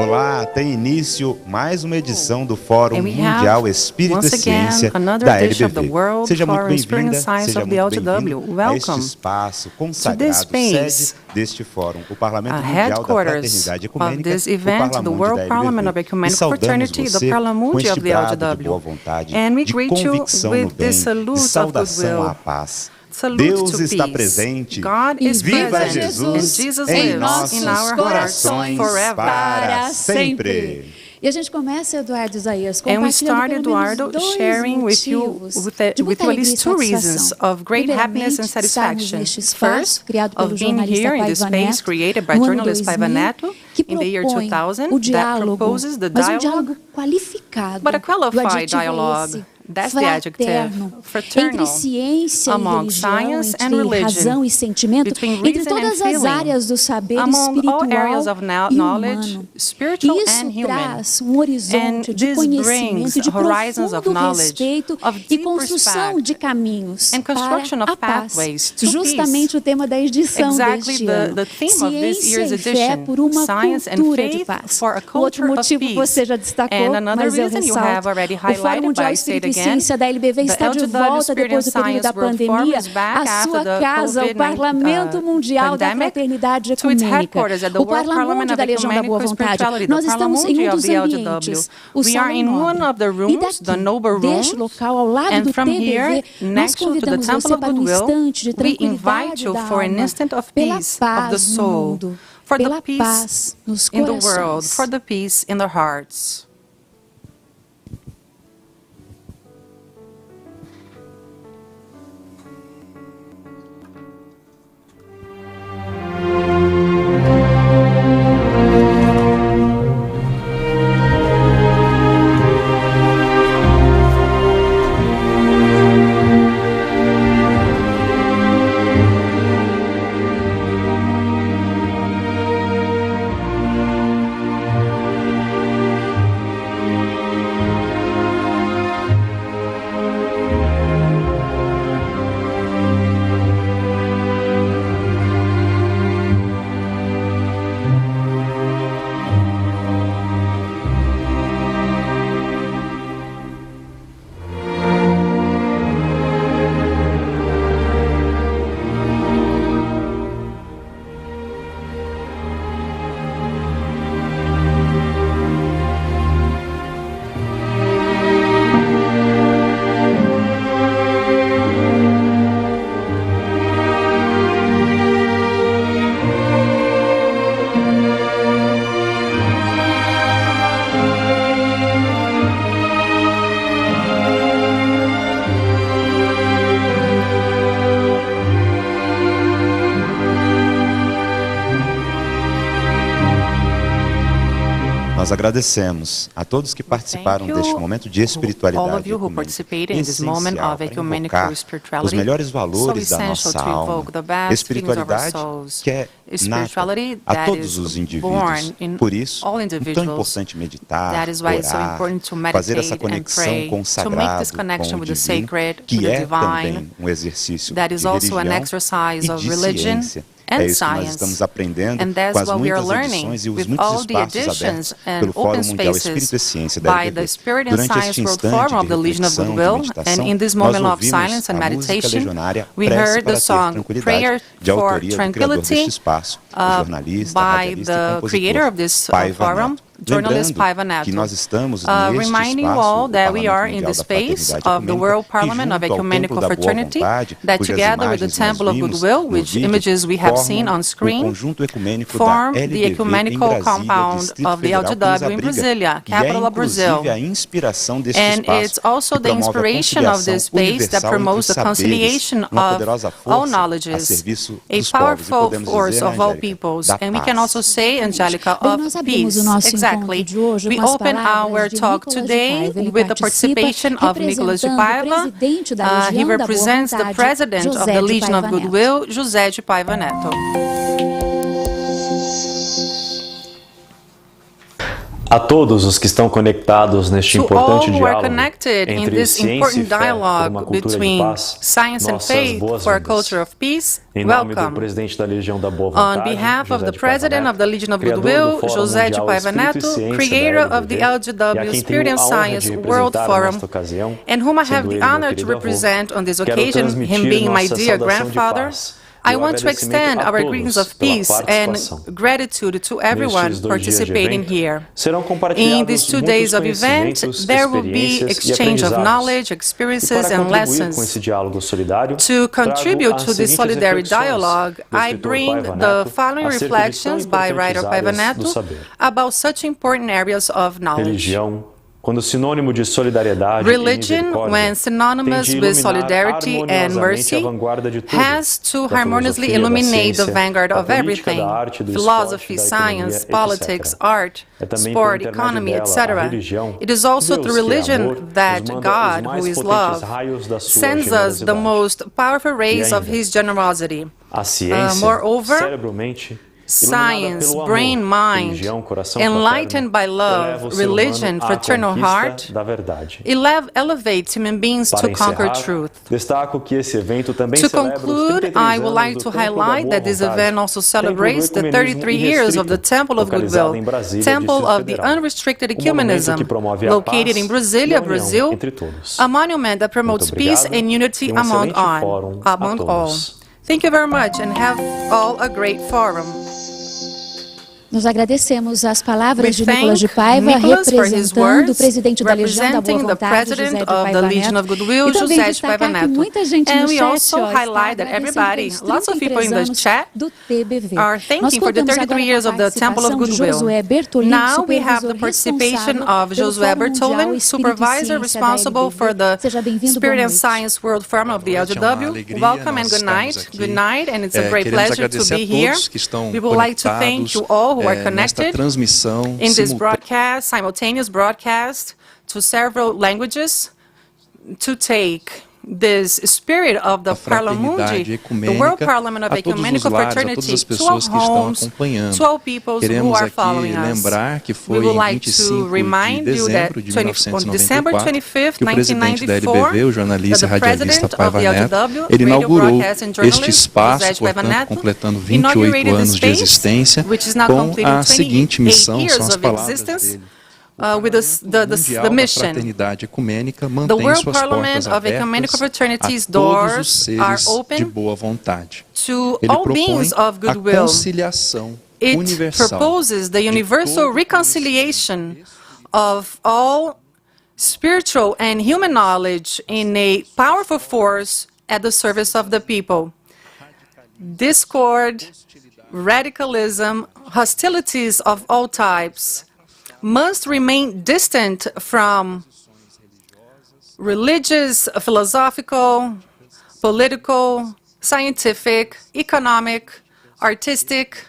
Olá, tem início mais uma edição do Fórum Mundial Espírito e Ciência da LBV. Seja muito bem-vinda, seja muito bem-vindo a este espaço consagrado, sede deste Fórum, o Parlamento Mundial da Fraternidade Ecumênica, o Parlamento da LBV. E saudamos você com este brado de boa vontade, de convicção no bem, de saudação à paz. Deus está presente. Viva Jesus em nossos corações para sempre. E a gente começa, Eduardo Isaías, compartilhando Eduardo, sharing with you at least two reasons of great happiness and satisfaction. First, of being here in the space created by journalist Paiva Netto in the year 2000 that proposes the dialogue, but a qualified dialogue. That's the adjective, fraternal, among science and religion, e sentimento, entre todas as áreas do saber espiritual e humano. Isso traz horizonte de conhecimento, de profundo respeito e construção de caminhos para a paz. Justamente o tema da edição deste ano. Ciência e fé por uma cultura de paz. Outro motivo você já destacou, mas eu ressalto. O Fórum Mundial Espírito e Ciência da LBV está de volta depois do período da pandemia, a sua casa, o Parlamento Mundial da Fraternidade Ecumênica, o Parlamento da Legião da Boa Vontade. Nós estamos em um dos ambientes, o Salão Nobre. E deste local, ao lado do TBV, nós convidamos você para um instante de tranquilidade da alma, pela paz no mundo, pela paz nos corações. For the peace in the hearts. Nós agradecemos a todos que participaram deste momento de espiritualidade ecumênica, essencial para invocar os melhores valores da nossa alma, espiritualidade que é nata a todos os indivíduos. Por isso, é tão importante meditar, orar, fazer essa conexão com o sagrado, com o divino, que é também um exercício de religião e de ciência. É isso que nós estamos aprendendo com as muitas edições e os muitos espaços abertos pelo Fórum Mundial Espírito e Ciência da LBV. Durante este instante de reflexão, de meditação, nós ouvimos a música legionária Prece para ter Tranquilidade, de autoria do criador deste espaço, o jornalista, radialista e compositor Paiva Netto. Lembrando que nós estamos neste reminding you all that we are in the space of the World Parliament of Ecumenical Fraternity, that together with the Temple of Goodwill, which images we have seen on screen, form the ecumenical compound of the LGW in Brasilia, capital of Brazil. And it's also the inspiration of this space that promotes the conciliation of all knowledges, a powerful force of all peoples. And we can also say, Angelica, of peace. Exactly. We open our talk today with the participation of Nicolas de Paiva. He represents the president of the Legion of Goodwill, José de Paiva Netto. A todos os que estão conectados neste importante diálogo entre ciência e fé por uma cultura de paz, nossas boas-vindas. Em nome do presidente da Legião da Boa Vontade, On behalf of the President of the Legion of criador Goodwill, do Fórum José de Mundial Paiva Espírito e Netto, Ciência creator da of the LGW, e a LGW quem Spirit tenho and a honra Science de World representar Forum, nesta ocasião, and whom I have sendo the ele meu honor to querido avô, represent on this quero occasion, him transmitir being my nossa dear saudação de grandfather. paz I want to extend our greetings of peace and gratitude to everyone participating here. In these 2 days of event, there will be exchange of knowledge, experiences, and lessons. To contribute to this solidarity dialogue, I bring the following reflections by writer Paiva Netto about such important areas of knowledge. Quando sinônimo de solidariedade Religion, when synonymous with solidarity and mercy, has to harmoniously illuminate the vanguard of everything: philosophy, science, politics, art, sport, economy, etc. It is also through religion that God, who is love, sends us the most powerful rays of His generosity. Moreover, science, brain, mind, enlightened by love, religion, fraternal heart, elevates human beings to conquer truth. To conclude, I would like to highlight that this event also celebrates the 33 years of the Temple of Goodwill, Temple of the Unrestricted Ecumenism, located in Brasília, Brazil, a monument that promotes peace and unity among all. Thank you very much and have all a great forum. Nós agradecemos as palavras de Nicolas de Paiva, representando o presidente da Legião da Boa Vontade, José de Paiva Netto, e também destacar que muita gente no chat está agradecendo lots of people in the chat do TBV. are thanking for the 33 years of the Temple of Goodwill. Now we have the participation of Josué Bertolin, supervisor responsible for the Spirit and Science World Forum of the LGW. Welcome and good night. Good night, and it's a great pleasure to be here. We would like to thank you all who are connected in this broadcast, simultaneous broadcast to several languages, to take this spirit of the Parlamundi, the World Parliament of Ecumenical Fraternity, to our homes, to all peoples who are following us. We would like to remind you that on December 25th, 1994, the President of the LGW, Radio Broadcast and Journalist, José de Paiva Netto, inaugurated the space, which is now completing 28 years of existence. With the mission. The World Parliament of Ecumenical Fraternity's doors are open to all beings of goodwill. It proposes the universal reconciliation of all spiritual and human knowledge in a powerful force at the service of the people. Discord, radicalism, hostilities of all types must remain distant from religious, philosophical, political, scientific, economic, artistic,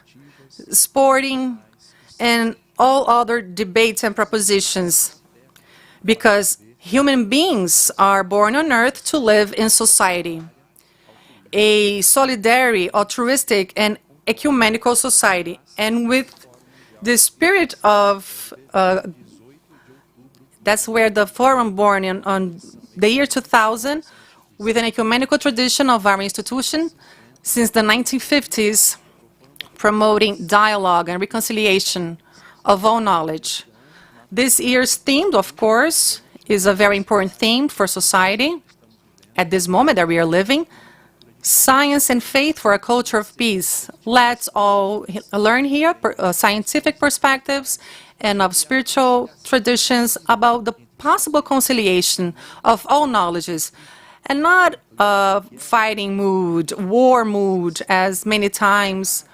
sporting, and all other debates and propositions. Because human beings are born on earth to live in society. A solidary, altruistic, and ecumenical society. And with the spirit of that's where the forum born on the year 2000, with an ecumenical tradition of our institution since the 1950s, promoting dialogue and reconciliation of all knowledge. This year's theme, of course, is a very important theme for society at this moment that we are living. Science and faith for a culture of peace. Let's all learn here scientific perspectives and of spiritual traditions about the possible conciliation of all knowledges, and not a fighting mood, war mood, as many times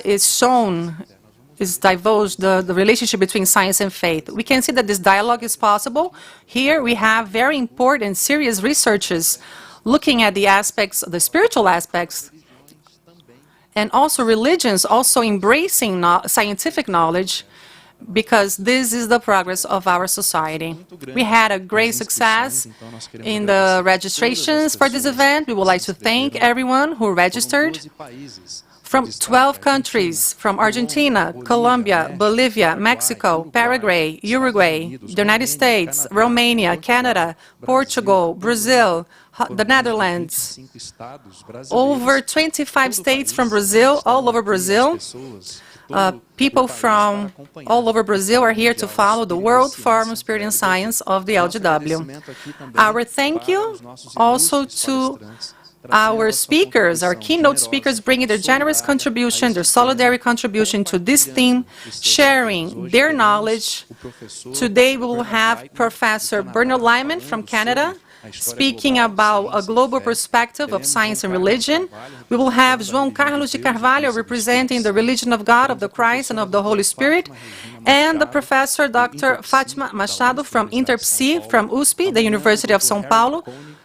is shown, is divulged, the relationship between science and faith. We can see that this dialogue is possible. Here we have very important, serious researchers looking at the aspects, the spiritual aspects, and also religions also embracing scientific knowledge, because this is the progress of our society. We had a great success in the registrations for this event. We would like to thank everyone who registered. from 12 countries, from Argentina, Colombia, Bolivia, Mexico, Paraguay, Uruguay, the United States, Romania, Canada, Portugal, Brazil, the Netherlands, over 25 states from Brazil, all over Brazil. People from all over Brazil are here to follow the World Forum of Spirit and Science of the LGW. Our thank you also to our speakers, our keynote speakers, bringing their generous contribution, their solidary contribution to this theme, sharing their knowledge. Today we will have Professor Bernard Lightman from Canada, speaking about a global perspective of science and religion. We will have João Carlos de Carvalho representing the religion of God, of the Christ, and of the Holy Spirit, and the Professor Dr. Fatima Machado from InterPsi, from USP, the University of São Paulo.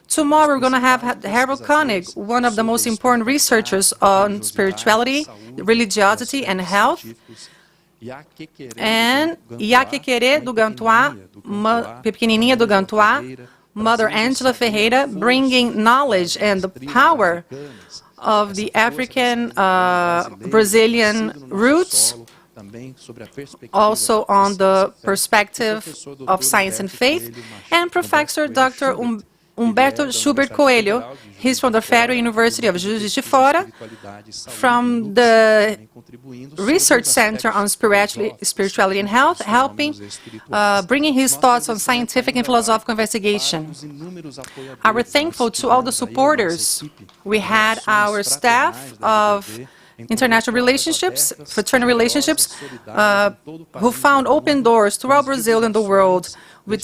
Tomorrow we're going to have Harold Koenig, one of the most important researchers on spirituality, religiosity, and health, and Iaquequerê do Gantuá, pequenininha do Gantuá, Mother Angela Ferreira, bringing knowledge and the power of the African Brazilian roots, also on the perspective of science and faith, and Professor Dr. Humberto Schubert Coelho. He's from the Federal University of Juiz de Fora, from the Research Center on Spirituality and Health, helping, bringing his thoughts on scientific and philosophical investigation. We're thankful to all the supporters. We had our staff of international relationships, fraternal relationships, who found open doors throughout Brazil and the world, with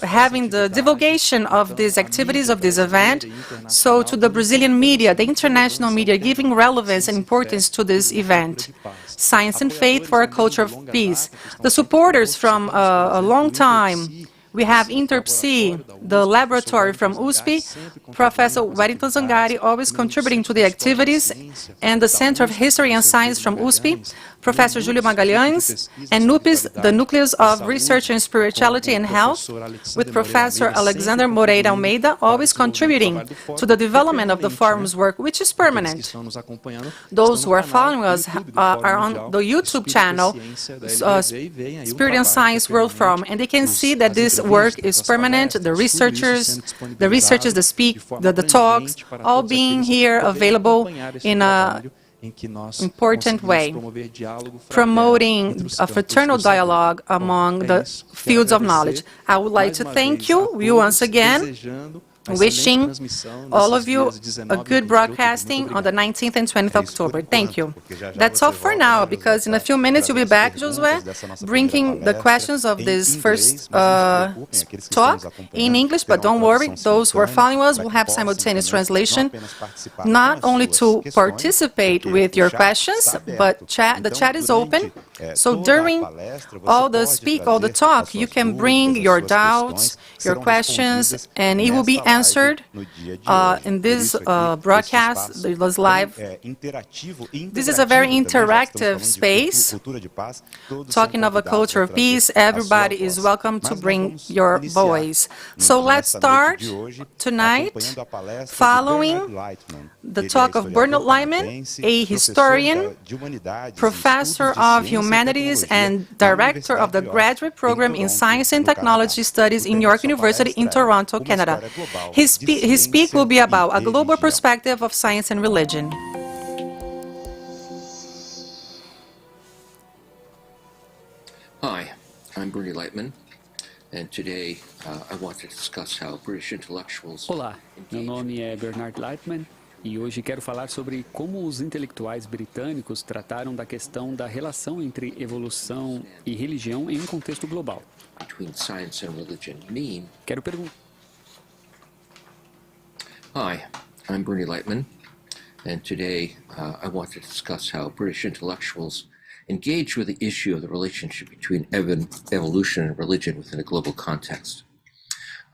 having the divulgation of these activities, of this event. So to the Brazilian media, the international media, giving relevance and importance to this event. Science and Faith for a Culture of Peace. The supporters from a long time. We have InterPsi, the laboratory from USP, Professor Wellington Zangari, always contributing to the activities, and the Center of History and Science from USP, Professor Júlio Magalhães, and NUPES, the Nucleus of Research in Spirituality and Health, with Professor Alexander Moreira Almeida, always contributing to the development of the forum's work, which is permanent. Those who are following us are on the YouTube channel, Spirit and Science World Forum, and they can see that this work is permanent. The researchers, the talks, all being here available in a important way, promoting a fraternal dialogue among the fields of knowledge. I would like to thank you once again, wishing all of you a good broadcasting on the 19th and 20th of October. Thank you. That's all for now, because in a few minutes you'll be back, Josué, bringing the questions of this first talk in English, but don't worry, those who are following us will have simultaneous translation, not only to participate with your questions, but the chat is open. So during all the talk, you can bring your doubts, your questions, and it will be answered in this broadcast, this live. This is a very interactive space. Talking of a culture of peace, everybody is welcome to bring your voice. So let's start tonight following the talk of Bernard Lightman, a historian, professor of Humanities and director of the graduate program in Science and Technology Studies in York University in Toronto, Canada. His speak will be about a global perspective of science and religion. Hi, I'm Bernie Lightman, and today I want to discuss how British intellectuals... Olá, meu nome é Bernard Lightman e hoje quero falar sobre como os intelectuais britânicos trataram da questão da relação entre evolução e religião em um contexto global. Between science and religion mean... Quero perguntar. Hi, I'm Bernie Lightman, and today I want to discuss how British intellectuals engage with the issue of the relationship between evolution and religion within a global context.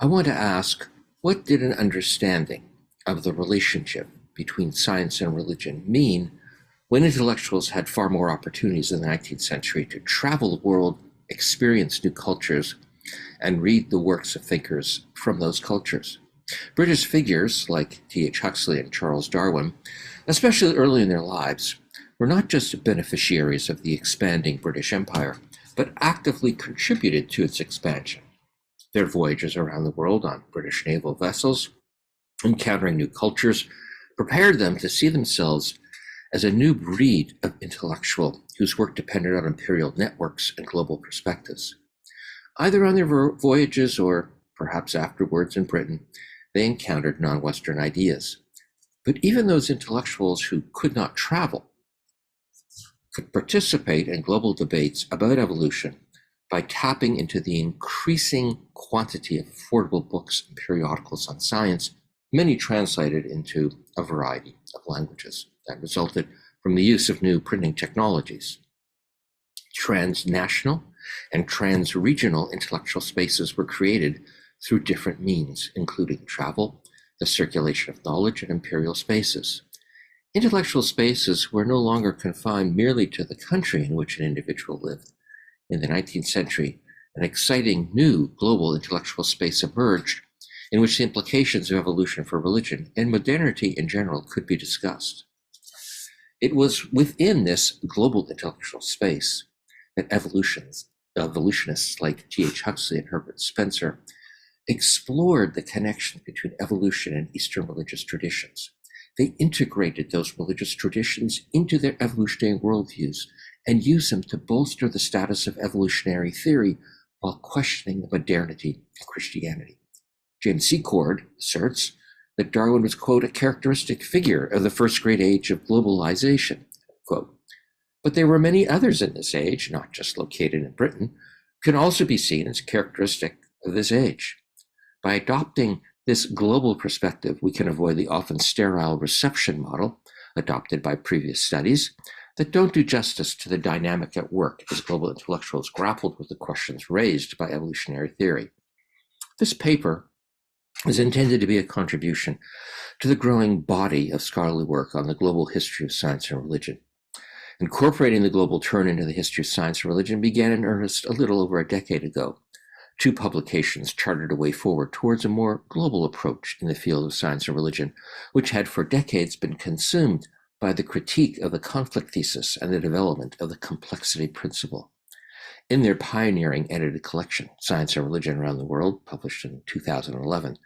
I want to ask, what did an understanding of the relationship between science and religion mean when intellectuals had far more opportunities in the 19th century to travel the world, experience new cultures, and read the works of thinkers from those cultures? British figures like T.H. Huxley and Charles Darwin, especially early in their lives, were not just beneficiaries of the expanding British Empire, but actively contributed to its expansion. Their voyages around the world on British naval vessels, encountering new cultures, prepared them to see themselves as a new breed of intellectual whose work depended on imperial networks and global perspectives. Either on their voyages or perhaps afterwards in Britain, they encountered non-Western ideas. But even those intellectuals who could not travel could participate in global debates about evolution by tapping into the increasing quantity of affordable books and periodicals on science, many translated into a variety of languages that resulted from the use of new printing technologies. Transnational and trans-regional intellectual spaces were created through different means, including travel, the circulation of knowledge, and imperial spaces. Intellectual spaces were no longer confined merely to the country in which an individual lived. In the 19th century, an exciting new global intellectual space emerged in which the implications of evolution for religion and modernity in general could be discussed. It was within this global intellectual space that evolutionists like T.H. Huxley and Herbert Spencer explored the connection between evolution and Eastern religious traditions. They integrated those religious traditions into their evolutionary worldviews and used them to bolster the status of evolutionary theory while questioning the modernity of Christianity. James Secord asserts that Darwin was, quote, a characteristic figure of the first great age of globalization, quote. But there were many others in this age, not just located in Britain, can also be seen as characteristic of this age. By adopting this global perspective, we can avoid the often sterile reception model adopted by previous studies that don't do justice to the dynamic at work as global intellectuals grappled with the questions raised by evolutionary theory. This paper is intended to be a contribution to the growing body of scholarly work on the global history of science and religion. Incorporating the global turn into the history of science and religion began in earnest a little over a decade ago. Two publications charted a way forward towards a more global approach in the field of science and religion, which had for decades been consumed by the critique of the conflict thesis and the development of the complexity principle. In their pioneering edited collection, Science and Religion Around the World, published in 2011,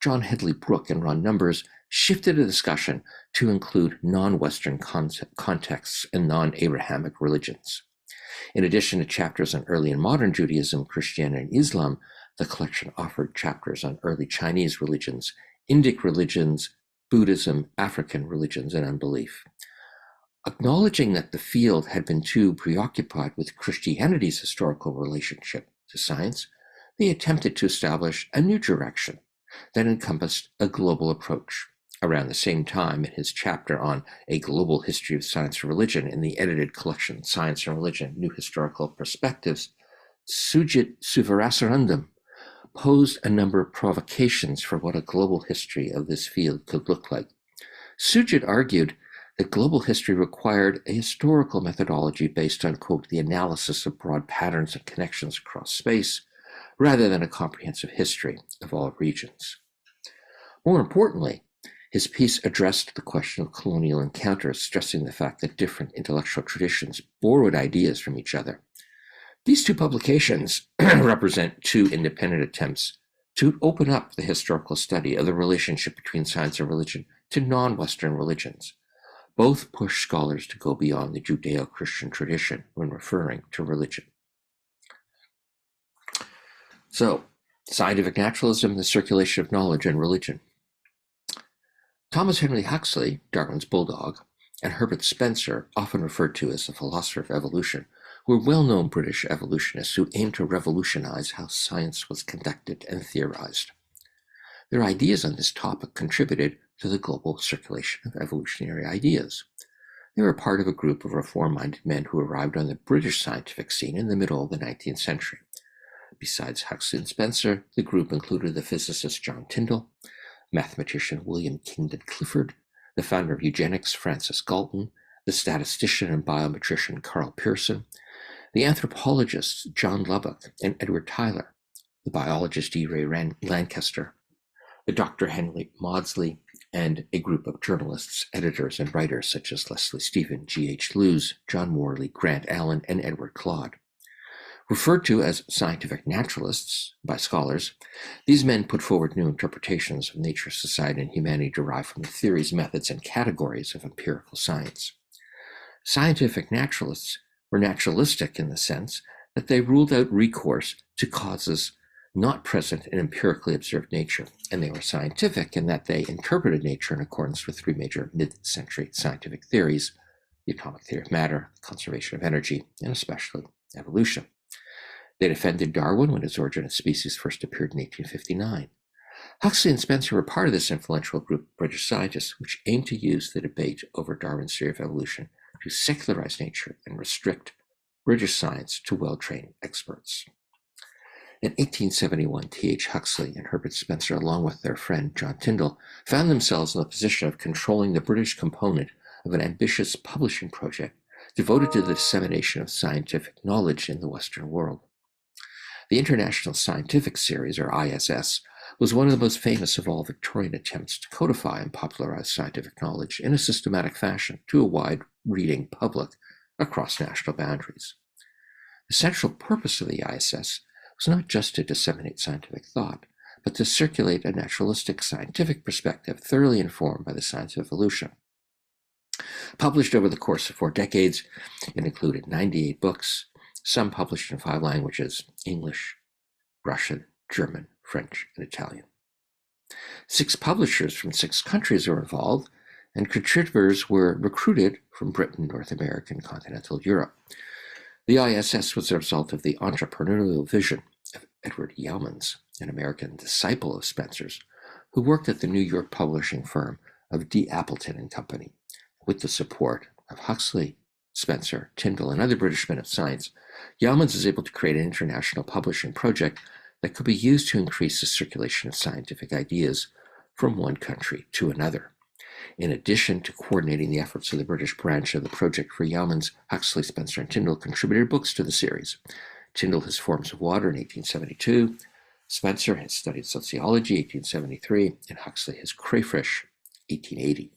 John Hedley Brooke and Ron Numbers shifted the discussion to include non-Western contexts and non-Abrahamic religions. In addition to chapters on early and modern Judaism, Christianity, and Islam, the collection offered chapters on early Chinese religions, Indic religions, Buddhism, African religions, and unbelief. Acknowledging that the field had been too preoccupied with Christianity's historical relationship to science, they attempted to establish a new direction that encompassed a global approach. Around the same time, in his chapter on a global history of science and religion in the edited collection Science and Religion, New Historical Perspectives, Sujit Suvarasarandam posed a number of provocations for what a global history of this field could look like. Sujit argued that global history required a historical methodology based on, quote, the analysis of broad patterns and connections across space, rather than a comprehensive history of all regions. More importantly, his piece addressed the question of colonial encounters, stressing the fact that different intellectual traditions borrowed ideas from each other. These two publications represent two independent attempts to open up the historical study of the relationship between science and religion to non-Western religions. Both push scholars to go beyond the Judeo-Christian tradition when referring to religion. So, scientific naturalism, the circulation of knowledge, and religion. Thomas Henry Huxley, Darwin's bulldog, and Herbert Spencer, often referred to as the philosopher of evolution, were well-known British evolutionists who aimed to revolutionize how science was conducted and theorized. Their ideas on this topic contributed to the global circulation of evolutionary ideas. They were part of a group of reform-minded men who arrived on the British scientific scene in the middle of the 19th century. Besides Huxley and Spencer, the group included the physicist John Tyndall, mathematician William Kingdon Clifford, the founder of eugenics Francis Galton, the statistician and biometrician Carl Pearson, the anthropologists John Lubbock and Edward Tyler, the biologist E. Ray Lancaster, the Dr. Henry Maudsley, and a group of journalists, editors, and writers such as Leslie Stephen, G.H. Lewes, John Morley, Grant Allen, and Edward Clodd. Referred to as scientific naturalists by scholars, these men put forward new interpretations of nature, society, and humanity derived from the theories, methods, and categories of empirical science. Scientific naturalists were naturalistic in the sense that they ruled out recourse to causes not present in empirically observed nature, and they were scientific in that they interpreted nature in accordance with three major mid-century scientific theories: the atomic theory of matter, the conservation of energy, and especially evolution. They defended Darwin when his Origin of Species first appeared in 1859. Huxley and Spencer were part of this influential group of British scientists which aimed to use the debate over Darwin's theory of evolution to secularize nature and restrict British science to well-trained experts. In 1871, T.H. Huxley and Herbert Spencer, along with their friend John Tyndall, found themselves in the position of controlling the British component of an ambitious publishing project devoted to the dissemination of scientific knowledge in the Western world. The International Scientific Series, or ISS, was one of the most famous of all Victorian attempts to codify and popularize scientific knowledge in a systematic fashion to a wide-reading public across national boundaries. The central purpose of the ISS was not just to disseminate scientific thought, but to circulate a naturalistic scientific perspective thoroughly informed by the science of evolution. Published over the course of 4 decades, it included 98 books, some published in 5 languages: English, Russian, German, French, and Italian. 6 publishers from 6 countries were involved, and contributors were recruited from Britain, North America, and continental Europe. The ISS was the result of the entrepreneurial vision of Edward Yeomans, an American disciple of Spencer's, who worked at the New York publishing firm of D. Appleton and Company. With the support of Huxley, Spencer, Tyndall, and other British men of science, Yeomans was able to create an international publishing project that could be used to increase the circulation of scientific ideas from one country to another. In addition to coordinating the efforts of the British branch of the project for Yeomans, Huxley, Spencer, and Tyndall contributed books to the series. Tyndall, His Forms of Water in 1872, Spencer has studied sociology, 1873, and Huxley, His Crayfish, 1880.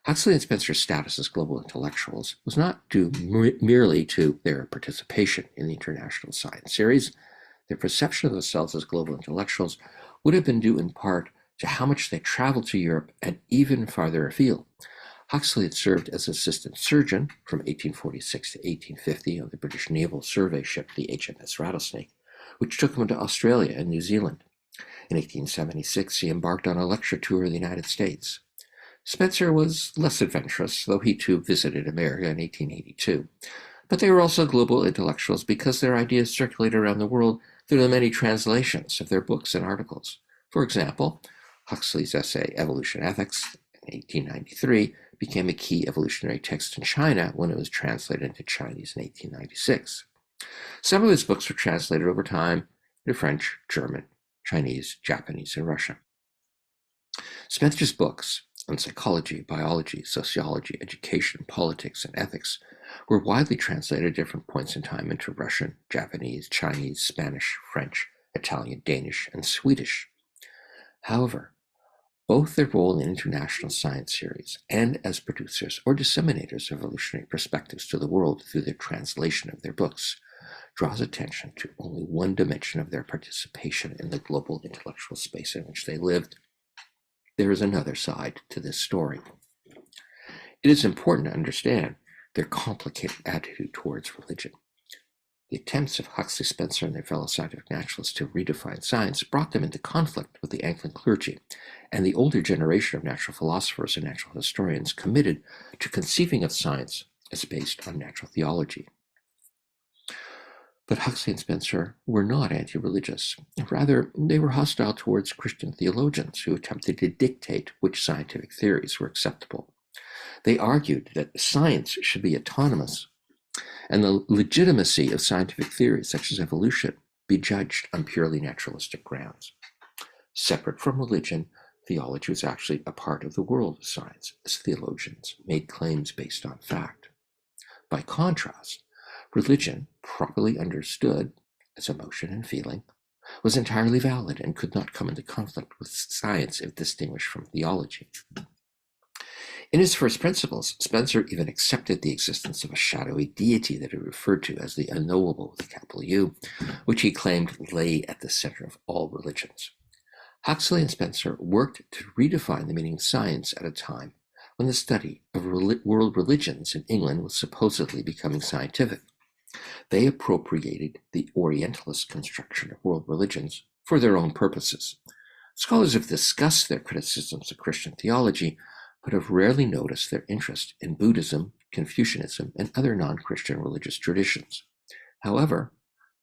Huxley and Spencer's status as global intellectuals was not due merely to their participation in the International Science Series. Their perception of themselves as global intellectuals would have been due in part to how much they traveled to Europe and even farther afield. Huxley had served as assistant surgeon from 1846 to 1850 on the British naval survey ship, the HMS Rattlesnake, which took him to Australia and New Zealand. In 1876, he embarked on a lecture tour of the United States. Spencer was less adventurous, though he too visited America in 1882. But they were also global intellectuals because their ideas circulated around the world through the many translations of their books and articles. For example, Huxley's essay, Evolution Ethics, in 1893, became a key evolutionary text in China when it was translated into Chinese in 1896. Some of his books were translated over time into French, German, Chinese, Japanese, and Russian. Spencer's books on psychology, biology, sociology, education, politics, and ethics were widely translated at different points in time into Russian, Japanese, Chinese, Spanish, French, Italian, Danish, and Swedish. However, both their role in International Science Series and as producers or disseminators of evolutionary perspectives to the world through their translation of their books draws attention to only one dimension of their participation in the global intellectual space in which they lived. There is another side to this story. It is important to understand their complicated attitude towards religion. The attempts of Huxley, Spencer, and their fellow scientific naturalists to redefine science brought them into conflict with the Anglican clergy and the older generation of natural philosophers and natural historians committed to conceiving of science as based on natural theology. But Huxley and Spencer were not anti-religious. Rather, they were hostile towards Christian theologians who attempted to dictate which scientific theories were acceptable. They argued that science should be autonomous, and the legitimacy of scientific theories such as evolution be judged on purely naturalistic grounds. Separate from religion, theology was actually a part of the world of science, as theologians made claims based on fact. By contrast, religion, properly understood as emotion and feeling, was entirely valid and could not come into conflict with science if distinguished from theology. In his first principles, Spencer even accepted the existence of a shadowy deity that he referred to as the unknowable with a capital U, which he claimed lay at the center of all religions. Huxley and Spencer worked to redefine the meaning of science at a time when the study of world religions in England was supposedly becoming scientific. They appropriated the Orientalist construction of world religions for their own purposes. Scholars have discussed their criticisms of Christian theology, but have rarely noticed their interest in Buddhism, Confucianism, and other non-Christian religious traditions. However,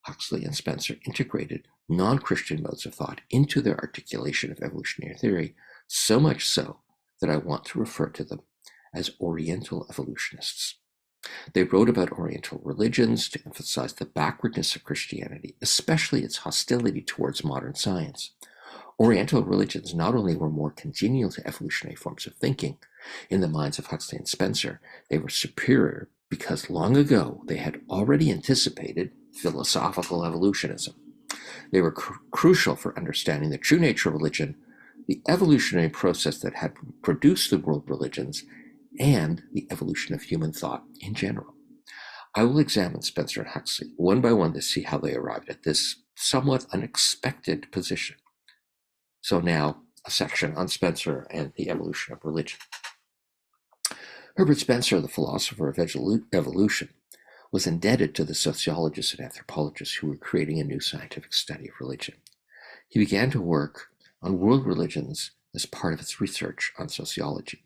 Huxley and Spencer integrated non-Christian modes of thought into their articulation of evolutionary theory, so much so that I want to refer to them as Oriental evolutionists. They wrote about Oriental religions to emphasize the backwardness of Christianity, especially its hostility towards modern science. Oriental religions not only were more congenial to evolutionary forms of thinking, in the minds of Huxley and Spencer, they were superior because long ago they had already anticipated philosophical evolutionism. They were crucial for understanding the true nature of religion, the evolutionary process that had produced the world religions, and the evolution of human thought in general. I will examine Spencer and Huxley one by one to see how they arrived at this somewhat unexpected position. So now, a section on Spencer and the evolution of religion. Herbert Spencer, the philosopher of evolution, was indebted to the sociologists and anthropologists who were creating a new scientific study of religion. He began to work on world religions as part of his research on sociology.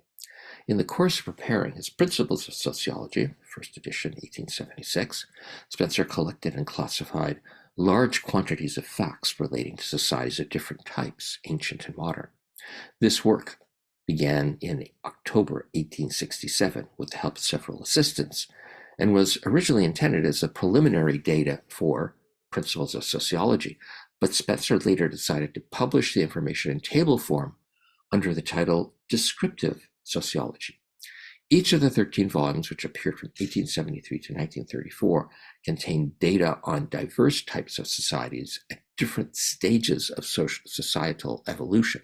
In the course of preparing his Principles of Sociology, first edition, 1876, Spencer collected and classified large quantities of facts relating to societies of different types, ancient and modern. This work began in October 1867 with the help of several assistants, and was originally intended as a preliminary data for Principles of Sociology, but Spencer later decided to publish the information in table form under the title Descriptive Sociology. Each of the 13 volumes, which appeared from 1873 to 1934, contained data on diverse types of societies at different stages of societal evolution,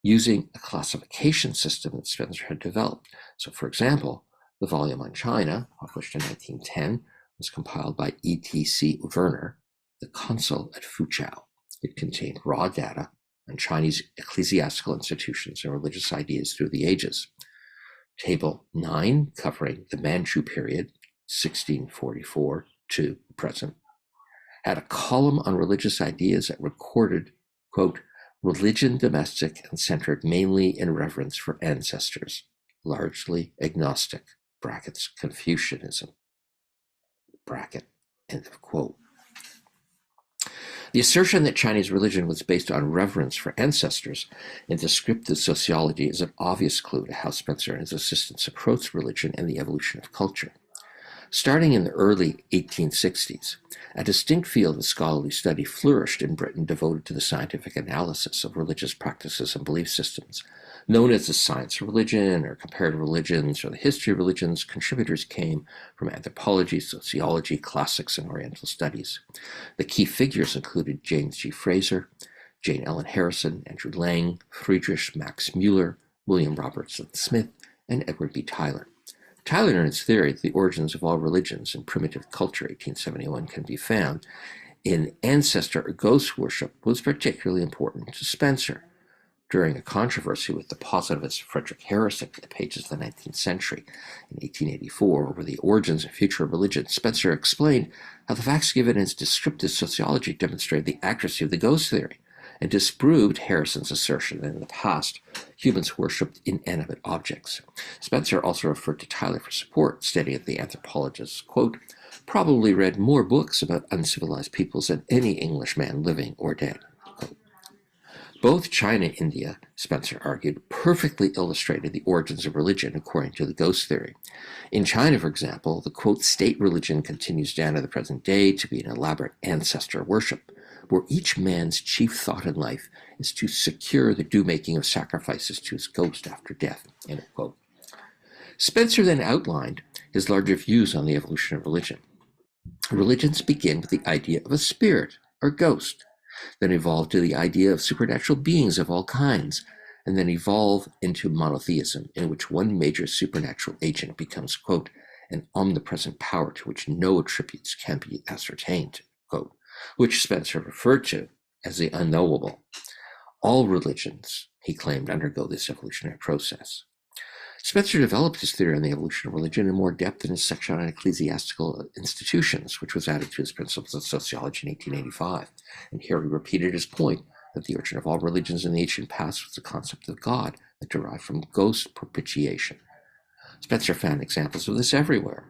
using a classification system that Spencer had developed. So, for example, the volume on China, published in 1910, was compiled by E.T.C. Werner, the consul at Fuchao. It contained raw data on Chinese ecclesiastical institutions and religious ideas through the ages. Table 9, covering the Manchu period, 1644 to the present, had a column on religious ideas that recorded, quote, religion domestic and centered mainly in reverence for ancestors, largely agnostic, brackets, Confucianism, bracket, end of quote. The assertion that Chinese religion was based on reverence for ancestors in descriptive sociology is an obvious clue to how Spencer and his assistants approached religion and the evolution of culture. Starting in the early 1860s, a distinct field of scholarly study flourished in Britain devoted to the scientific analysis of religious practices and belief systems. Known as the science of religion or comparative religions or the history of religions, contributors came from anthropology, sociology, classics, and Oriental studies. The key figures included James G. Fraser, Jane Ellen Harrison, Andrew Lang, Friedrich Max Müller, William Robertson Smith, and Edward B. Tylor. Tylor, in his theory, The Origins of All Religions in Primitive Culture, 1871, can be found in ancestor or ghost worship, was particularly important to Spencer. During a controversy with the positivist Frederick Harrison in the pages of the 19th century, in 1884, over the origins and future of religion, Spencer explained how the facts given in his descriptive sociology demonstrated the accuracy of the ghost theory, and disproved Harrison's assertion that in the past, humans worshipped inanimate objects. Spencer also referred to Tylor for support, stating that the anthropologist, quote, probably read more books about uncivilized peoples than any Englishman living or dead. Quote. Both China and India, Spencer argued, perfectly illustrated the origins of religion according to the ghost theory. In China, for example, the, quote, state religion continues down to the present day to be an elaborate ancestor worship, where each man's chief thought in life is to secure the due making of sacrifices to his ghost after death, end quote. Spencer then outlined his larger views on the evolution of religion. Religions begin with the idea of a spirit or ghost, then evolve to the idea of supernatural beings of all kinds, and then evolve into monotheism, in which one major supernatural agent becomes, quote, an omnipresent power to which no attributes can be ascertained, quote, which Spencer referred to as the unknowable. All religions, he claimed, undergo this evolutionary process. Spencer developed his theory on the evolution of religion in more depth in his section on ecclesiastical institutions, which was added to his Principles of Sociology in 1885. And here he repeated his point that the origin of all religions in the ancient past was the concept of God that derived from ghost propitiation. Spencer found examples of this everywhere.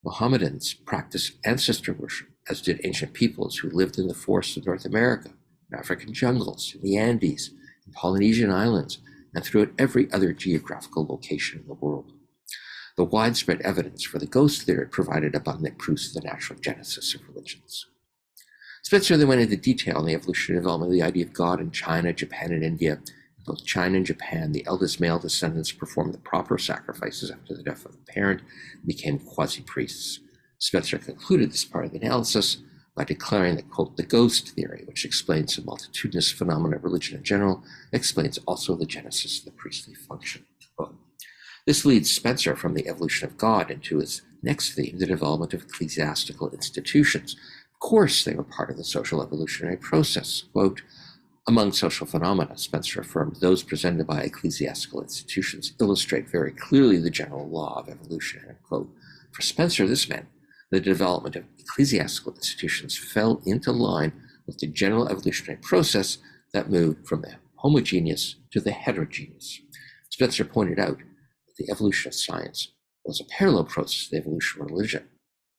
Mohammedans practiced ancestor worship, as did ancient peoples who lived in the forests of North America, in African jungles, in the Andes, in Polynesian islands, and throughout every other geographical location in the world. The widespread evidence for the ghost theory provided abundant proofs of the natural genesis of religions. Spencer then went into detail on the evolutionary development of the idea of God in China, Japan, and India. In both China and Japan, the eldest male descendants performed the proper sacrifices after the death of the parent and became quasi-priests. Spencer concluded this part of the analysis by declaring that, quote, the ghost theory, which explains the multitudinous phenomena of religion in general, explains also the genesis of the priestly function, quote. This leads Spencer from the evolution of God into his next theme, the development of ecclesiastical institutions. Of course, they were part of the social evolutionary process, quote, among social phenomena, Spencer affirmed, those presented by ecclesiastical institutions illustrate very clearly the general law of evolution, end quote. For Spencer, this meant the development of ecclesiastical institutions fell into line with the general evolutionary process that moved from the homogeneous to the heterogeneous. Spencer pointed out that the evolution of science was a parallel process to the evolution of religion.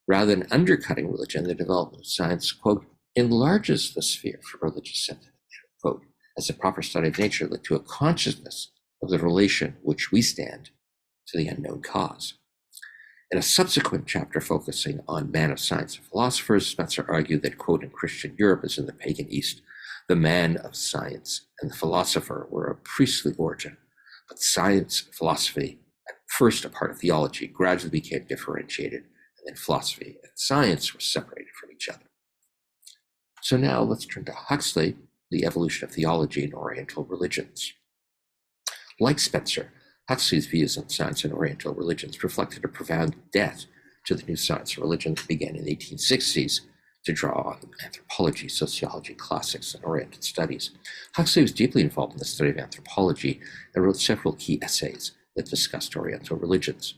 Rather than undercutting religion, the development of science, quote, enlarges the sphere for religious sentiment, quote, as the proper study of nature led to a consciousness of the relation which we stand to the unknown cause. In a subsequent chapter focusing on man of science and philosophers, Spencer argued that, quote, in Christian Europe as in the pagan East, the man of science and the philosopher were of priestly origin, but science and philosophy, at first a part of theology, gradually became differentiated, and then philosophy and science were separated from each other. So now let's turn to Huxley, the evolution of theology in Oriental religions. Like Spencer, Huxley's views on science and Oriental religions reflected a profound death to the new science of religion that began in the 1860s to draw on anthropology, sociology, classics, and Oriental studies. Huxley was deeply involved in the study of anthropology and wrote several key essays that discussed Oriental religions.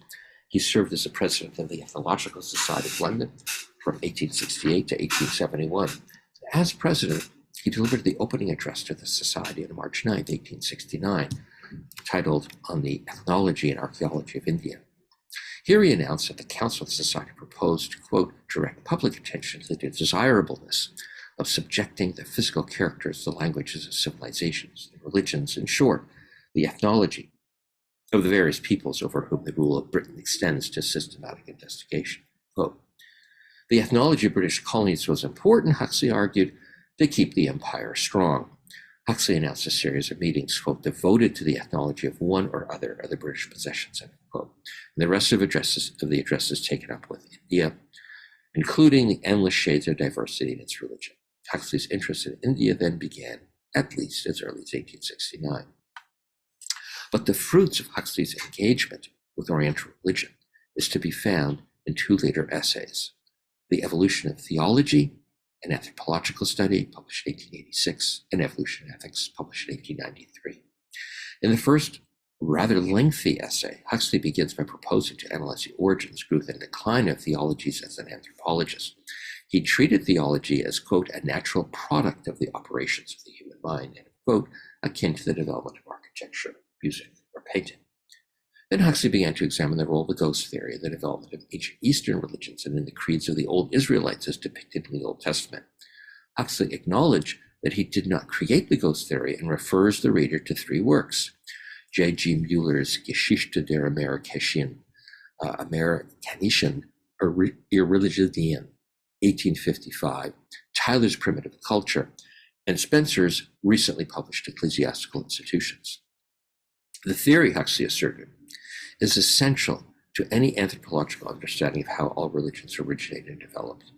He served as the president of the Ethnological Society of London from 1868 to 1871. As president, he delivered the opening address to the society on March 9, 1869, titled On the Ethnology and Archaeology of India. Here he announced that the Council of the Society proposed to, quote, direct public attention to the desirableness of subjecting the physical characters to the languages of civilizations and religions, in short, the ethnology of the various peoples over whom the rule of Britain extends to systematic investigation. Quote, the ethnology of British colonies was important, Huxley argued, to keep the empire strong. Huxley announced a series of meetings, quote, devoted to the ethnology of one or other of the British possessions, end quote. And the rest of the addresses taken up with India, including the endless shades of diversity in its religion. Huxley's interest in India then began, at least as early as 1869. But the fruits of Huxley's engagement with Oriental religion is to be found in two later essays, The Evolution of Theology, an Anthropological Study, published in 1886, and Evolution and Ethics, published in 1893. In the first rather lengthy essay, Huxley begins by proposing to analyze the origins, growth, and decline of theologies as an anthropologist. He treated theology as, quote, a natural product of the operations of the human mind, and, quote, akin to the development of architecture, music, or painting. Then Huxley began to examine the role of the ghost theory in the development of ancient Eastern religions and in the creeds of the old Israelites as depicted in the Old Testament. Huxley acknowledged that he did not create the ghost theory and refers the reader to three works: J.G. Mueller's Geschichte der Amerikanischen Irreligionen, 1855, Tyler's Primitive Culture, and Spencer's recently published Ecclesiastical Institutions. The theory, Huxley asserted, is essential to any anthropological understanding of how all religions originated and developed.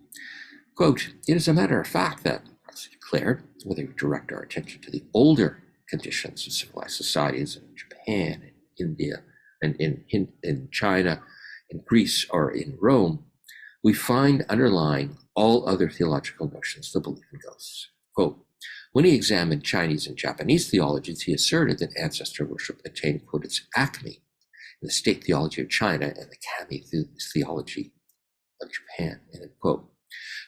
Quote, it is a matter of fact that, Huxley declared, whether we direct our attention to the older conditions of civilized societies in Japan, in India, and in China, in Greece, or in Rome, we find underlying all other theological notions the belief in ghosts. Quote, when he examined Chinese and Japanese theologies, he asserted that ancestor worship attained, quote, its acme in the state theology of China and the kami theology of Japan, end quote.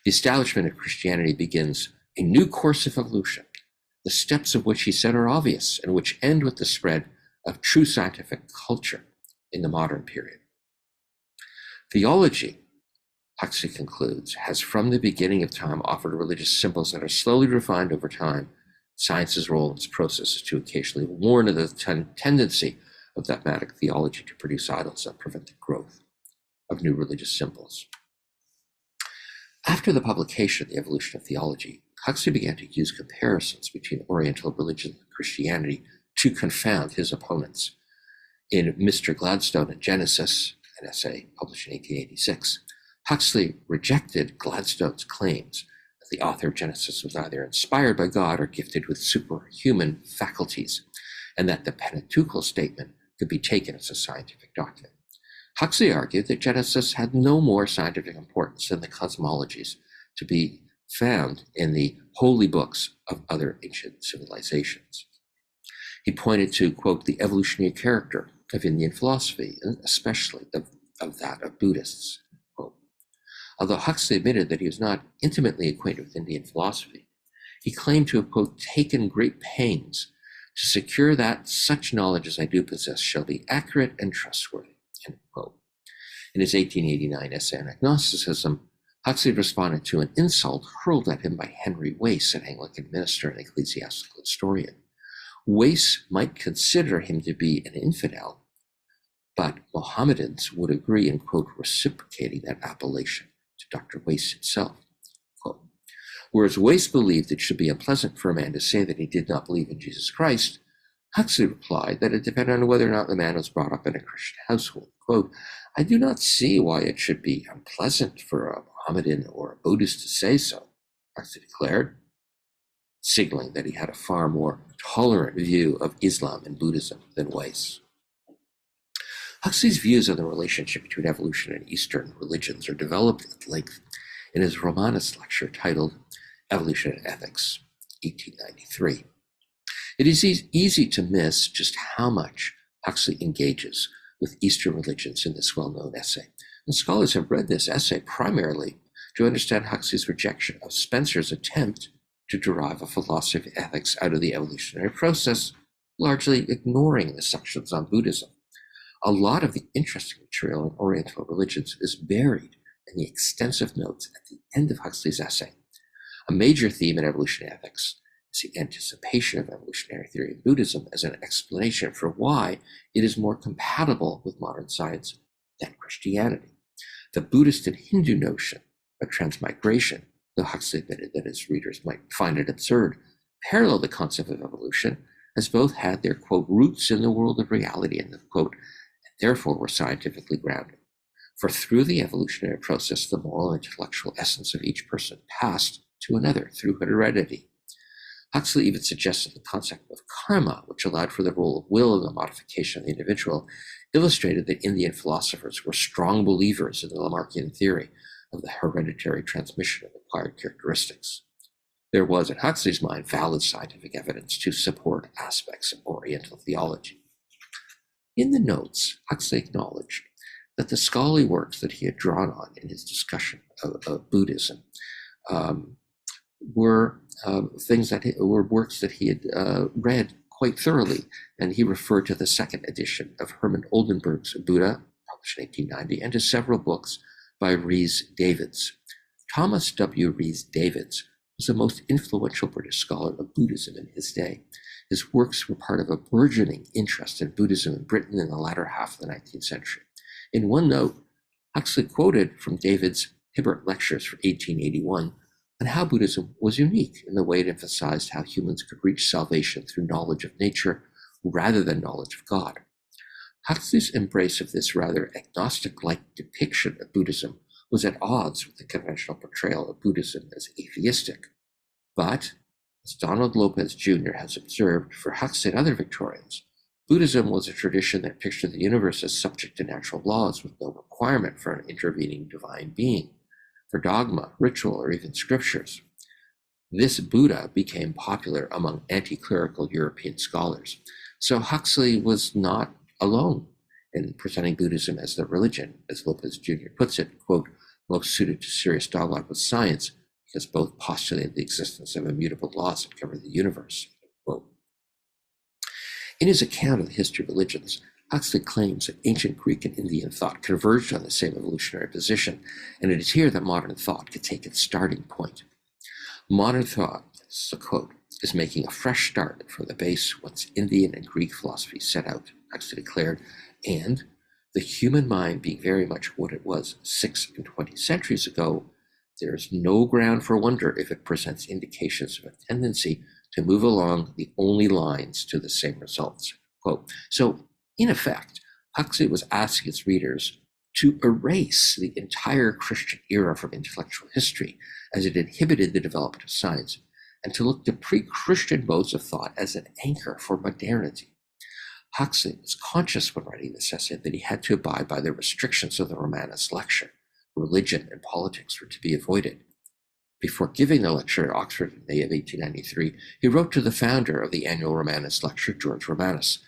The establishment of Christianity begins a new course of evolution, the steps of which he said are obvious and which end with the spread of true scientific culture in the modern period. Theology, Huxley concludes, has from the beginning of time offered religious symbols that are slowly refined over time. Science's role in this process is to occasionally warn of the tendency of dogmatic theology to produce idols that prevent the growth of new religious symbols. After the publication of The Evolution of Theology, Huxley began to use comparisons between Oriental religion and Christianity to confound his opponents. In Mr. Gladstone and Genesis, an essay published in 1886, Huxley rejected Gladstone's claims that the author of Genesis was either inspired by God or gifted with superhuman faculties, and that the Pentateuchal statement could be taken as a scientific document. Huxley argued that Genesis had no more scientific importance than the cosmologies to be found in the holy books of other ancient civilizations. He pointed to, quote, the evolutionary character of Indian philosophy, and especially of that of Buddhists. Quote. Although Huxley admitted that he was not intimately acquainted with Indian philosophy, he claimed to have, quote, taken great pains to secure that such knowledge as I do possess shall be accurate and trustworthy, end quote. In his 1889 essay on agnosticism, Huxley responded to an insult hurled at him by Henry Wace, an Anglican minister and ecclesiastical historian. Wace might consider him to be an infidel, but Mohammedans would agree in, quote, reciprocating that appellation to Dr. Wace himself. Quote, whereas Wace believed it should be unpleasant for a man to say that he did not believe in Jesus Christ, Huxley replied that it depended on whether or not the man was brought up in a Christian household. Quote, I do not see why it should be unpleasant for a Mohammedan or a Buddhist to say so, Huxley declared, signaling that he had a far more tolerant view of Islam and Buddhism than Wace. Huxley's views on the relationship between evolution and Eastern religions are developed at length in his Romanist lecture titled Evolution and Ethics, 1893. It is easy to miss just how much Huxley engages with Eastern religions in this well-known essay. And scholars have read this essay primarily to understand Huxley's rejection of Spencer's attempt to derive a philosophy of ethics out of the evolutionary process, largely ignoring the sections on Buddhism. A lot of the interesting material in Oriental religions is buried in the extensive notes at the end of Huxley's essay. A major theme in evolutionary ethics is the anticipation of evolutionary theory in Buddhism as an explanation for why it is more compatible with modern science than Christianity. The Buddhist and Hindu notion of transmigration, though Huxley admitted that his readers might find it absurd, parallel the concept of evolution, as both had their, quote, roots in the world of reality, and, quote, and therefore were scientifically grounded. For through the evolutionary process, the moral and intellectual essence of each person passed to another through heredity. Huxley even suggested the concept of karma, which allowed for the role of will in the modification of the individual, illustrated that Indian philosophers were strong believers in the Lamarckian theory of the hereditary transmission of acquired characteristics. There was, in Huxley's mind, valid scientific evidence to support aspects of Oriental theology. In the notes, Huxley acknowledged that the scholarly works that he had drawn on in his discussion of Buddhism were works that he had read quite thoroughly, and he referred to the second edition of Herman Oldenburg's Buddha, published in 1890, and to several books by Rhys-Davids. Thomas W. Rhys-Davids was the most influential British scholar of Buddhism in his day. His works were part of a burgeoning interest in Buddhism in Britain in the latter half of the 19th century. In one note, Huxley quoted from David's Hibbert Lectures for 1881 on how Buddhism was unique in the way it emphasized how humans could reach salvation through knowledge of nature rather than knowledge of God. Huxley's embrace of this rather agnostic-like depiction of Buddhism was at odds with the conventional portrayal of Buddhism as atheistic. But, as Donald Lopez Jr. has observed, for Huxley and other Victorians, Buddhism was a tradition that pictured the universe as subject to natural laws with no requirement for an intervening divine being, for dogma, ritual, or even scriptures. This Buddha became popular among anti-clerical European scholars. So Huxley was not alone in presenting Buddhism as the religion, as Lopez Jr. puts it, quote, most suited to serious dialogue with science, because both postulated the existence of immutable laws that cover the universe, quote. In his account of the history of religions, Huxley claims that ancient Greek and Indian thought converged on the same evolutionary position, and it is here that modern thought could take its starting point. Modern thought, this is a quote, is making a fresh start from the base once Indian and Greek philosophy set out, Huxley declared, and the human mind being very much what it was 6 and 20 centuries ago, there is no ground for wonder if it presents indications of a tendency to move along the only lines to the same results. Quote. So, in effect, Huxley was asking his readers to erase the entire Christian era from intellectual history as it inhibited the development of science, and to look to pre-Christian modes of thought as an anchor for modernity. Huxley was conscious when writing this essay that he had to abide by the restrictions of the Romanist lecture. Religion and politics were to be avoided. Before giving the lecture at Oxford in May of 1893, he wrote to the founder of the annual Romanist lecture, George Romanes,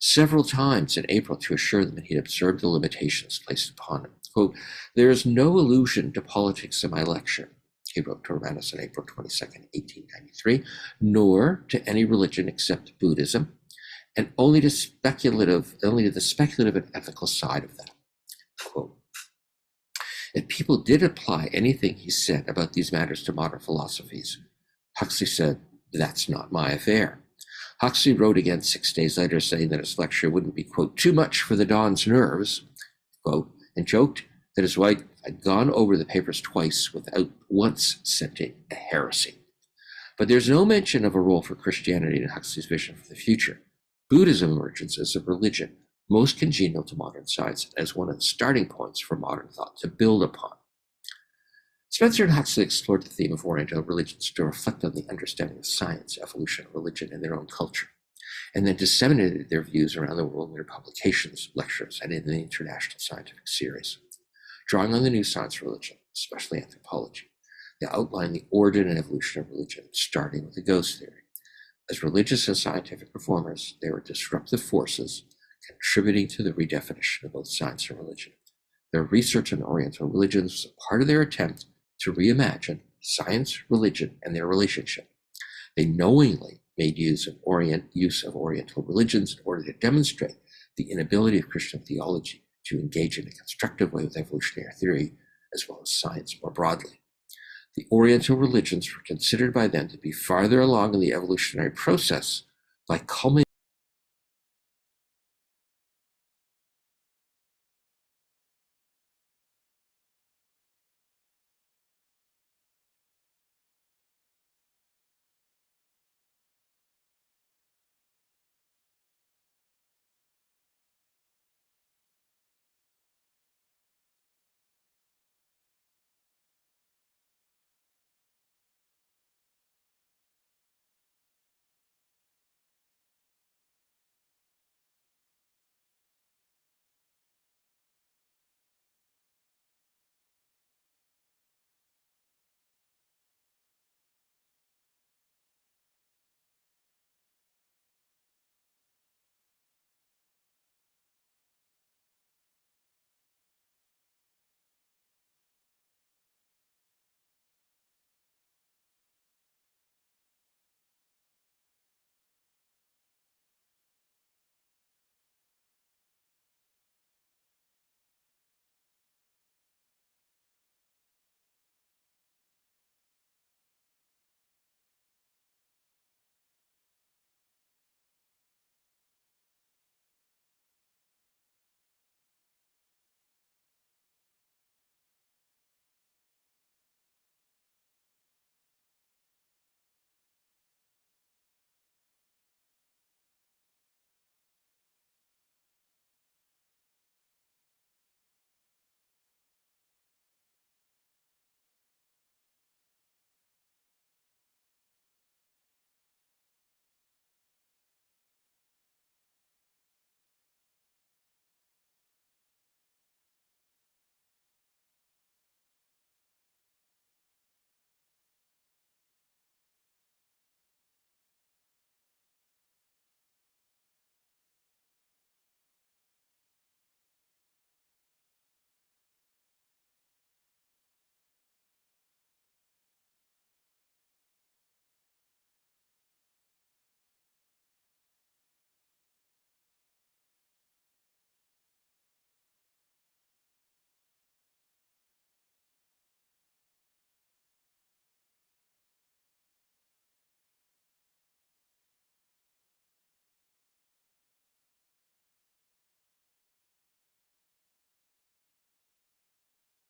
several times in April to assure them that he had observed the limitations placed upon him. Quote, there is no allusion to politics in my lecture, he wrote to Romanes on April 22nd, 1893, nor to any religion except Buddhism, and only to the speculative and ethical side of that. Quote, if people did apply anything he said about these matters to modern philosophies, Huxley said, that's not my affair. Huxley wrote again 6 days later saying that his lecture wouldn't be, quote, too much for the Don's nerves, quote, and joked that his wife had gone over the papers twice without once scenting a heresy. But there's no mention of a role for Christianity in Huxley's vision for the future. Buddhism emerges as a religion most congenial to modern science as one of the starting points for modern thought to build upon. Spencer and Huxley explored the theme of Oriental religions to reflect on the understanding of science, evolution, religion, and their own culture, and then disseminated their views around the world in their publications, lectures, and in the international scientific series. Drawing on the new science of religion, especially anthropology, they outlined the origin and evolution of religion, starting with the ghost theory. As religious and scientific reformers, they were disruptive forces contributing to the redefinition of both science and religion. Their research on Oriental religions was a part of their attempt to reimagine science, religion, and their relationship. They knowingly made use of Oriental religions in order to demonstrate the inability of Christian theology to engage in a constructive way with evolutionary theory, as well as science more broadly. The Oriental religions were considered by them to be farther along in the evolutionary process by culminating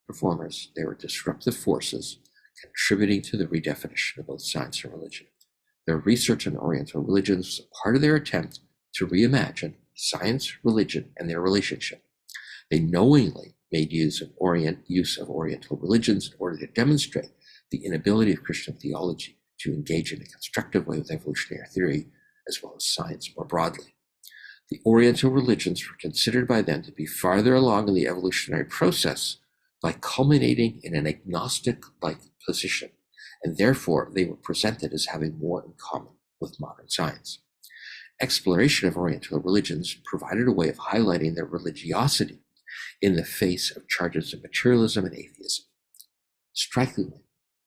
performers, they were disruptive forces contributing to the redefinition of both science and religion. Their research on Oriental religions was a part of their attempt to reimagine science, religion, and their relationship. They knowingly made use of Oriental religions in order to demonstrate the inability of Christian theology to engage in a constructive way with evolutionary theory, as well as science more broadly. The Oriental religions were considered by them to be farther along in the evolutionary process by culminating in an agnostic-like position, and therefore they were presented as having more in common with modern science. Exploration of Oriental religions provided a way of highlighting their religiosity in the face of charges of materialism and atheism. Strikingly,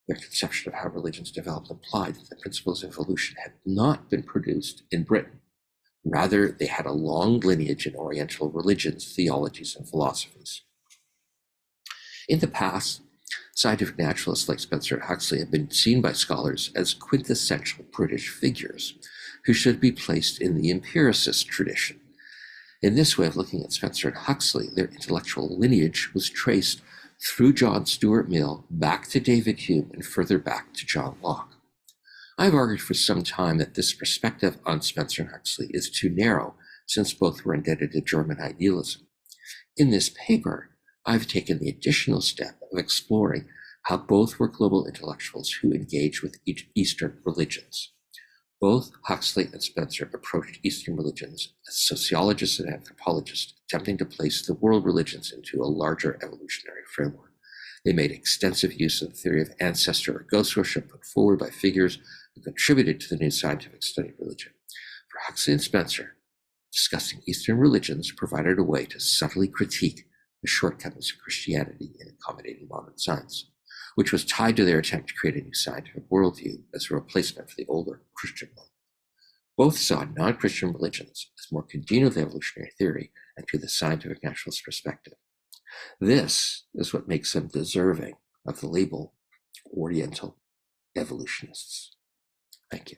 their conception of how religions developed implied that the principles of evolution had not been produced in Britain. Rather, they had a long lineage in Oriental religions, theologies, and philosophies. In the past, scientific naturalists like Spencer and Huxley have been seen by scholars as quintessential British figures who should be placed in the empiricist tradition. In this way of looking at Spencer and Huxley, their intellectual lineage was traced through John Stuart Mill back to David Hume and further back to John Locke. I've argued for some time that this perspective on Spencer and Huxley is too narrow, since both were indebted to German idealism. In this paper, I've taken the additional step of exploring how both were global intellectuals who engaged with Eastern religions. Both Huxley and Spencer approached Eastern religions as sociologists and anthropologists, attempting to place the world religions into a larger evolutionary framework. They made extensive use of the theory of ancestor or ghost worship put forward by figures who contributed to the new scientific study of religion. For Huxley and Spencer, discussing Eastern religions provided a way to subtly critique the shortcomings of Christianity in accommodating modern science, which was tied to their attempt to create a new scientific worldview as a replacement for the older Christian one. Both saw non-Christian religions as more congenial to evolutionary theory and to the scientific naturalist perspective. This is what makes them deserving of the label Oriental evolutionists. Thank you.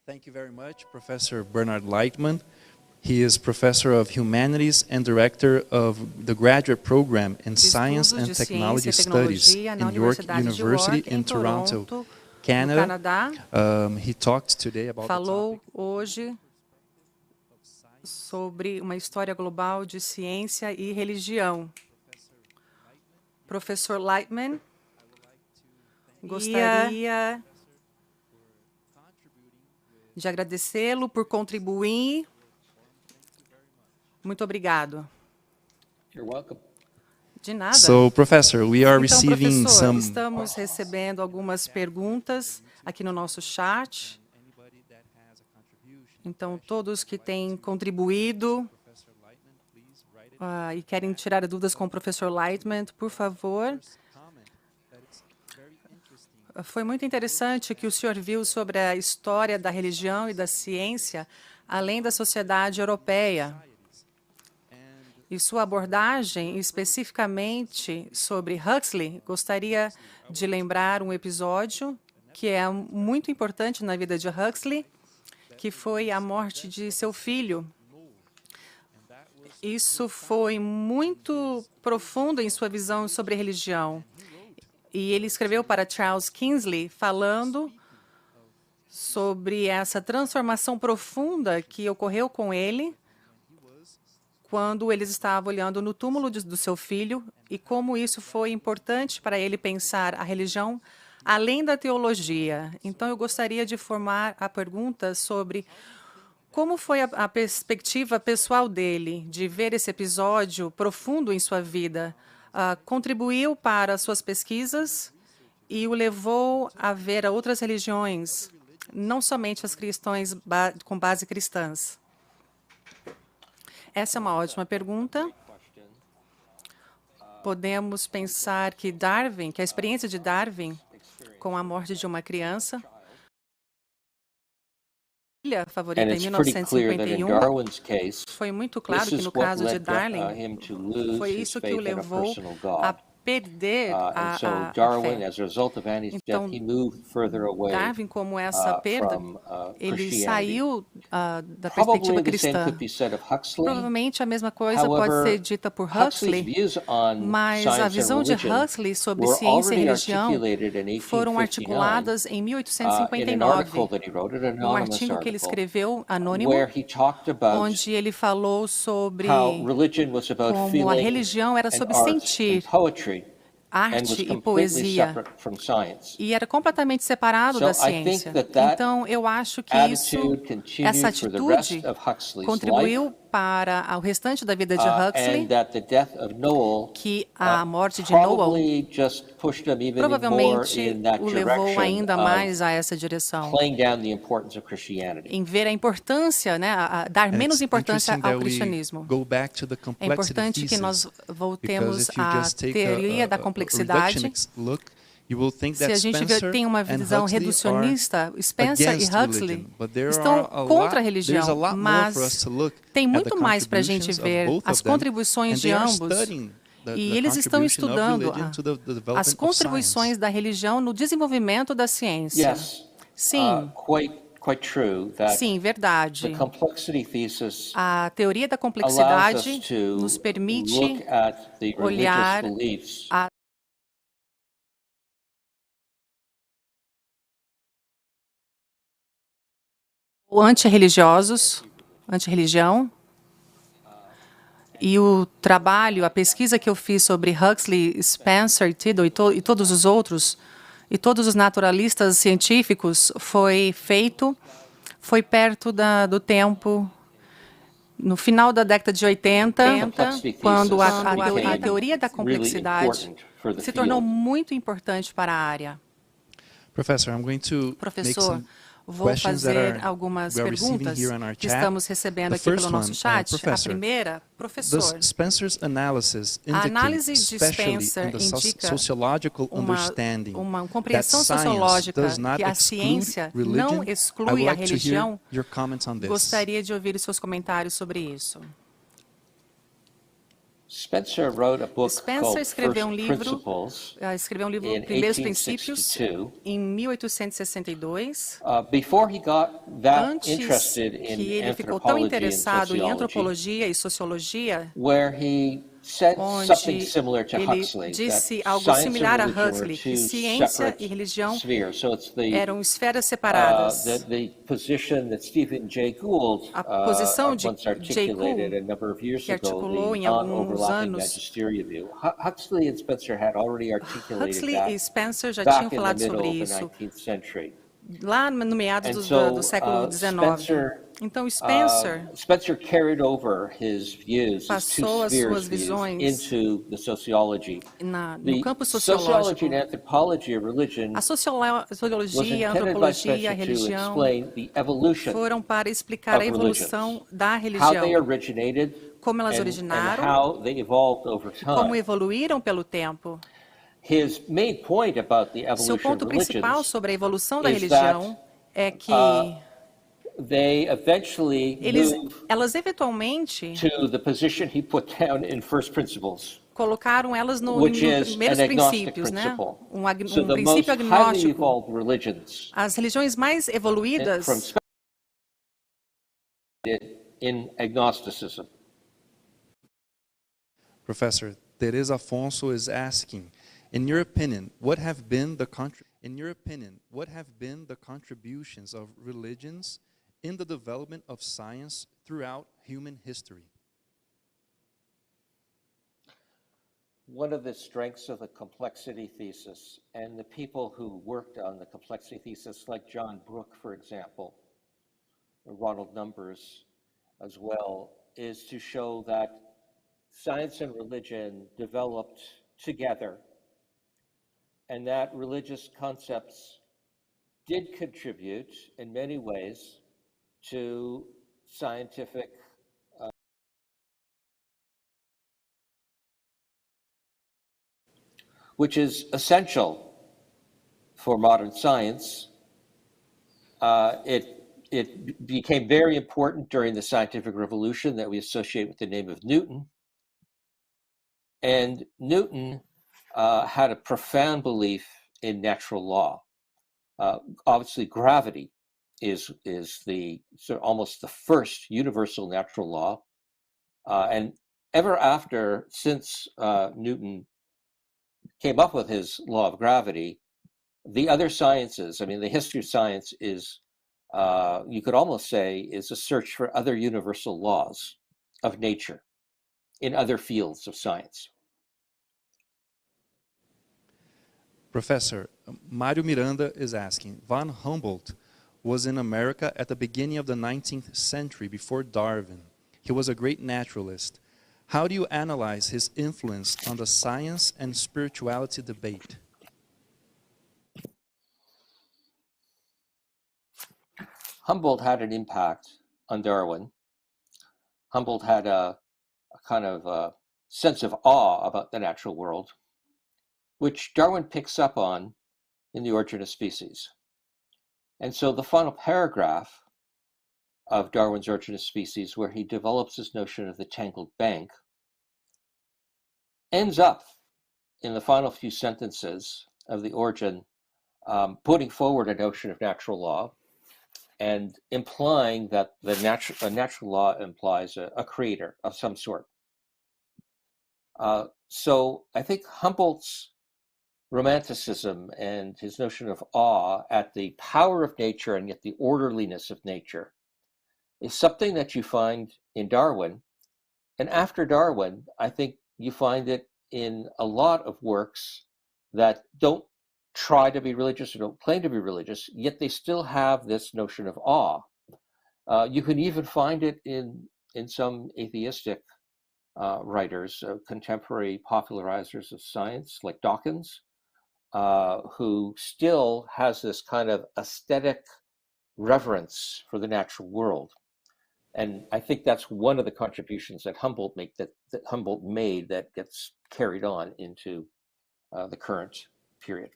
Thank you very much, Professor Bernard Lightman. He is Professor of Humanities and Director of the Graduate Program in Science and Technology Studies in York University in Toronto, Canada. He talked today about Falou hoje sobre uma história global de ciência e religião. Professor Lightman, gostaria de agradecê-lo por contribuir. Muito obrigado. You're welcome. De nada. So, Professor, we are receiving some... Estamos recebendo algumas perguntas aqui no nosso chat. Então, todos que têm contribuído e querem tirar dúvidas com o professor Lightman, por favor. Foi muito interessante que o senhor viu sobre a história da religião e da ciência, além da sociedade europeia. E sua abordagem, especificamente sobre Huxley, gostaria de lembrar um episódio que é muito importante na vida de Huxley, que foi a morte de seu filho. Isso foi muito profundo em sua visão sobre religião. E ele escreveu para Charles Kingsley, falando sobre essa transformação profunda que ocorreu com ele quando eles estavam olhando no túmulo do seu filho e como isso foi importante para ele pensar a religião além da teologia. Então, eu gostaria de formar a pergunta sobre como foi a perspectiva pessoal dele de ver esse episódio profundo em sua vida. Contribuiu para suas pesquisas e o levou a ver a outras religiões, não somente as cristãs com base cristãs. Essa é uma ótima pergunta. Podemos pensar que a experiência de Darwin com a morte de uma criança, filha favorita em 1951, foi muito claro que no caso de Darwin, foi isso que o levou a perder a fé. Então, Darwin, como essa perda, ele saiu da perspectiva cristã. Provavelmente a mesma coisa pode ser dita por Huxley, mas a visão de Huxley sobre ciência e religião foram articuladas em 1859, num artigo que ele escreveu, anônimo, onde ele falou sobre como a religião era sobre sentir, arte e poesia, e era completamente separado da ciência. Então, eu acho que essa atitude contribuiu para o restante da vida de Huxley, que a morte de Noel provavelmente o levou ainda mais a essa direção, em ver a importância, a dar menos importância ao cristianismo. É importante que nós voltemos à teoria da complexidade. Se a gente tem uma visão reducionista, Spencer e Huxley estão contra a religião, mas tem muito mais para a gente ver as contribuições de ambos. E eles estão estudando as contribuições da religião no desenvolvimento da ciência. Sim. Sim, verdade. A teoria da complexidade nos permite olhar antirreligião, e o trabalho, a pesquisa que eu fiz sobre Huxley, Spencer, Tyndall e todos os outros, e todos os naturalistas científicos, foi perto do tempo, no final da década de 80, quando a teoria da complexidade se tornou muito importante para a área. Professor, vou fazer algumas perguntas que estamos recebendo aqui pelo nosso chat. A primeira, professor, a análise de Spencer indica uma compreensão sociológica que a ciência não exclui a religião. Gostaria de ouvir os seus comentários sobre isso. Spencer escreveu um livro, Primeiros Princípios, em 1862. Antes que ele ficou tão interessado em antropologia e sociologia, onde ele disse algo similar a Huxley, que ciência e religião eram esferas separadas. A posição de Jay Gould, que articulou em alguns anos, Huxley e Spencer já tinham falado sobre isso lá no meados do século XIX. Então, Spencer passou as suas visões no campo sociológico. A sociologia, a antropologia e a religião foram para explicar a evolução da religião, como elas originaram, como evoluíram pelo tempo. Seu ponto principal sobre a evolução da religião é que elas eventualmente colocaram elas nos primeiros princípios, um princípio agnóstico. As religiões mais evoluídas Professor, Teresa Afonso is asking, in your opinion, what have been the contributions of religions in the development of science throughout human history? One of the strengths of the complexity thesis, and the people who worked on the complexity thesis, like John Brooke, for example, or Ronald Numbers as well, is to show that science and religion developed together, and that religious concepts did contribute in many ways to scientific which is essential for modern science. It became very important during the scientific revolution that we associate with the name of Newton. And Newton had a profound belief in natural law. Obviously, gravity is almost the first universal natural law. And ever after, since Newton came up with his law of gravity, the other sciences, I mean, the history of science is, you could almost say, is a search for other universal laws of nature in other fields of science. Professor, Mario Miranda is asking, von Humboldt was in America at the beginning of the 19th century before Darwin. He was a great naturalist. How do you analyze his influence on the science and spirituality debate? Humboldt had an impact on Darwin. Humboldt had a kind of a sense of awe about the natural world, which Darwin picks up on in The Origin of Species. And so the final paragraph of Darwin's Origin of Species, where he develops this notion of the tangled bank, ends up in the final few sentences of The Origin, putting forward a notion of natural law and implying that a natural law implies a creator of some sort. So I think Humboldt's romanticism and his notion of awe at the power of nature and yet the orderliness of nature is something that you find in Darwin. And after Darwin, I think you find it in a lot of works that don't try to be religious or don't claim to be religious, yet they still have this notion of awe. You can even find it in some atheistic writers, contemporary popularizers of science like Dawkins, who still has this kind of aesthetic reverence for the natural world. And I think that's one of the contributions that Humboldt made that gets carried on into the current period.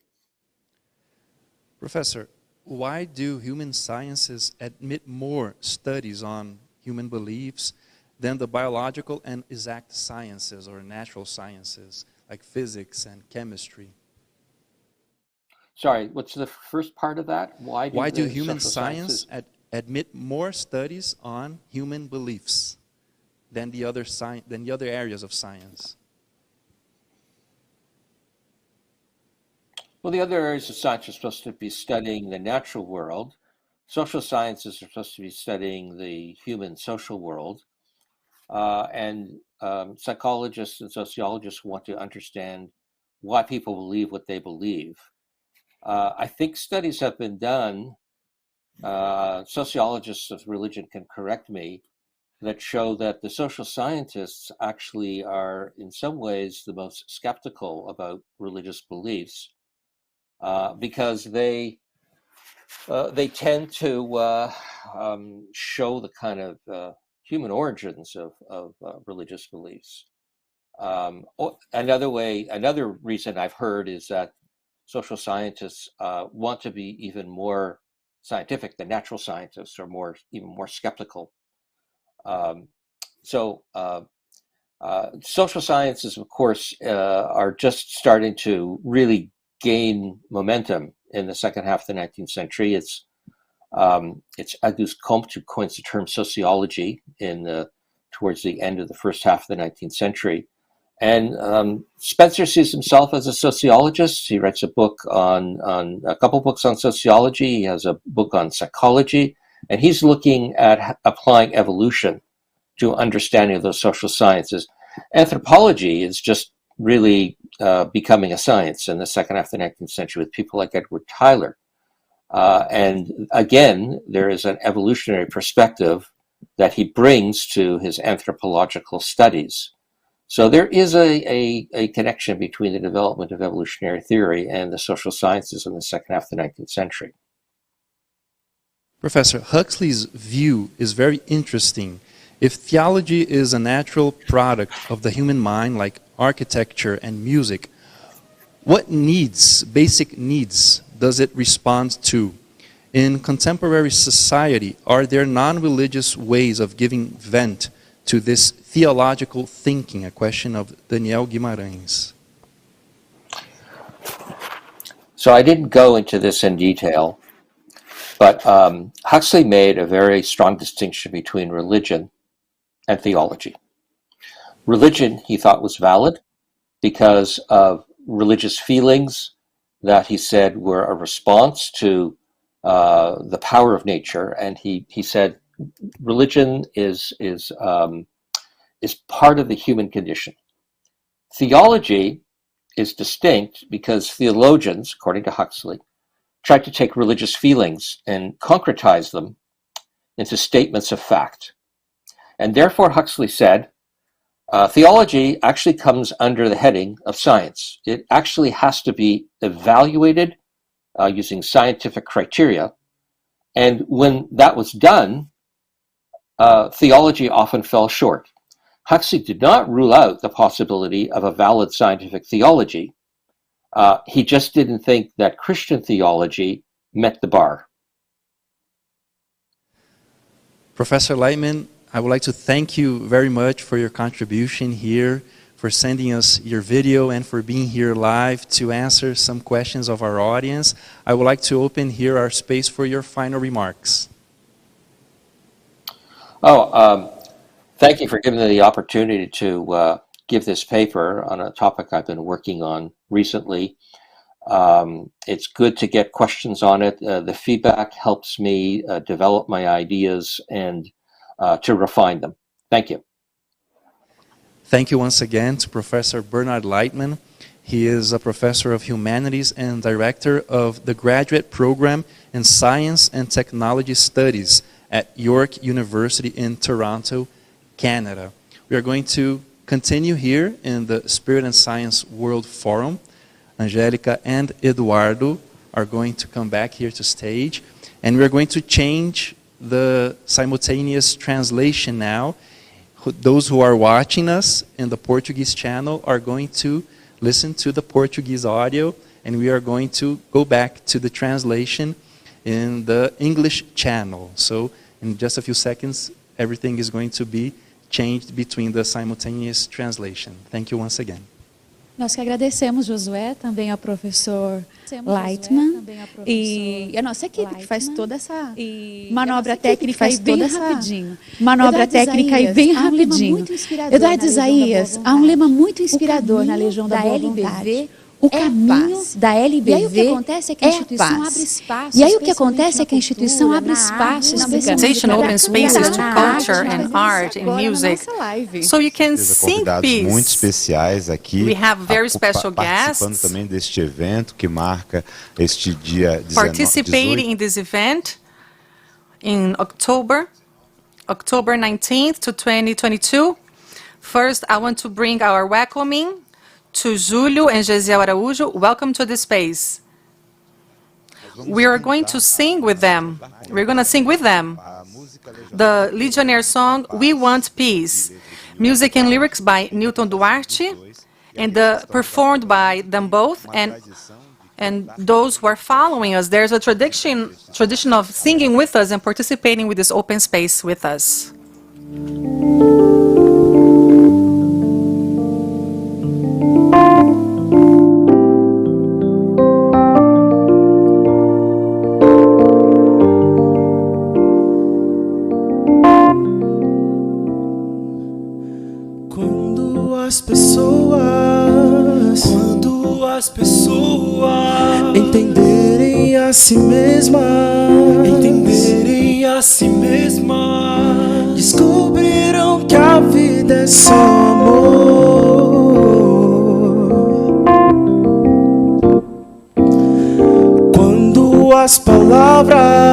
Professor, why do human sciences admit more studies on human beliefs than the biological and exact sciences or natural sciences like physics and chemistry? Sorry, what's the first part of that? Why do human science admit more studies on human beliefs than the other areas of science? Well, the other areas of science are supposed to be studying the natural world. Social sciences are supposed to be studying the human social world. And psychologists and sociologists want to understand why people believe what they believe. I think studies have been done, sociologists of religion can correct me, that show that the social scientists actually are in some ways the most skeptical about religious beliefs. Because they tend to show the kind of human origins of religious beliefs. Another reason I've heard is that social scientists want to be even more scientific than natural scientists, or even more skeptical. Social sciences, of course, are just starting to really gain momentum in the second half of the 19th century. It's Auguste Comte who coins the term sociology towards the end of the first half of the 19th century. And Spencer sees himself as a sociologist. He writes a couple books on sociology. He has a book on psychology, and he's looking at applying evolution to understanding of those social sciences. Anthropology is just really becoming a science in the second half of the 19th century with people like Edward Tyler. And again, there is an evolutionary perspective that he brings to his anthropological studies. So there is a connection between the development of evolutionary theory and the social sciences in the second half of the 19th century. Professor, Huxley's view is very interesting. If theology is a natural product of the human mind, like architecture and music, what needs, basic needs, does it respond to? In contemporary society, are there non-religious ways of giving vent to this theological thinking? A question of Daniel Guimarães. So I didn't go into this in detail, but Huxley made a very strong distinction between religion and theology. Religion, he thought, was valid because of religious feelings that he said were a response to the power of nature, and he said religion is part of the human condition. Theology is distinct because theologians, according to Huxley, tried to take religious feelings and concretize them into statements of fact. And therefore, Huxley said, theology actually comes under the heading of science. It actually has to be evaluated using scientific criteria. And when that was done, theology often fell short. Huxley did not rule out the possibility of a valid scientific theology. He just didn't think that Christian theology met the bar. Professor Lightman, I would like to thank you very much for your contribution here, for sending us your video, and for being here live to answer some questions of our audience. I would like to open here our space for your final remarks. Thank you for giving me the opportunity to give this paper on a topic I've been working on recently. It's good to get questions on it. The feedback helps me develop my ideas and to refine them. Thank you. Thank you once again to Professor Bernard Lightman. He is a professor of humanities and director of the graduate program in Science and Technology Studies at York University in Toronto, Canada. We are going to continue here in the Spirit and Science World Forum. Angelica and Eduardo are going to come back here to stage, and we're going to change the simultaneous translation now. Those who are watching us in the Portuguese channel are going to listen to the Portuguese audio, and we are going to go back to the translation in the English channel. So in just a few seconds, everything is going to be changed between the simultaneous translation. Thank you once again. Nós que agradecemos, Josué, também ao professor Lightman e a nossa equipe que faz toda essa manobra técnica e bem rapidinho. Manobra técnica e bem rapidinho. Eduardo Isaías, há um lema muito inspirador na Legião da Boa Vontade. O caminho da LBV e aí o que acontece é que a instituição abre espaço. E aí o que acontece é que a instituição abre espaço. Invitation open spaces to culture and art and music, so you can sing peace. Muito especiais aqui. We have very special guests participando também deste evento que marca este dia 18. Participating in this event in October 19th to 2022. First, I want to bring our welcoming to Júlio and Gesiel Araújo. Welcome to the space. We are going to sing with them. We're going to sing with them the Legionnaire song, We Want Peace. Music and lyrics by Newton Duarte, and performed by them both, and those who are following us. There's a tradition of singing with us and participating with this open space with us. As pessoas entenderem a si mesmas, descobrirão que a vida é só amor. Quando as palavras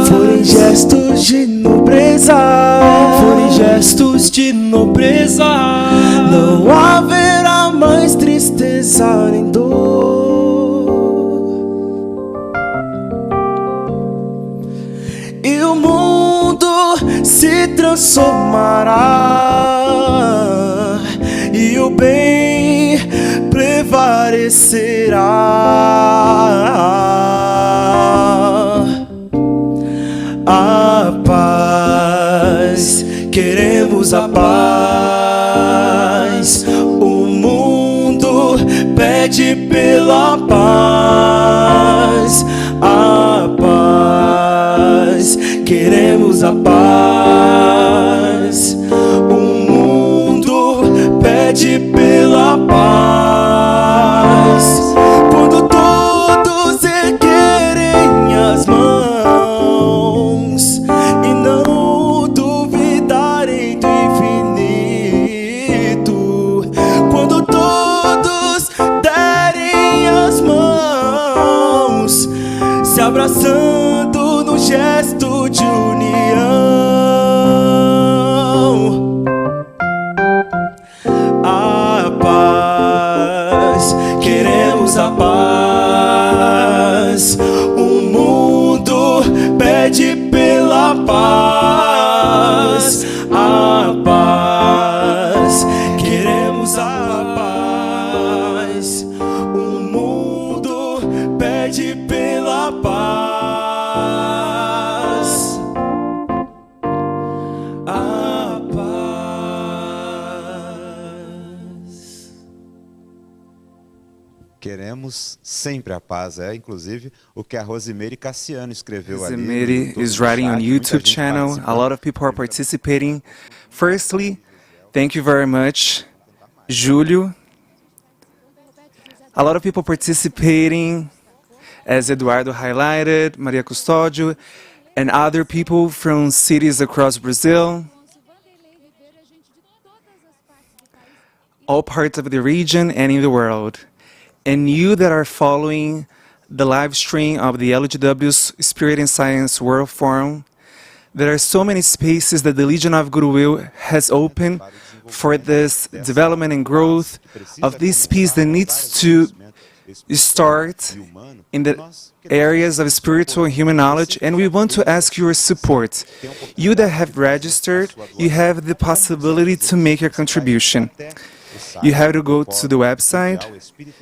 forem gestos de nobreza, não haverá mais tristeza nem dor, e o mundo se transformará, e o bem prevalecerá. A paz, queremos a paz. O mundo pede pela paz. A paz, queremos a paz. O mundo pede pela paz. Quando todos erguerem as mãos e não duvidarem do infinito, quando todos derem as mãos, se abraçando no gesto de união. A paz, queremos a paz. O mundo pede pela paz. A paz, queremos a paz. O mundo pede pela paz. A paz. Queremos sempre a paz, inclusive o que a Rosemary Cassiano escreveu ali. Rosemary is writing on YouTube channel. A lot of people are participating. Firstly, thank you very much, Júlio. A lot of people participating, as Eduardo highlighted, Maria Custódio, and other people from cities across Brazil, all parts of the region and in the world. And you that are following the live stream of the LGW's Spirit and Science World Forum, there are so many spaces that the Legion of Goodwill has opened for this development and growth of this peace that needs to start in the areas of spiritual and human knowledge, and we want to ask your support. You that have registered, you have the possibility to make your contribution. You have to go to the website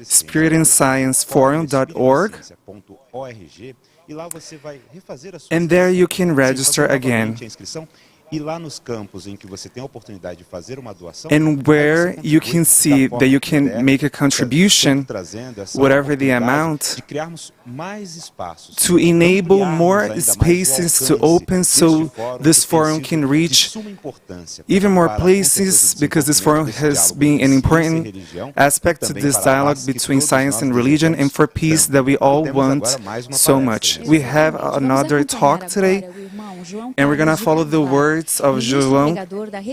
spiritandscienceforum.org, and there you can register again. And where you can see that you can make a contribution, whatever the amount, to enable more spaces to open so this forum can reach even more places, because this forum has been an important aspect to this dialogue between science and religion and for peace that we all want so much. We have another talk today, and we're going to follow the words of João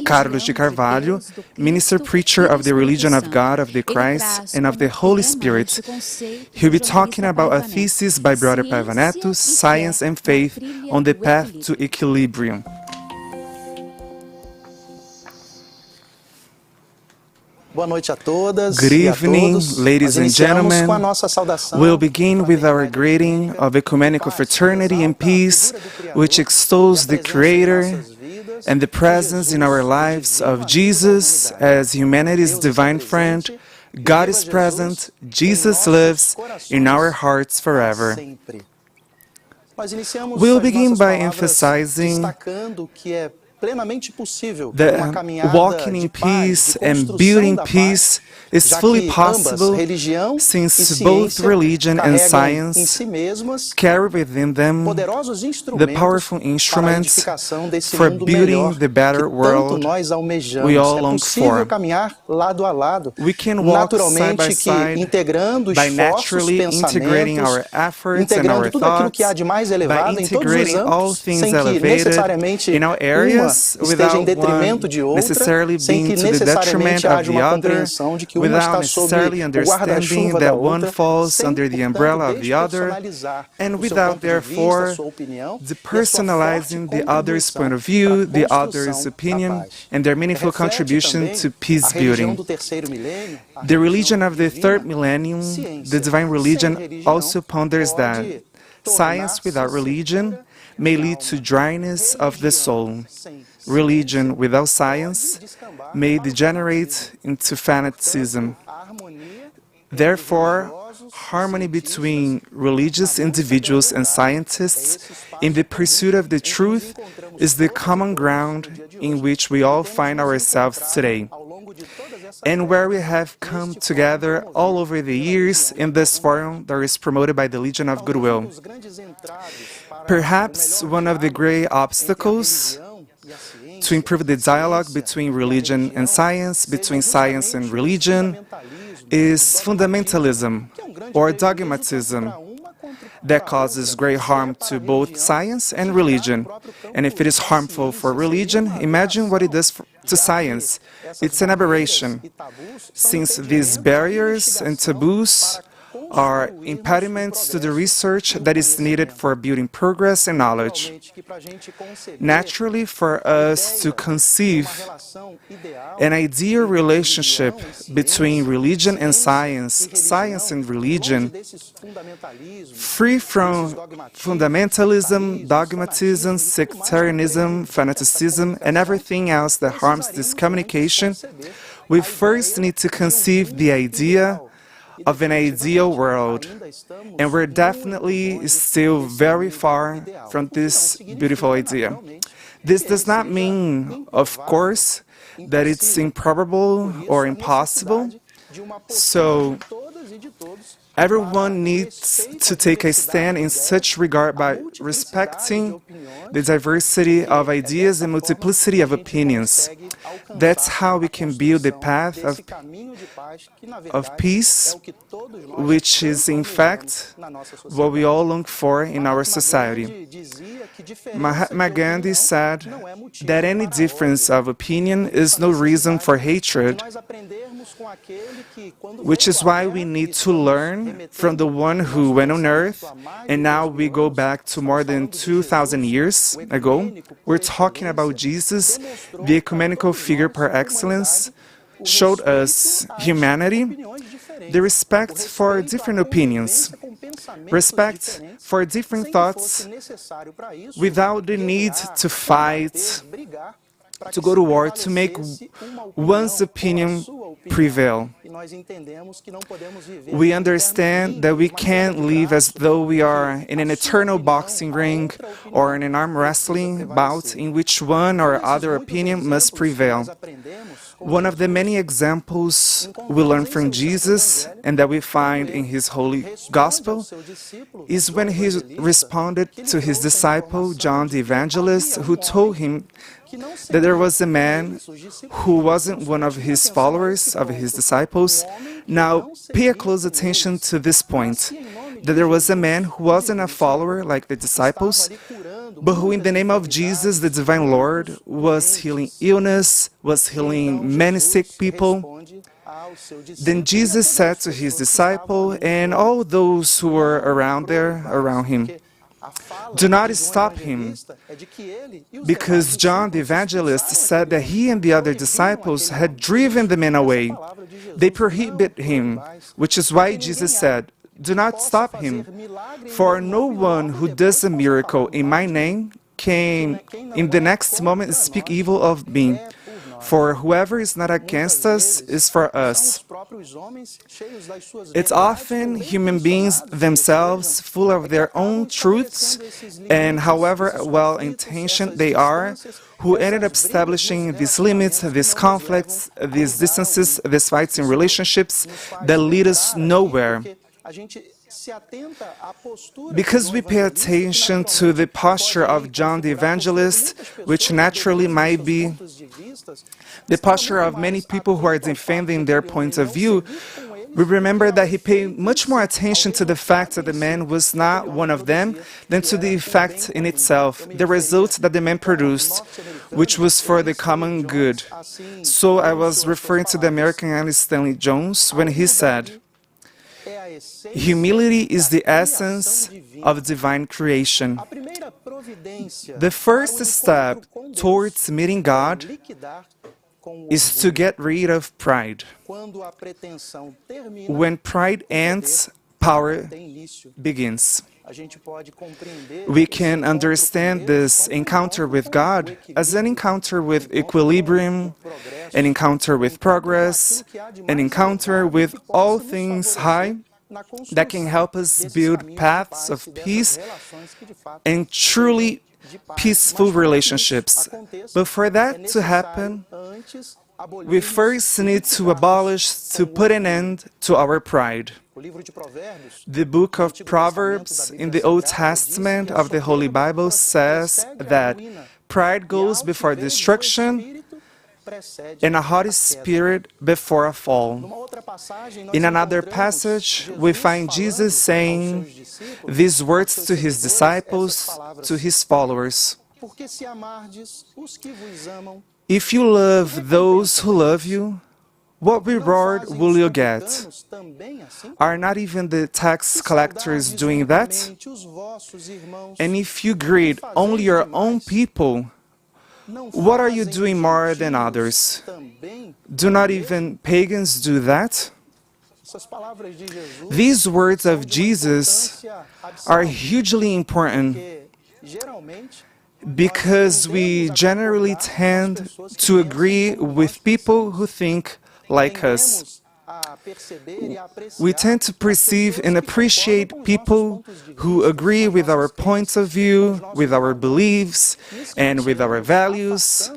Carlos de Carvalho, minister preacher of the religion of God, of the Christ, and of the Holy Spirit. He'll be talking about a thesis by Brother Paiva Netto, Science and Faith on the Path to Equilibrium. Good evening, ladies and gentlemen. We'll begin with our greeting of ecumenical fraternity and peace, which extols the Creator and the presence in our lives of Jesus as humanity's divine friend. God is present, Jesus lives in our hearts forever. We'll begin by emphasizing that walking in peace and building peace is fully possible, since both religion and science carry within them the powerful instruments for building the better world we all long for. We can walk side by side by naturally integrating our efforts and our thoughts, by integrating all things elevated in our areas without one necessarily being to the detriment of the other, without necessarily understanding that one falls under the umbrella of the other, and without therefore depersonalizing the other's point of view, the other's opinion, and their meaningful contribution to peace building. The religion of the third millennium, the divine religion, also ponders that science without religion may lead to dryness of the soul. Religion without science may degenerate into fanaticism. Therefore, harmony between religious individuals and scientists in the pursuit of the truth is the common ground in which we all find ourselves today, and where we have come together all over the years in this forum that is promoted by the Legion of Goodwill. Perhaps one of the great obstacles to improve the dialogue between religion and science, between science and religion, is fundamentalism or dogmatism that causes great harm to both science and religion. And if it is harmful for religion, imagine what it does to science. It's an aberration, since these barriers and taboos are impediments to the research that is needed for building progress and knowledge. Naturally, for us to conceive an ideal relationship between religion and science, science and religion, free from fundamentalism, dogmatism, sectarianism, fanaticism, and everything else that harms this communication, we first need to conceive the idea of an ideal world, and we're definitely still very far from this beautiful idea. This does not mean, of course, that it's improbable or impossible, so everyone needs to take a stand in such regard by respecting the diversity of ideas and multiplicity of opinions. That's how we can build the path of peace, which is in fact what we all long for in our society. Mahatma Gandhi said that any difference of opinion is no reason for hatred, which is why we need to learn from the one who went on earth, and now we go back to more than 2,000 years ago. We're talking about Jesus, the ecumenical figure par excellence, showed us humanity, the respect for different opinions, respect for different thoughts without the need to fight, to go to war, to make one's opinion prevail. We understand that we can't live as though we are in an eternal boxing ring or in an arm wrestling bout in which one or other opinion must prevail. One of the many examples we learn from Jesus and that we find in his Holy Gospel is when he responded to his disciple, John the Evangelist, who told him that there was a man who wasn't one of his followers, of his disciples. Now, pay a close attention to this point, that there was a man who wasn't a follower like the disciples, but who in the name of Jesus, the divine Lord, was healing illness, was healing many sick people. Then Jesus said to his disciple and all those who were around him, do not stop him, because John the Evangelist said that he and the other disciples had driven the man away. They prohibited him, which is why Jesus said, do not stop him, for no one who does a miracle in my name can in the next moment speak evil of me. For whoever is not against us is for us. It's often human beings themselves, full of their own truths, and however well-intentioned they are, who ended up establishing these limits, these conflicts, these distances, these fights in relationships that lead us nowhere. Because we pay attention to the posture of John the Evangelist, which naturally might be the posture of many people who are defending their point of view, we remember that he paid much more attention to the fact that the man was not one of them than to the fact in itself, the result that the man produced, which was for the common good. So I was referring to the American analyst Stanley Jones when he said, humility is the essence of divine creation. The first step towards meeting God is to get rid of pride. When pride ends, power begins. We can understand this encounter with God as an encounter with equilibrium, an encounter with progress, an encounter with all things high that can help us build paths of peace and truly peaceful relationships. But for that to happen, we first need to put an end to our pride. The book of Proverbs in the Old Testament of the Holy Bible says that pride goes before destruction and a haughty spirit before a fall. In another passage, we find Jesus saying these words to his disciples, to his followers. If you love those who love you, what reward will you get? Are not even the tax collectors doing that? And if you greet only your own people, what are you doing more than others? Do not even pagans do that? These words of Jesus are hugely important because we generally tend to agree with people who think like us. We tend to perceive and appreciate people who agree with our points of view, with our beliefs, and with our values.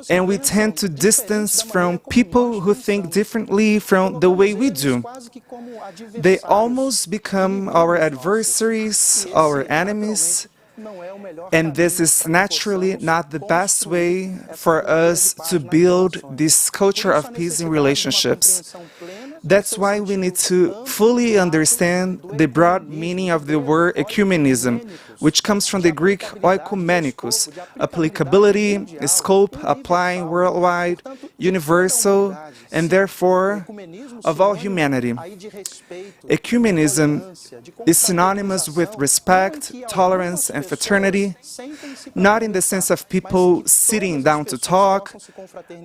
And we tend to distance from people who think differently from the way we do. They almost become our adversaries, our enemies. And this is naturally not the best way for us to build this culture of peace in relationships. That's why we need to fully understand the broad meaning of the word ecumenism, which comes from the Greek oikomenikos, applicability, scope, applying worldwide, universal, and therefore of all humanity. Ecumenism is synonymous with respect, tolerance, and fraternity, not in the sense of people sitting down to talk,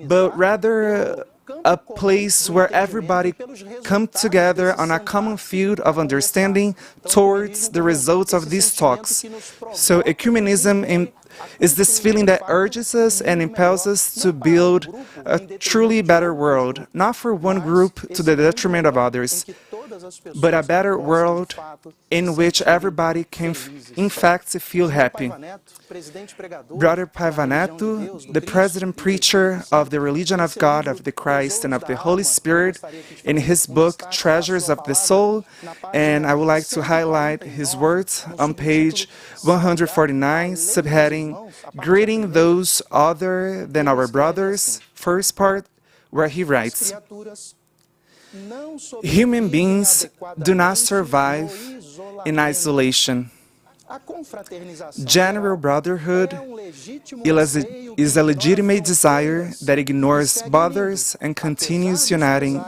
but rather a place where everybody comes together on a common field of understanding towards the results of these talks. So ecumenism is this feeling that urges us and impels us to build a truly better world, not for one group to the detriment of others, but a better world in which everybody can in fact feel happy. Brother Paiva Netto, the president preacher of the Religion of God, of the Christ, and of the Holy Spirit, in his book Treasures of the Soul, and I would like to highlight his words on page 149, subheading, Greeting those other than our brothers, first part, where he writes, Human beings do not survive in isolation. General brotherhood is a legitimate desire that ignores borders and continues uniting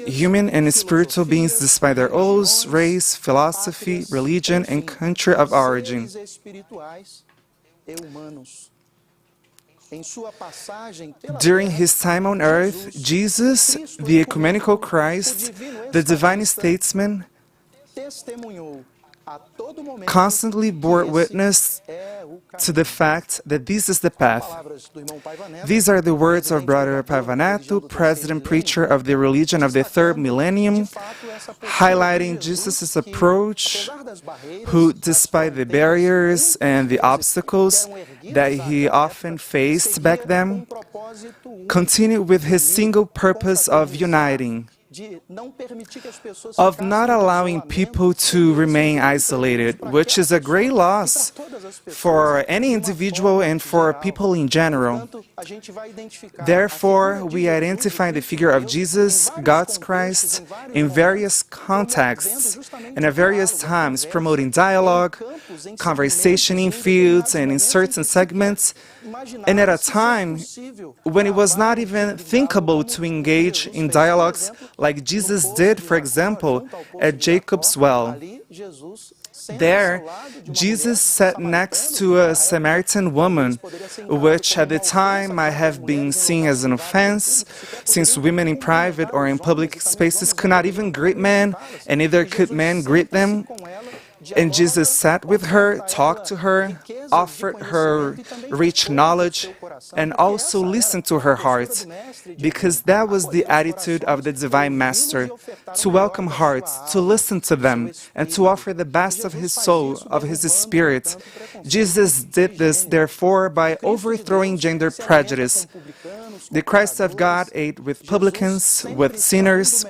human and spiritual beings despite their oaths, race, philosophy, religion, and country of origin. During his time on earth, Jesus, the ecumenical Christ, the divine statesman, constantly bore witness to the fact that this is the path. These are the words of Brother Paiva Netto, president preacher of the religion of the third millennium, highlighting Jesus' approach, who, despite the barriers and the obstacles that he often faced back then, continued with his single purpose of uniting, of not allowing people to remain isolated, which is a great loss for any individual and for people in general. Therefore, we identify the figure of Jesus, God's Christ, in various contexts and at various times, promoting dialogue, conversation in fields and in certain segments, and at a time when it was not even thinkable to engage in dialogues like Jesus did, for example, at Jacob's well. There, Jesus sat next to a Samaritan woman, which at the time might have been seen as an offense, since women in private or in public spaces could not even greet men, and neither could men greet them. And Jesus sat with her, talked to her, offered her rich knowledge, and also listened to her heart, because that was the attitude of the Divine Master, to welcome hearts, to listen to them, and to offer the best of his soul, of his spirit. Jesus did this, therefore, by overthrowing gender prejudice. The Christ of God ate with publicans, with sinners.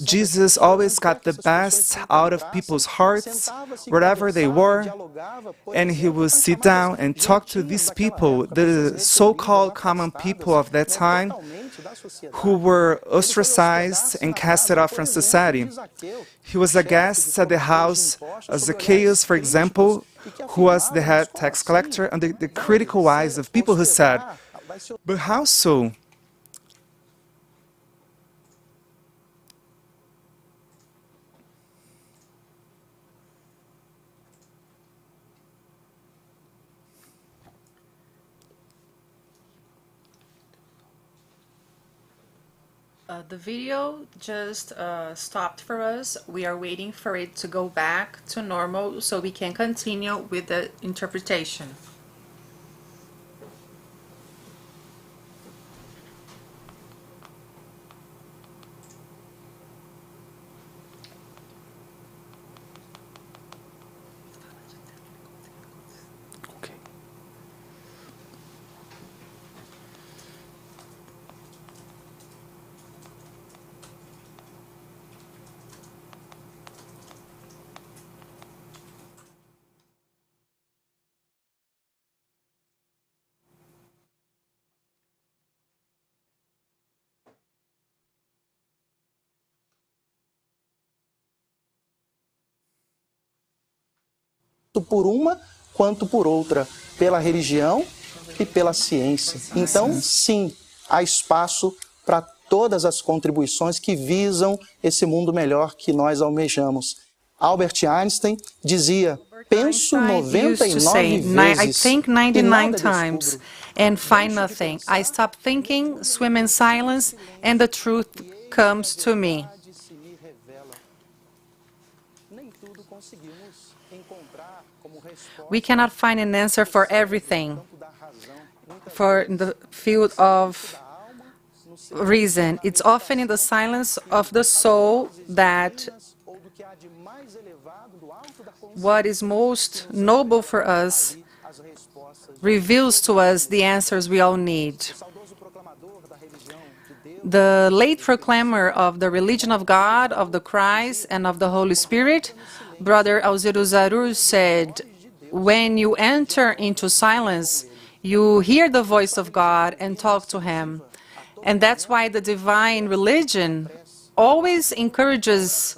Jesus always got the best out of people's hearts, wherever they were, and he would sit down and talk to these people, the so-called common people of that time, who were ostracized and casted off from society. He was a guest at the house of Zacchaeus, for example, who was the head tax collector, under the critical eyes of people who said, "But how so?" The video just stopped for us. We are waiting for it to go back to normal so we can continue with the interpretation. Por uma quanto por outra, pela religião e pela ciência. Então, sim, há espaço para todas as contribuições que visam esse mundo melhor que nós almejamos. Albert Einstein dizia, penso 99 vezes I think 99 times and find nothing. I stop thinking, swim in silence, and the truth comes to me. We cannot find an answer for everything, for the field of reason. It's often in the silence of the soul that what is most noble for us reveals to us the answers we all need. The late proclaimer of the religion of God, of the Christ, and of the Holy Spirit, Brother Alziro Zarur, said, when you enter into silence, you hear the voice of God and talk to Him. And that's why the divine religion always encourages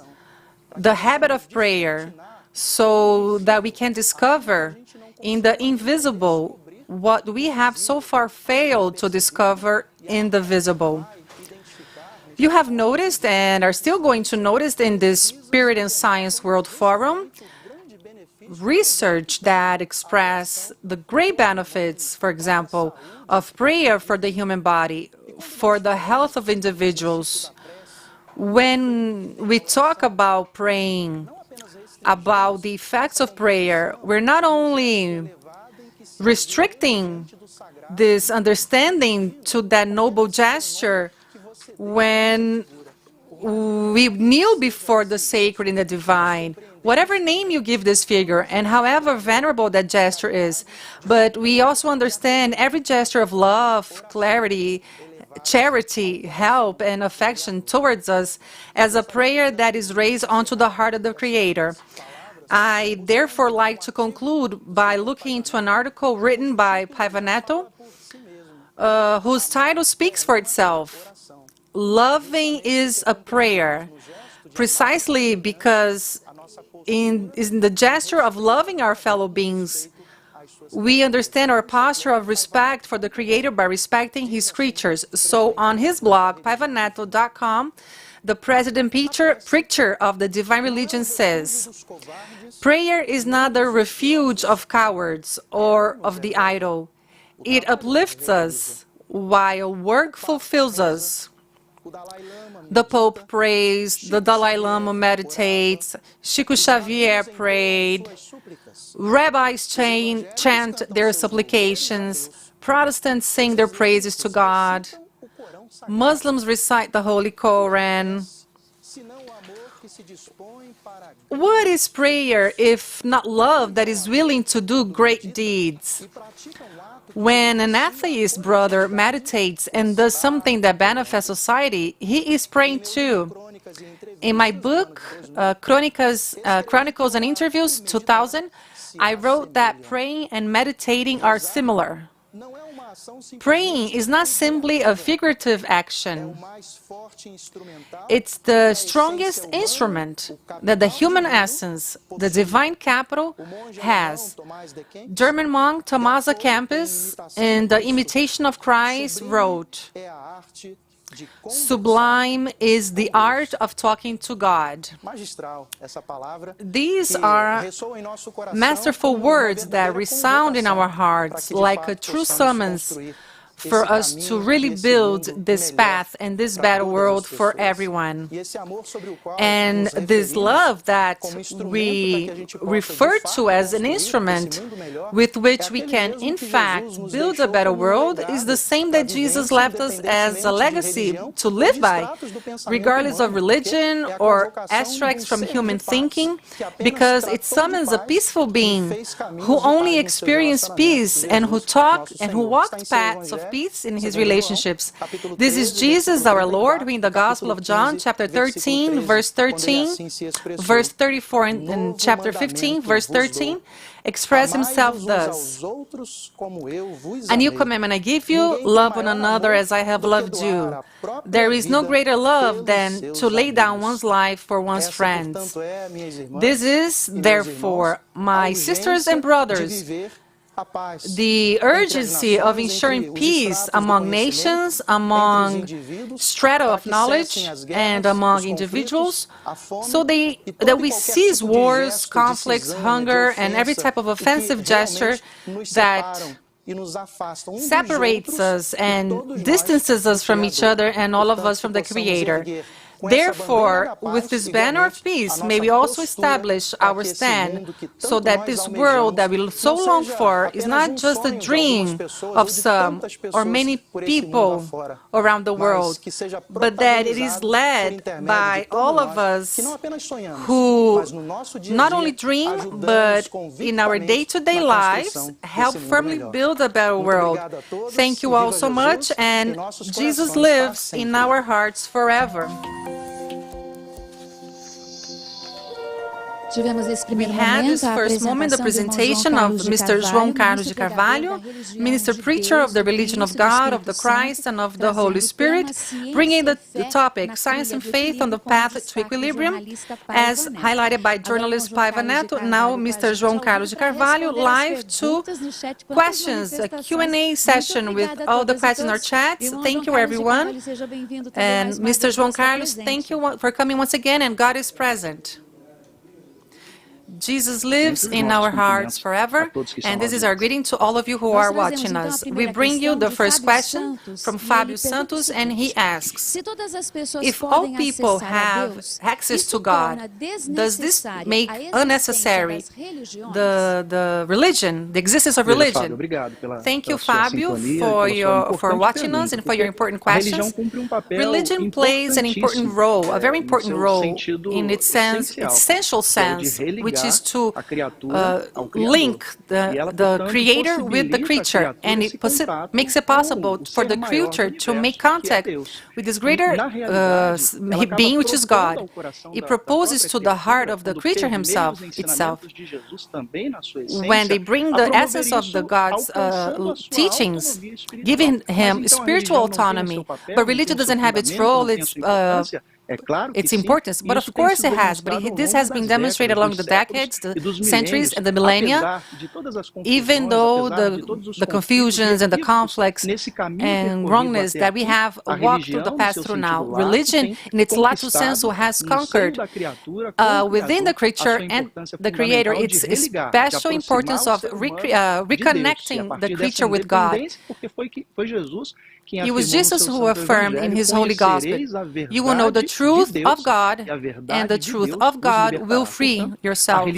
the habit of prayer, so that we can discover in the invisible what we have so far failed to discover in the visible. You have noticed and are still going to notice in this Spirit and Science World Forum research that express the great benefits, for example, of prayer for the human body, for the health of individuals. When we talk about praying, about the effects of prayer, we're not only restricting this understanding to that noble gesture when we kneel before the sacred and the divine, whatever name you give this figure, and however venerable that gesture is. But we also understand every gesture of love, clarity, charity, help, and affection towards us as a prayer that is raised onto the heart of the Creator. I therefore like to conclude by looking into an article written by Paiva Netto, whose title speaks for itself. Loving is a prayer, precisely because in the gesture of loving our fellow beings, we understand our posture of respect for the Creator by respecting His creatures. So on his blog, paivanetto.com, The president preacher of the divine religion says, prayer is not the refuge of cowards or of the idle. It uplifts us while work fulfills us. The Pope prays, the Dalai Lama meditates, Chico Xavier prayed, rabbis chant their supplications, Protestants sing their praises to God, Muslims recite the Holy Quran. What is prayer if not love that is willing to do great deeds? When an atheist brother meditates and does something that benefits society, he is praying too. In my book, Chronicles and Interviews, 2000, I wrote that praying and meditating are similar. Praying is not simply a figurative action. It's the strongest instrument that the human essence, the divine capital, has. German monk Thomas à Kempis, in The Imitation of Christ, wrote, "Sublime is the art of talking to God." These are masterful words that resound in our hearts like a true summons for us to really build this path and this better world for everyone. And this love that we refer to as an instrument with which we can, in fact, build a better world is the same that Jesus left us as a legacy to live by, regardless of religion or abstracts from human thinking, because it summons a peaceful being who only experienced peace and who walked paths of peace in his relationships. This is Jesus, our Lord, who in the Gospel of John, chapter 13, verse 13, verse 34 in chapter 15, verse 13, express himself thus: "A new commandment I give you, love one another as I have loved you. There is no greater love than to lay down one's life for one's friends. This is, therefore, my sisters and brothers, the urgency of ensuring peace among nations, among strata of knowledge, and among individuals, so that we cease wars, conflicts, hunger, and every type of offensive gesture that separates us and distances us from each other and all of us from the Creator. Therefore, with this banner of peace, may we also establish our stand, so that this world that we so long for is not just a dream of some or many people around the world, but that it is led by all of us who not only dream, but in our day-to-day lives, help firmly build a better world. Thank you all so much, and Jesus lives in our hearts forever. We had this first moment, the presentation of Mr. João Carlos de Carvalho, Minister Preacher of the Religion of God, of the Christ, and of the Holy Spirit, bringing the topic Science and Faith on the Path to Equilibrium, as highlighted by journalist Paiva Netto. Now, Mr. João Carlos de Carvalho, live to questions, a Q&A session with all the questions in our chats. Thank you, everyone. And Mr. João Carlos, thank you for coming once again, and God is present. Jesus lives in our hearts forever, and this is our greeting to all of you who are watching us. We bring you the first question from Fábio Santos, and he asks, if all people have access to God, does this make unnecessary the religion, the existence of religion? Thank you, Fábio, for watching us and for your important questions. Religion plays an important role, a very important role in its essential sense, which is to link the creator with the creature, and it makes it possible for the creature to make contact with this greater being, which is God. It proposes to the heart of the creature itself. When they bring the essence of the God's teachings, giving him spiritual autonomy, but religion doesn't have its role, its its importance, but of course it has. But this has been demonstrated along the decades, the centuries, and the millennia, even though the confusions and the conflicts and wrongness that we have walked through the past through now. Religion, in its lato sensu, has conquered within the creature and the Creator its special importance of reconnecting the creature with God. It was Jesus who affirmed in his Holy Gospel, you will know the truth of God, and the truth of God will free yourself.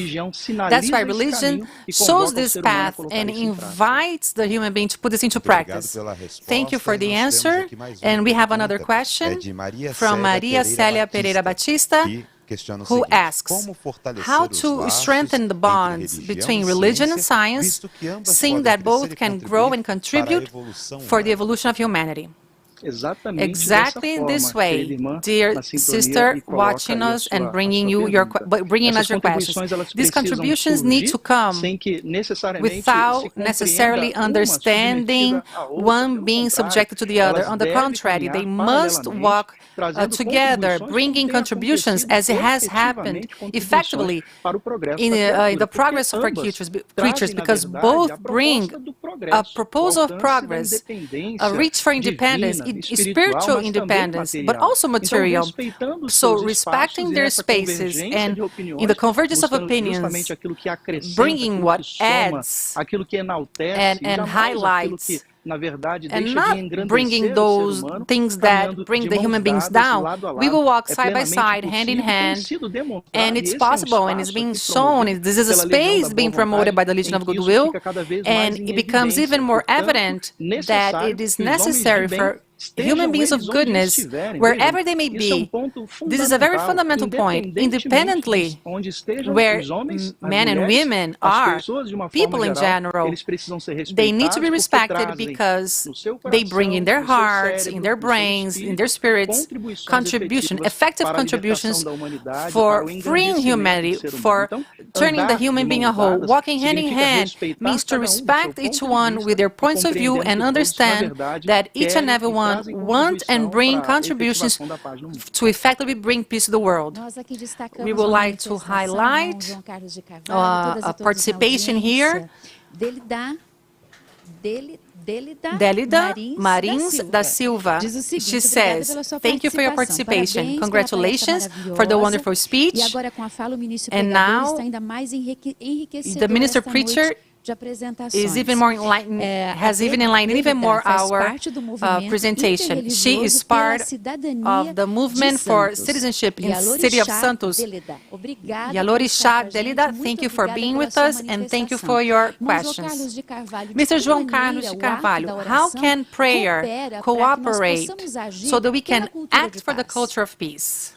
That's why religion shows this path and invites the human being to put this into practice. Thank you for the answer. And we have another question from Maria Célia Pereira Batista, who asks, how to strengthen the bonds between religion and science, seeing that both can grow and contribute for the evolution of humanity? Exactly this way, dear sister, watching us and bringing us your questions. These contributions need to come without necessarily understanding one being subjected to the other. On the contrary, they must walk together, bringing contributions as it has happened effectively in the progress of our creatures, because both bring a proposal of progress, a reach for independence, spiritual independence, but also material. So respecting their spaces and in the convergence of opinions, bringing what adds and highlights, and not bringing those things that bring the human beings down. We will walk side by side, hand in hand, and it's possible, and it's being shown. This is a space being promoted by the Legion of Goodwill, and it becomes even more evident that it is necessary for human beings of goodness, wherever they may be. This is a very fundamental point. Independently, where men and women are, people in general, they need to be respected because they bring in their hearts, in their brains, in their spirits, effective contributions for freeing humanity, for turning the human being a whole. Walking hand in hand means to respect each one with their points of view and understand that each and every one want and bring contributions to effectively bring peace to the world. We would like to highlight a participation here. Delida Marins da Silva. She says, thank you for your participation. Congratulations for the wonderful speech. And now, the minister preacher is even more enlightened, has even enlightened even more our presentation. She is part of the movement for citizenship in the city of Santos. Yalorixá Delida, thank you for being with us and thank you for your questions. Mr. João Carlos de Carvalho, how can prayer cooperate so that we can act for the culture of peace?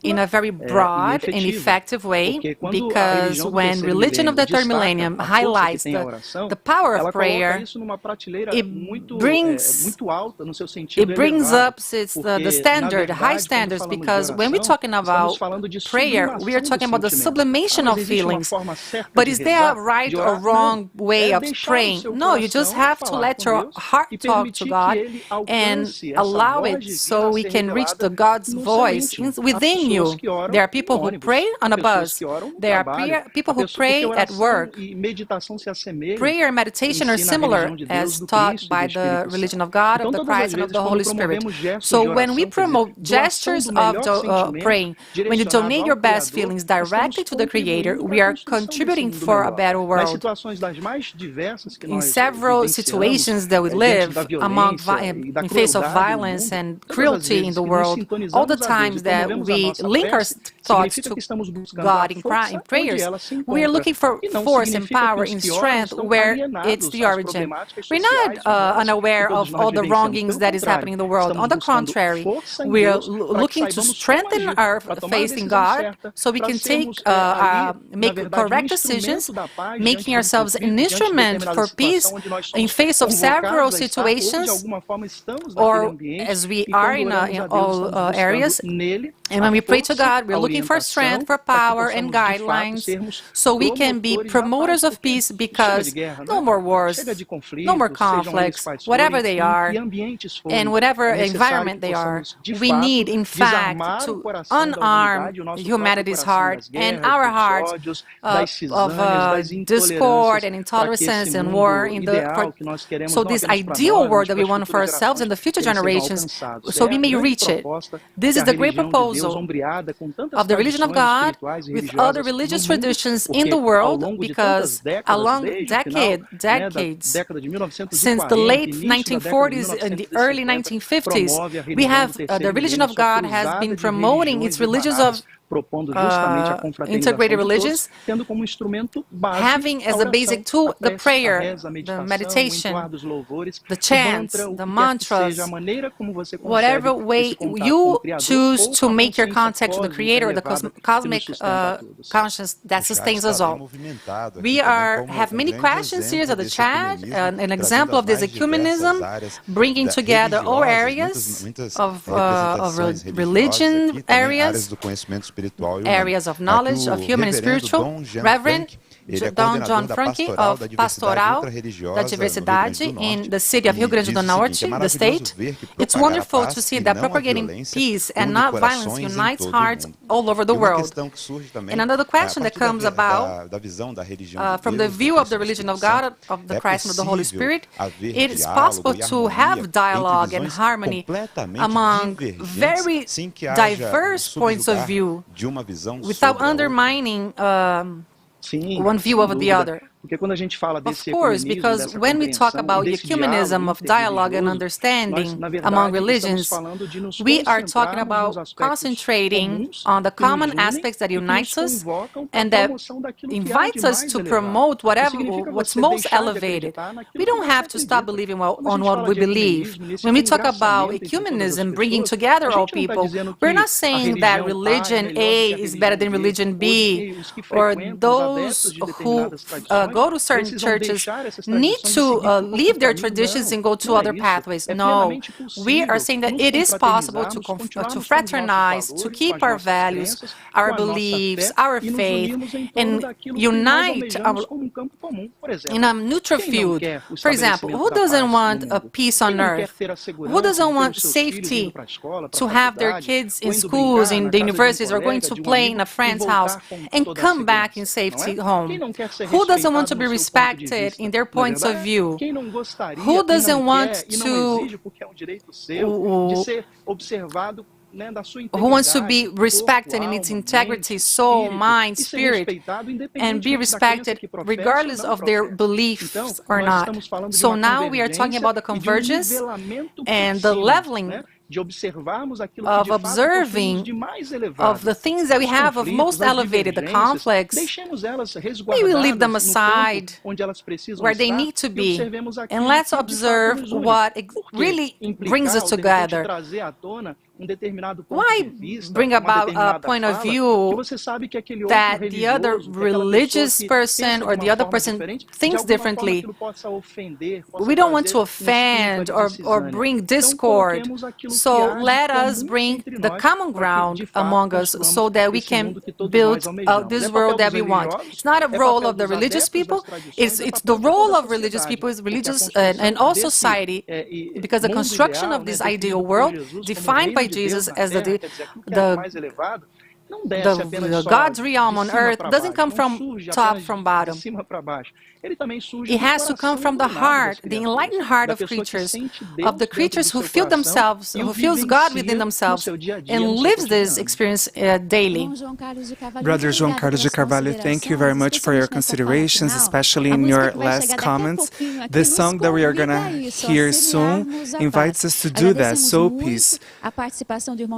In a very broad and effective way, because when religion of the third millennium highlights the power of prayer, it brings up the standard, high standards, because when we're talking about prayer, we are talking about the sublimation of feelings. But is there a right or wrong way of praying? No, you just have to let your heart talk to God and allow it so we can reach the God's voice within you. There are people who pray on a bus. There are people who pray at work. Prayer and meditation are similar as taught by the religion of God, of the Christ, and of the Holy Spirit. So when we promote gestures of praying, when you donate your best feelings directly to the Creator, we are contributing for a better world. In several situations that we live, in face of violence and cruelty in the world, all the times that we link our thoughts to God in prayers, we are looking for force and power and strength where it's the origin. We're not unaware of all the wrongings that is happening in the world. On the contrary, we are looking to strengthen our faith in God so we can make correct decisions, making ourselves an instrument for peace in face of several situations, or as we are in all areas, peace. And when we pray to God, we're looking for strength, for power, and guidelines, so we can be promoters of peace, because no more wars, no more conflicts, whatever they are, and whatever environment they are. We need, in fact, to unarm humanity's heart and our heart of discord and intolerance and war. So this ideal world that we want for ourselves and the future generations, so we may reach it. This is the great proposal of the religion of God with other religious traditions in the world, because along decades, since the late 1940s and the early 1950s, we have the religion of God has been promoting its religions of integrated religions, having as a basic tool the prayer, the meditation, the chants, the mantras, whatever way you choose to make your contact with the Creator, the cosmic conscience that sustains us all. We have many questions here at the chat. An example of this ecumenism, bringing together all areas of religion areas of knowledge, of human and spiritual. Reverend John Franke of Pastoral da Diversidade in the city of Rio Grande do Norte, the state. It's wonderful to see that propagating peace and not violence unites hearts all over the world. And another question that comes about from the view of the religion of God, of the Christ and of the Holy Spirit, it is possible to have dialogue and harmony among very diverse points of view without undermining one view over the other. Of course, because when we talk about the ecumenism of dialogue and understanding among religions, we are talking about concentrating on the common aspects that unites us and that invites us to promote what's most elevated. We don't have to stop believing on what we believe. When we talk about ecumenism, bringing together all people, we're not saying that religion A is better than religion B, or those who go to certain churches need to leave their traditions and go to other pathways. No, we are saying that it is possible to fraternize, to keep our values, our beliefs, our faith, and unite in a neutral field. For example, who doesn't want a peace on earth? Who doesn't want safety to have their kids in schools, in the universities, or going to play in a friend's house and come back in safety home? Who doesn't want to be respected in their points of view? Who doesn't want who wants to be respected in its integrity, soul, mind, spirit, and be respected regardless of their beliefs or not? So now we are talking about the convergence and the leveling of observing of the things that we have of most elevated, the conflicts. Maybe we leave them aside where they need to be, and let's observe what really brings us together. Why bring about a point of view that the other religious person or the other person thinks differently? We don't want to offend or bring discord. So let us bring the common ground among us so that we can build this world that we want. It's not a role of the religious people. It's the role of religious people, is religious and all society, because the construction of this ideal world defined by Jesus as the God's realm on earth doesn't come from top, from bottom. It has to come from the heart, the enlightened heart of the creatures who feel themselves, who feels God within themselves, and lives this experience daily. Brother João Carlos de Carvalho, thank you very much for your considerations, especially in your last comments. The song that we are going to hear soon invites us to do that, So Peace.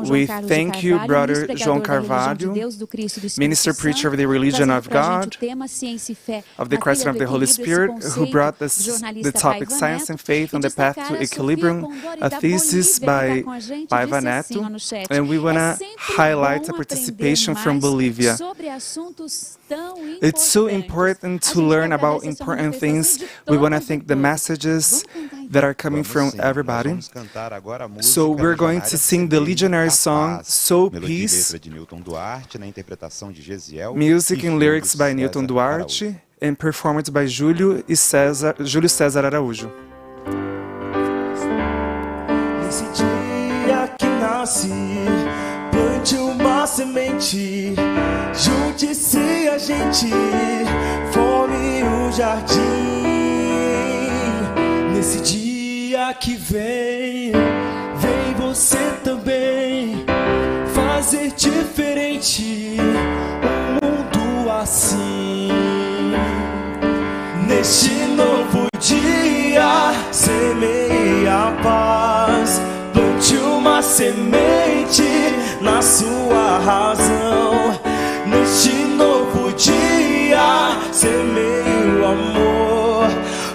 We thank you, Brother João Carvalho, minister preacher of the religion of God, of the Christ and of the Holy Spirit, who brought the topic Science and Faith on the Path to Equilibrium, a thesis by Paiva Netto, and we want to highlight a participation from Bolivia. It's so important to learn about important things. We want to thank the messages that are coming from everybody. So we're going to sing the Legionary song, Soul Peace, music and lyrics by Newton Duarte, and performed by Júlio César Araújo. Nesse dia que nasce, plante uma semente, junte-se a gente, forme um jardim. Nesse dia que vem você também, fazer diferente um mundo assim. Neste novo dia, semeie a paz, plante uma semente na sua razão. Neste novo dia, semeie o amor,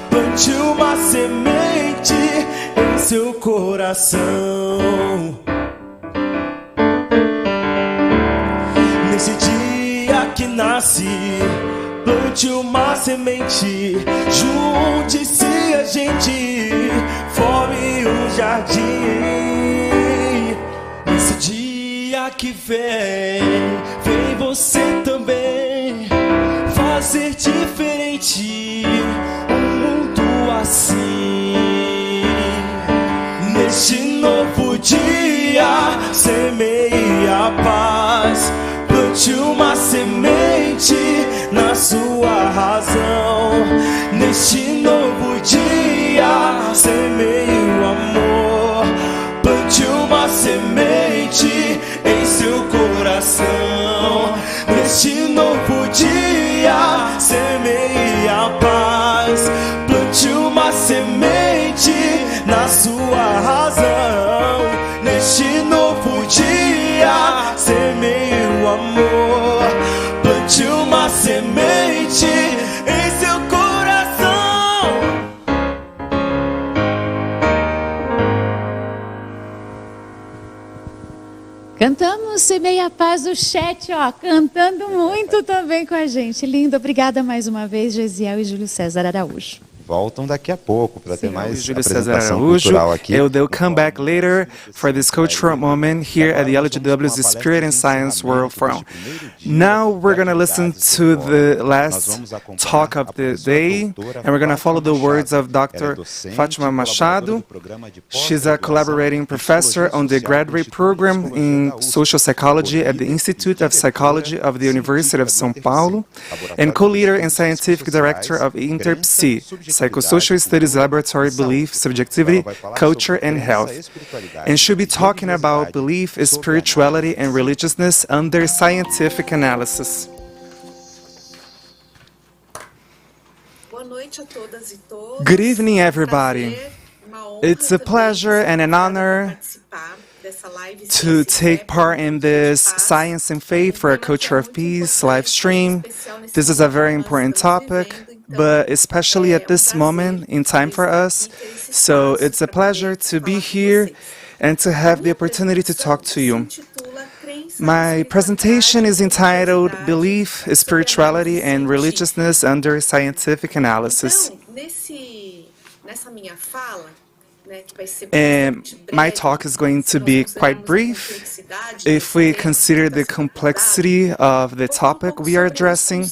plante uma semente em seu coração. Nesse dia que nasce, plante uma semente, junte-se a gente, forme um jardim. Nesse dia que vem você também, fazer diferente um mundo assim. Neste novo dia, semeie a paz, plante uma semente na sua razão. Neste novo dia, semeie o amor, plante uma semente em seu coração. Neste novo dia, semeie a paz, plante uma semente na sua razão. Neste novo dia, semeie o amor, plante uma semente em seu coração. Cantamos Semeie a Paz do chat, ó, cantando muito também com a gente. Lindo, obrigada mais uma vez, Gesiel e Júlio César Araújo. Voltam daqui a pouco para ter mais apresentação cultural aqui. They'll come back later for this cultural moment here at the LGW's Spirit and Science World Forum. Now we're going to listen to the last talk of the day, and we're going to follow the words of Dr. Fatima Machado. She's a collaborating professor on the graduate program in social psychology at the Institute of Psychology of the University of São Paulo, and co-leader and scientific director of InterPsi, Psychosocial Studies Laboratory, Belief, Subjectivity, Culture, and Health. And she'll be talking about belief, spirituality, and religiousness under scientific analysis. Good evening, everybody. It's a pleasure and an honor to take part in this Science and Faith for a Culture of Peace live stream. This is a very important topic, but especially at this moment in time for us. So it's a pleasure to be here and to have the opportunity to talk to you. My presentation is entitled Belief, Spirituality, and Religiousness under Scientific Analysis. And my talk is going to be quite brief. If we consider the complexity of the topic we are addressing,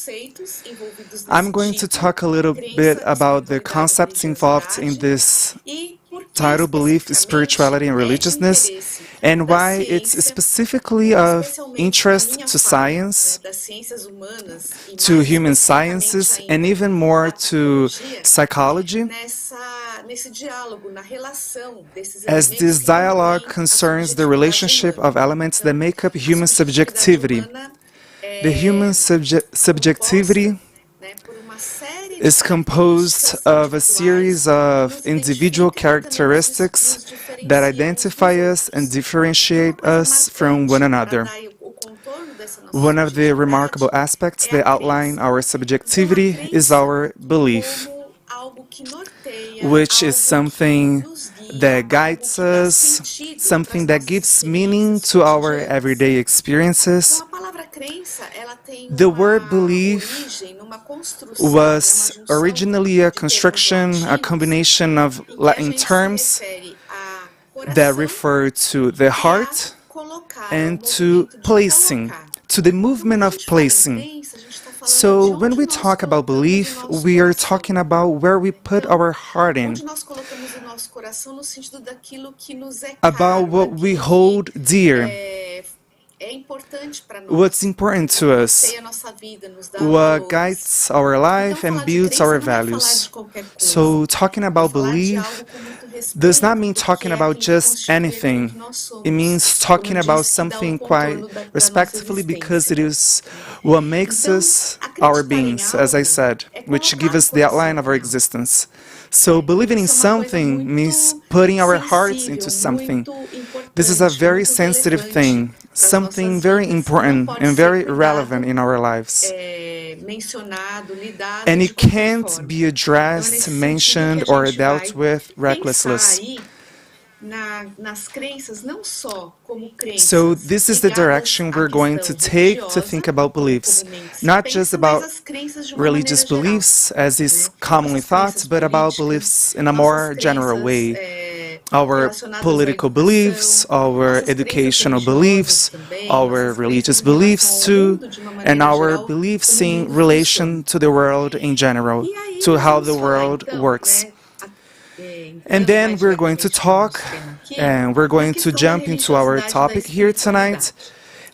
I'm going to talk a little bit about the concepts involved in this title, Belief, Spirituality, and Religiousness, and why it's specifically of interest to science, to human sciences, and even more to psychology, as this dialogue concerns the relationship of elements that make up human subjectivity. The human subjectivity is composed of a series of individual characteristics that identify us and differentiate us from one another. One of the remarkable aspects that outline our subjectivity is our belief, which is something that guides us, something that gives meaning to our everyday experiences. The word belief was originally a construction, a combination of Latin terms that refer to the heart and to placing, to the movement of placing. So when we talk about belief, we are talking about where we put our heart in, about what we hold dear, what's important to us, what guides our life and builds our values. So talking about belief does not mean talking about just anything. It means talking about something quite respectfully, because it is what makes us our beings, as I said, which gives us the outline of our existence. So believing in something means putting our hearts into something. This is a very sensitive thing, something very important and very relevant in our lives. And it can't be addressed, mentioned, or dealt with recklessly. So this is the direction we're going to take to think about beliefs, not just about religious beliefs as is commonly thought, but about beliefs in a more general way. Our political beliefs, our educational beliefs, our religious beliefs too, and our beliefs in relation to the world in general, to how the world works. And then we're going to talk, and we're going to jump into our topic here tonight,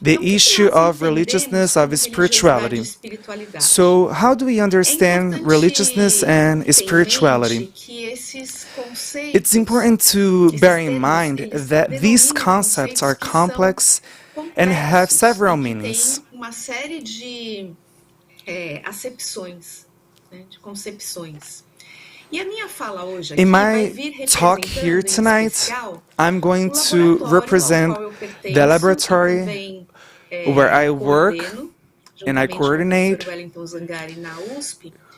the issue of religiousness, of spirituality. So how do we understand religiousness and spirituality? It's important to bear in mind that these concepts are complex and have several meanings. In my talk here tonight, I'm going to represent the laboratory where I work and I coordinate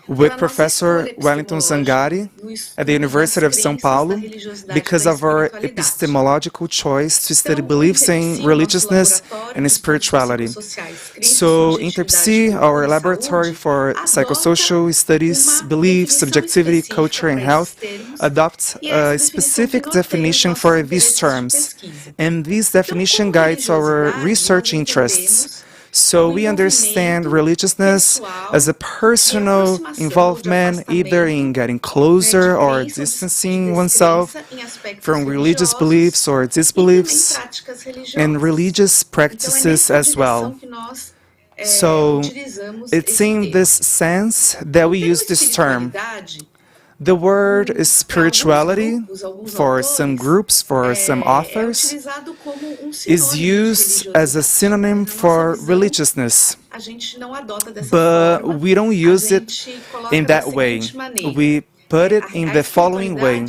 with Professor Wellington Zangari at the University of São Paulo because of our epistemological choice to study beliefs in religiousness and spirituality. So InterPsi, our laboratory for psychosocial studies, beliefs, subjectivity, culture and health, adopts a specific definition for these terms, and this definition guides our research interests. So we understand religiousness as a personal involvement, either in getting closer or distancing oneself from religious beliefs or disbeliefs, and religious practices as well. So it's in this sense that we use this term. The word spirituality, for some groups, for some authors, is used as a synonym for religiousness, but we don't use it in that way. We put it in the following way.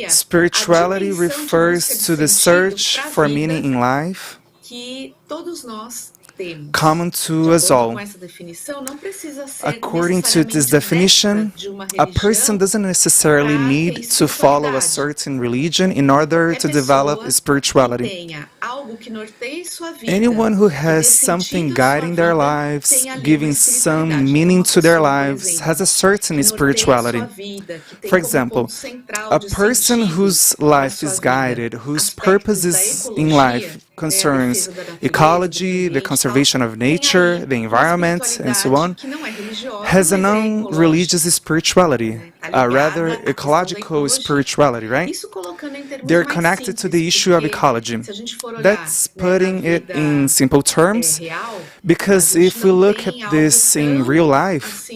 Spirituality refers to the search for meaning in life, common to us all. According to this definition, a person doesn't necessarily need to follow a certain religion in order to develop spirituality. Anyone who has something guiding their lives, giving some meaning to their lives, has a certain spirituality. For example, a person whose life is guided, whose purpose is in life concerns ecology, the conservation of nature, the environment, and so on, has a non-religious spirituality, a rather ecological spirituality, right? They're connected to the issue of ecology. That's putting it in simple terms, because if we look at this in real life,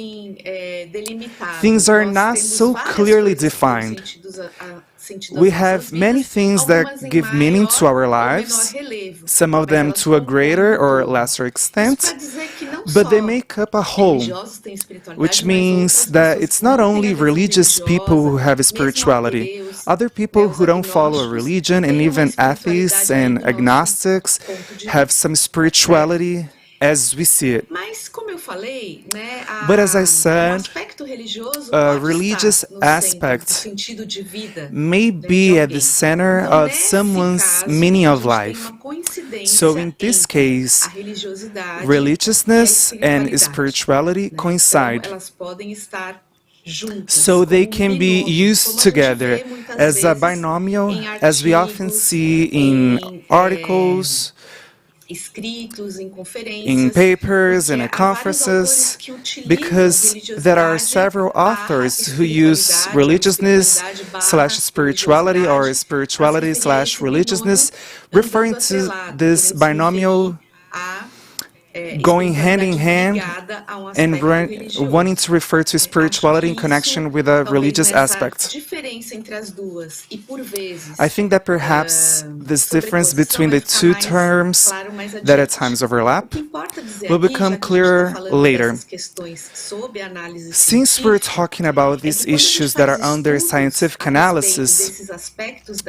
things are not so clearly defined. we have many things that give meaning to our lives, some of them to a greater or lesser extent, but they make up a whole, which means that it's not only religious people who have spirituality. Other people who don't follow a religion, and even atheists and agnostics, have some spirituality as we see it. But as I said, a religious aspect may be at the center of someone's meaning of life. So in this case, religiousness and spirituality coincide. So they can be used together as a binomial, as we often see in articles, in papers and at conferences, because there are several authors who use religiousness / spirituality or spirituality / religiousness, referring to this binomial going hand in hand and wanting to refer to spirituality in connection with a religious aspect. I think that perhaps this difference between the two terms that at times overlap will become clearer later. Since we're talking about these issues that are under scientific analysis,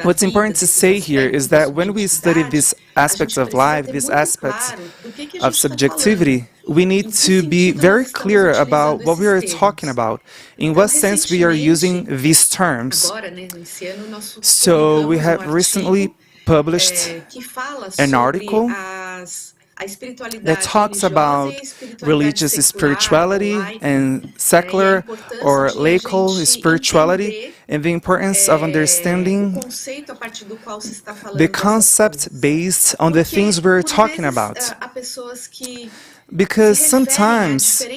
what's important to say here is that when we study these aspects of life, these aspects of subjectivity, we need to be very clear about what we are talking about, in what sense we are using these terms. So we have recently published an article that talks about religious spirituality and secular or laical spirituality and the importance of understanding the concept based on the things we're talking about. Because sometimes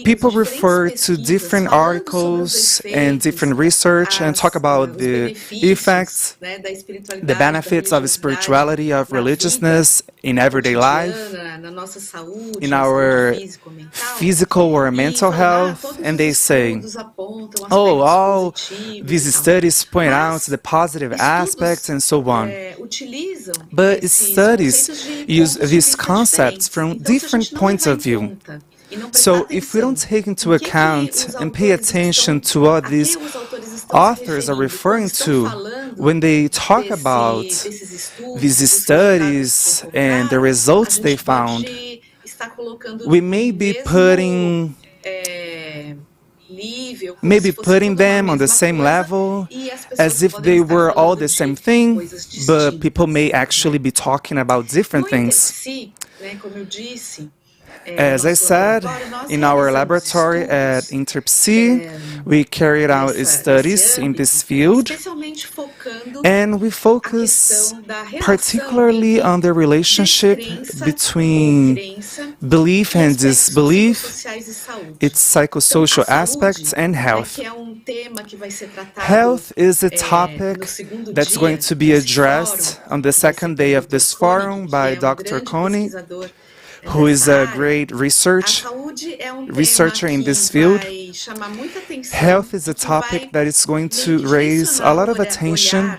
people refer to different articles and different research and talk about the effects, the benefits of spirituality, of religiousness in everyday life, in our physical or mental health, and they say, oh, all these studies point out the positive aspects and so on. But studies use these concepts from different points of view. So if we don't take into account and pay attention to what these authors are referring to when they talk about these studies and the results they found, we may be putting them on the same level as if they were all the same thing, but people may actually be talking about different things. As I said, in our laboratory at InterPsi, we carried out studies in this field, and we focus particularly on the relationship between belief and disbelief, its psychosocial aspects, and health. Health is a topic that's going to be addressed on the second day of this forum by Dr. Coney, who is a great researcher in this field. Health is a topic that is going to raise a lot of attention.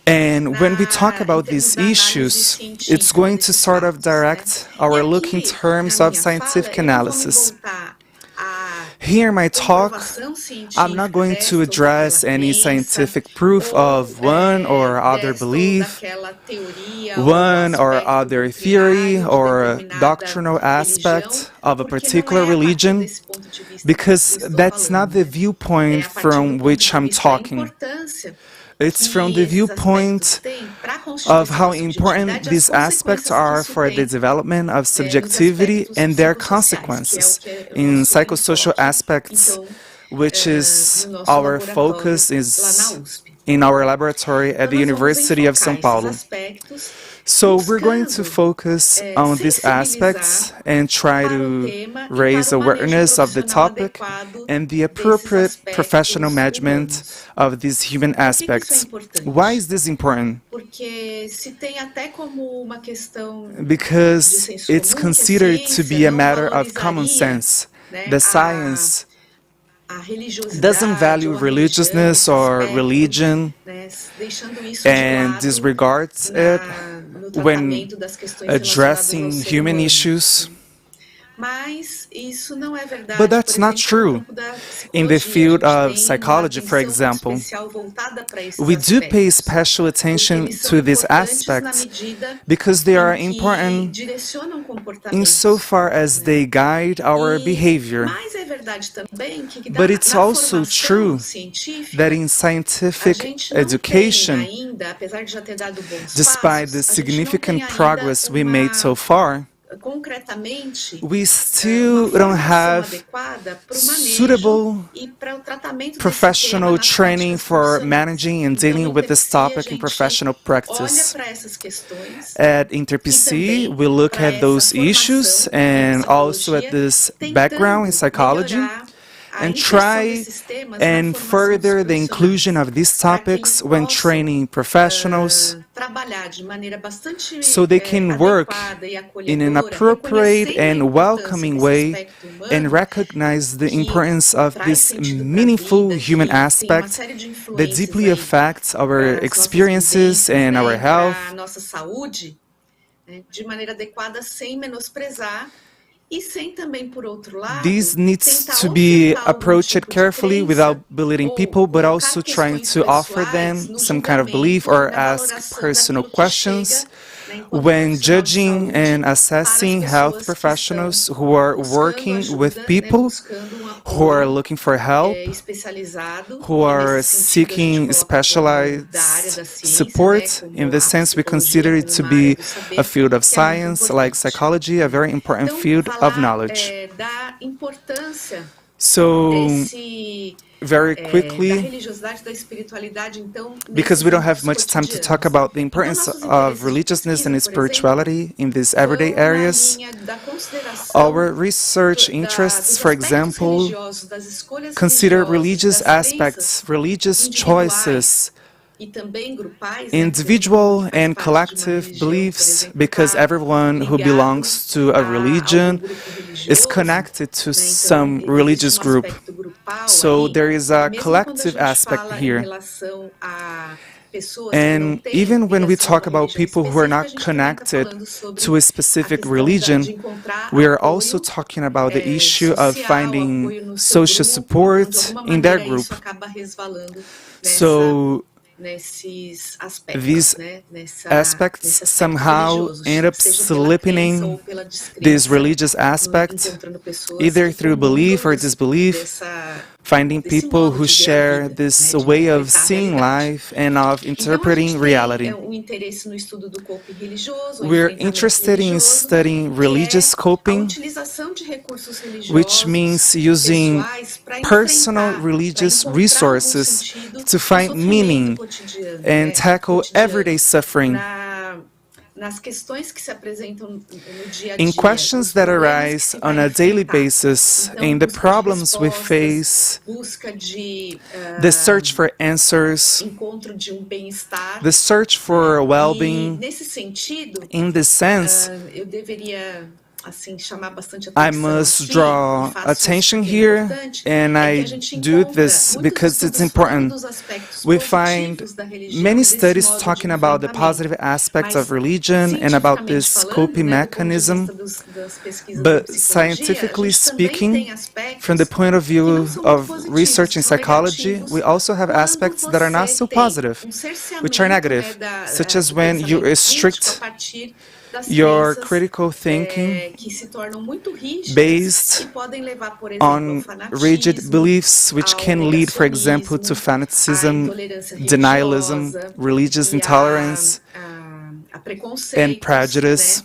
And when we talk about these issues, it's going to sort of direct our look in terms of scientific analysis. Here in my talk, I'm not going to address any scientific proof of one or other belief, one or other theory or doctrinal aspect of a particular religion, because that's not the viewpoint from which I'm talking. It's from the viewpoint of how important these aspects are for the development of subjectivity and their consequences in psychosocial aspects, which is our focus is in our laboratory at the University of São Paulo. So we're going to focus on these aspects and try to raise awareness of the topic and the appropriate professional management of these human aspects. Why is this important? Because it's considered to be a matter of common sense. The science doesn't value religiousness or religion and disregards it when addressing human issues. But that's not true. In the field of psychology, for example, we do pay special attention to these aspects because they are important insofar as they guide our behavior. But it's also true that in scientific education, despite the significant progress we made so far, we still don't have suitable professional training for managing and dealing with this topic in professional practice. At InterPsi, we look at those issues and also at this background in psychology and try and further the inclusion of these topics when training professionals so they can work in an appropriate and welcoming way and recognize the importance of this meaningful human aspect that deeply affects our experiences and our health. This needs to be approached carefully without belittling people, but also trying to offer them some kind of belief or ask personal questions when judging and assessing health professionals who are working with people who are looking for help, who are seeking specialized support. In this sense, we consider it to be a field of science, like psychology, a very important field of knowledge. So, very quickly, because we don't have much time to talk about the importance of religiousness and spirituality in these everyday areas, our research interests, for example, consider religious aspects, religious choices, individual and collective beliefs, because everyone who belongs to a religion is connected to some religious group. So there is a collective aspect here. And even when we talk about people who are not connected to a specific religion, we are also talking about the issue of finding social support in their group. So these aspects somehow end up slipping in this religious aspect, either through belief or disbelief, finding people who share this way of seeing life and of interpreting reality. We're interested in studying religious coping, which means using personal religious resources to find meaning and tackle everyday suffering. In questions that arise on a daily basis, in the problems we face, the search for answers, the search for well-being, in this sense, I must draw attention here, and I do this because it's important. We find many studies talking about the positive aspects of religion and about this coping mechanism, but scientifically speaking, from the point of view of research in psychology, we also have aspects that are not so positive, which are negative, such as when you restrict your critical thinking based on rigid beliefs, which can lead, for example, to fanaticism, denialism, religious intolerance, and prejudice,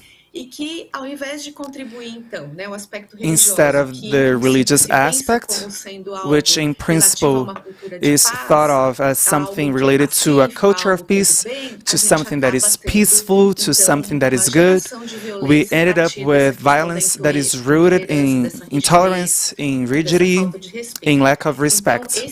instead of the religious aspect, which in principle is thought of as something related to a culture of peace, to something that is peaceful, to something that is good. We ended up with violence that is rooted in intolerance, in rigidity, in lack of respect.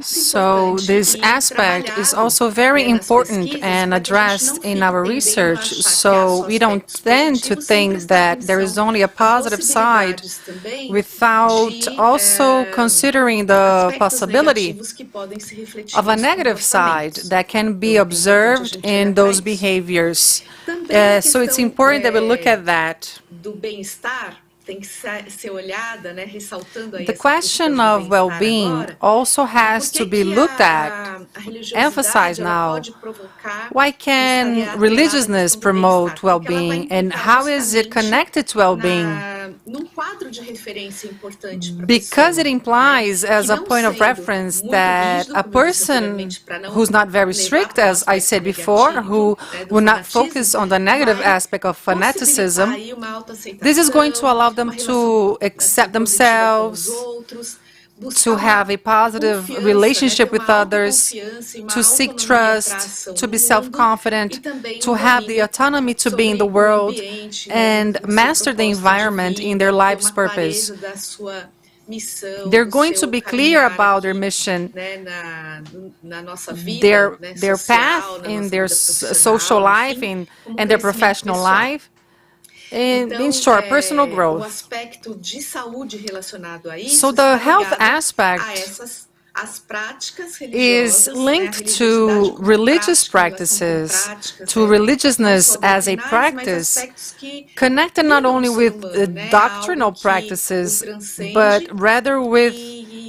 So this aspect is also very important and addressed in our research. So we don't tend to think that there is only a positive side without also considering the possibility of a negative side that can be observed in those behaviors. So it's important that we look at that. The question of well-being also has to be looked at, emphasized now. Why can religiousness promote well-being, and how is it connected to well-being? Because it implies as a point of reference that a person who's not very strict, as I said before, who will not focus on the negative aspect of fanaticism, this is going to allow them to accept themselves, to have a positive relationship with others, to seek trust, to be self-confident, to have the autonomy to be in the world and master the environment in their life's purpose. They're going to be clear about their mission, their path in their social life and their professional life. In short, personal growth. So the health aspect is linked to religious practices, to religiousness as a practice, connected not only with doctrinal practices, but rather with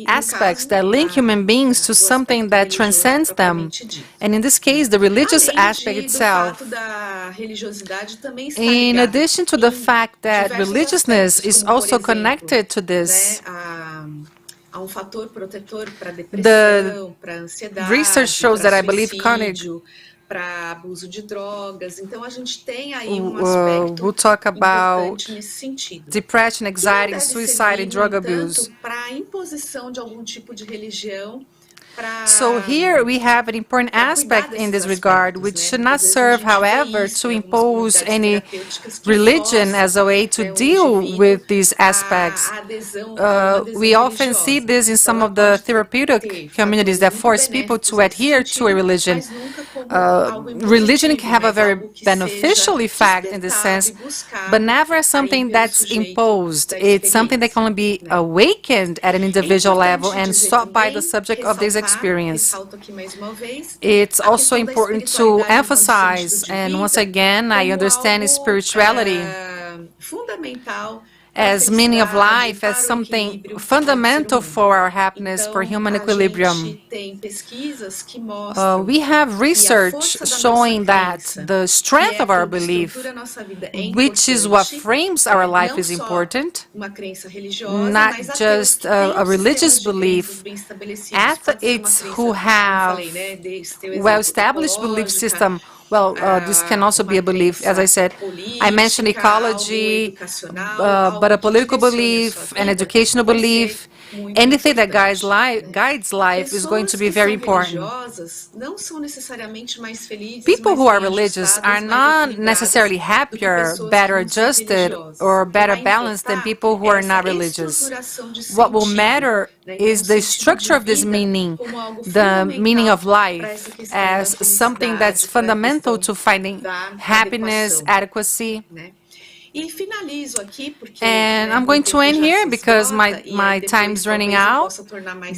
aspects that link human beings to something that transcends them. And in this case, the religious aspect itself. In addition to the fact that religiousness is also connected to this, the research shows that, I believe, we'll talk about depression, anxiety, suicide, and drug abuse. So here we have an important aspect in this regard, which should not serve, however, to impose any religion as a way to deal with these aspects. We often see this in some of the therapeutic communities that force people to adhere to a religion. Religion can have a very beneficial effect in this sense, but never something that's imposed. It's something that can only be awakened at an individual level and sought by the subject of this experience. It's also important to emphasize, and once again, I understand spirituality as meaning of life, as something fundamental for our happiness, for human equilibrium. We have research showing that the strength of our belief, which is what frames our life, is important, not just a religious belief. Athletes who have well-established belief system, this can also be a belief, as I said. I mentioned ecology, but a political belief, an educational belief, anything that guides life is going to be very important. People who are religious are not necessarily happier, better adjusted, or better balanced than people who are not religious. What will matter is the structure of this meaning, the meaning of life, as something that's fundamental to finding happiness, adequacy. And I'm going to end here because my time's running out,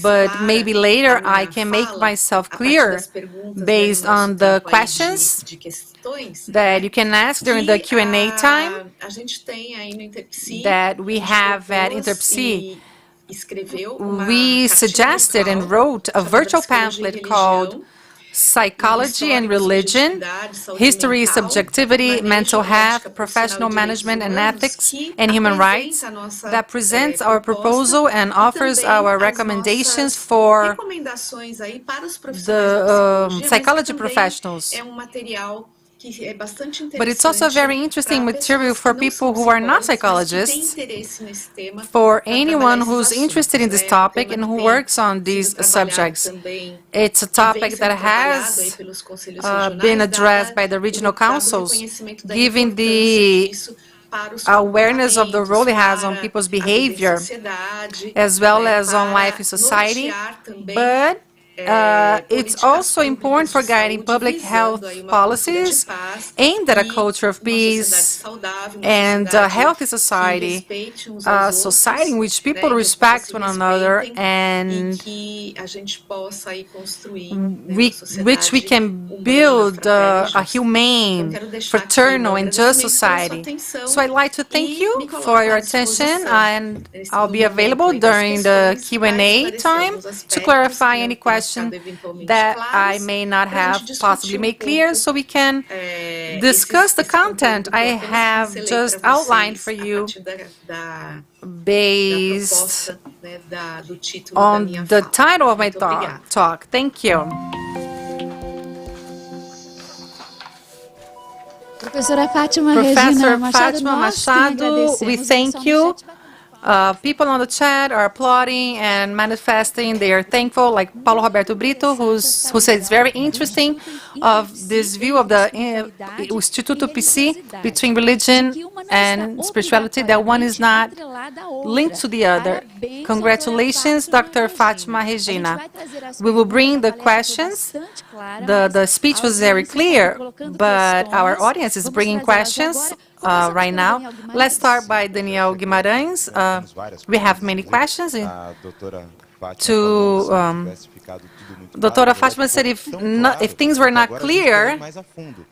but maybe later I can make myself clear based on the questions that you can ask during the Q&A time that we have at InterPsi. We suggested and wrote a virtual pamphlet called Psychology and Religion, History, Subjectivity, Mental Health, Professional Management and Ethics, and Human Rights, that presents our proposal and offers our recommendations for the psychology professionals. But it's also very interesting material for people who are not psychologists, for anyone who's interested in this topic and who works on these subjects. It's a topic that has been addressed by the regional councils, giving the awareness of the role it has on people's behavior, as well as on life in society, but it's also important for guiding public health policies aimed at a culture of peace and a healthy society, a society in which people respect one another and which we can build a humane, fraternal, and just society. So I'd like to thank you for your attention, and I'll be available during the Q&A time to clarify any questions that I may not have possibly made clear, so we can discuss the content I have just outlined for you based on the title of my talk. Thank you. Professor Fatima Machado, we thank you. People on the chat are applauding and manifesting. They are thankful, like Paulo Roberto Brito, who said it's very interesting of this view of the Instituto Psi between religion and spirituality, that one is not linked to the other. Congratulations, Dr. Fatima Regina. We will bring the questions. The speech was very clear, but our audience is bringing questions right now. Let's start by Daniel Guimarães. We have many questions. Dr. Fatima said if things were not clear,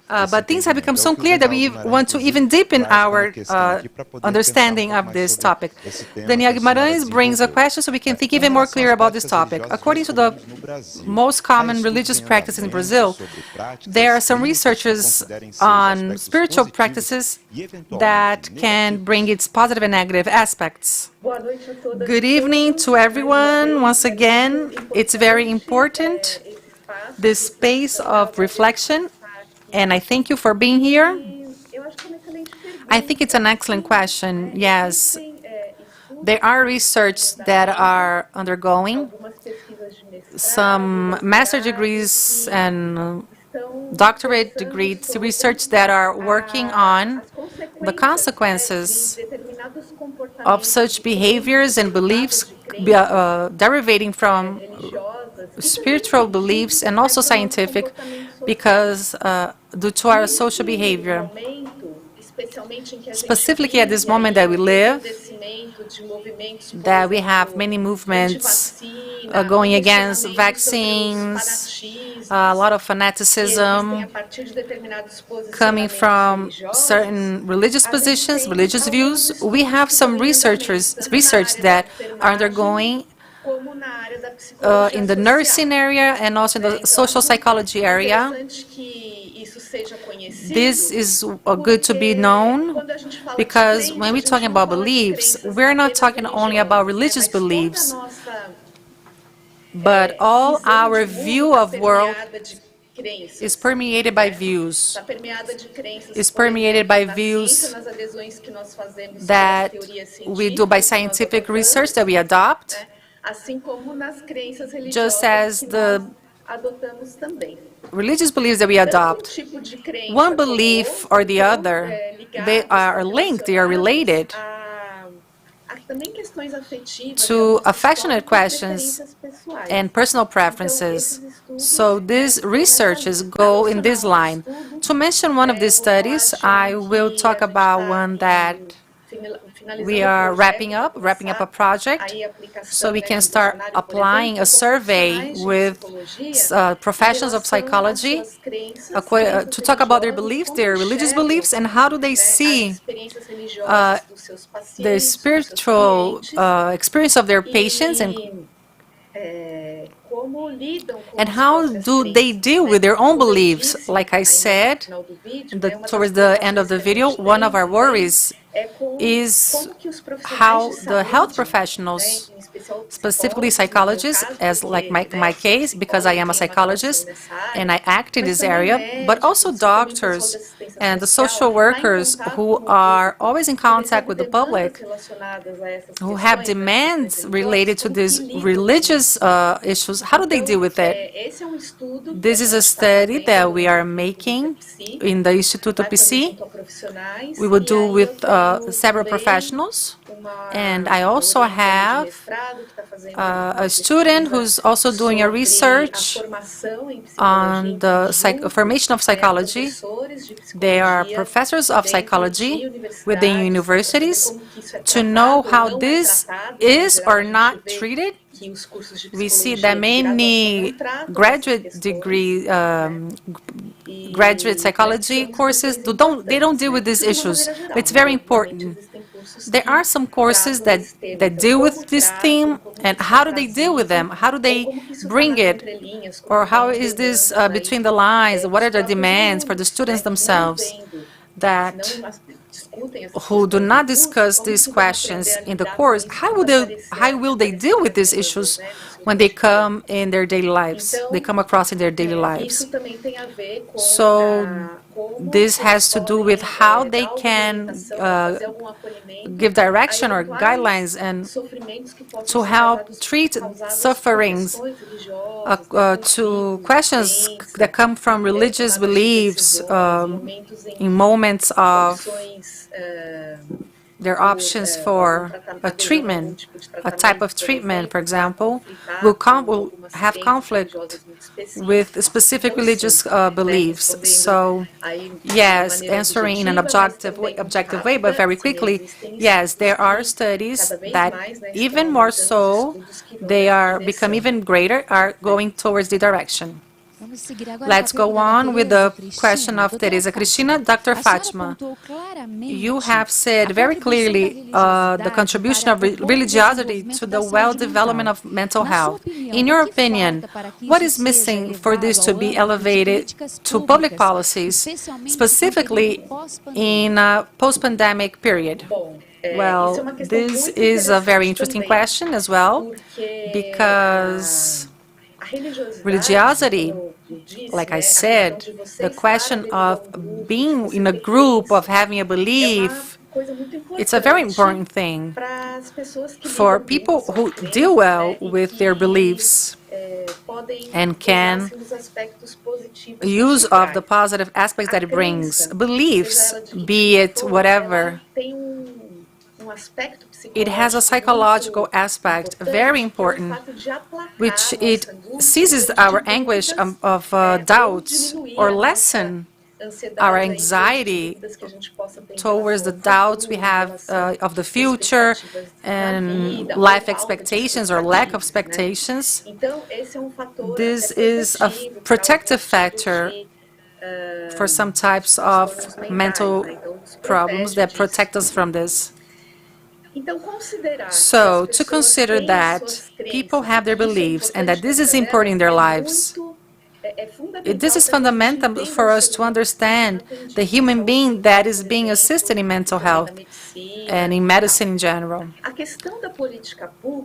but things have become so clear that we want to even deepen our understanding of this topic. Daniel Guimarães brings a question so we can think even more clear about this topic. According to the most common religious practice in Brazil, there are some researchers on spiritual practices that can bring its positive and negative aspects. Good evening to everyone. Once again, it's very important, this space of reflection, and I thank you for being here. I think it's an excellent question. Yes, there are research that are undergoing, some master degrees and doctorate degrees, research that are working on the consequences of such behaviors and beliefs derivating from spiritual beliefs and also scientific, because due to our social behavior, specifically at this moment that we live, that we have many movements going against vaccines, a lot of fanaticism coming from certain religious positions, religious views. We have some research that are undergoing in the nursing area and also in the social psychology area. This is good to be known, because when we're talking about beliefs, we're not talking only about religious beliefs, but all our view of world is permeated by views. Is permeated by views that we do by scientific research that we adopt, just as the religious beliefs that we adopt. One belief or the other, they are linked, they are related to affectionate questions and personal preferences. So these researches go in this line. To mention one of these studies, I will talk about one that we are wrapping up a project, so we can start applying a survey with professionals of psychology to talk about their beliefs, their religious beliefs, and how do they see the spiritual experience of their patients, and how do they deal with their own beliefs. Like I said, towards the end of the video, one of our worries is how the health professionals, specifically psychologists, as like my case, because I am a psychologist and I act in this area, but also doctors and the social workers who are always in contact with the public, who have demands related to these religious issues, how do they deal with it? This is a study that we are making in the Instituto Psi. We will do with several professionals. And I also have a student who's also doing a research on the formation of psychology. They are professors of psychology within universities to know how this is or not treated. We see that many graduate degree, graduate psychology courses, they don't deal with these issues. But it's very important. There are some courses that deal with this theme, and how do they deal with them? How do they bring it? Or how is this between the lines? What are the demands for the students themselves who do not discuss these questions in the course? How will they deal with these issues when they come in their daily lives? They come across in their daily lives. So this has to do with how they can give direction or guidelines and to help treat sufferings, to questions that come from religious beliefs in moments of their options for a treatment, a type of treatment, for example, will have conflict with specific religious beliefs. So, yes, answering in an objective way, but very quickly, yes, there are studies that even more so, they become even greater, are going towards the direction. Let's go on with the question of Teresa Cristina. Dr. Fatima, you have said very clearly the contribution of religiosity to the well-development of mental health. In your opinion, what is missing for this to be elevated to public policies, specifically in a post-pandemic period? Well, this is a very interesting question as well, because religiosity, like I said, the question of being in a group, of having a belief, it's a very important thing for people who deal well with their beliefs and can use of the positive aspects that it brings. Beliefs, be it whatever, it has a psychological aspect, very important, which it seizes our anguish of doubts or lessen our anxiety towards the doubts we have of the future and life expectations or lack of expectations. This is a protective factor for some types of mental problems that protect us from this. So, to consider that people have their beliefs and that this is important in their lives, this is fundamental for us to understand the human being that is being assisted in mental health and in medicine in general.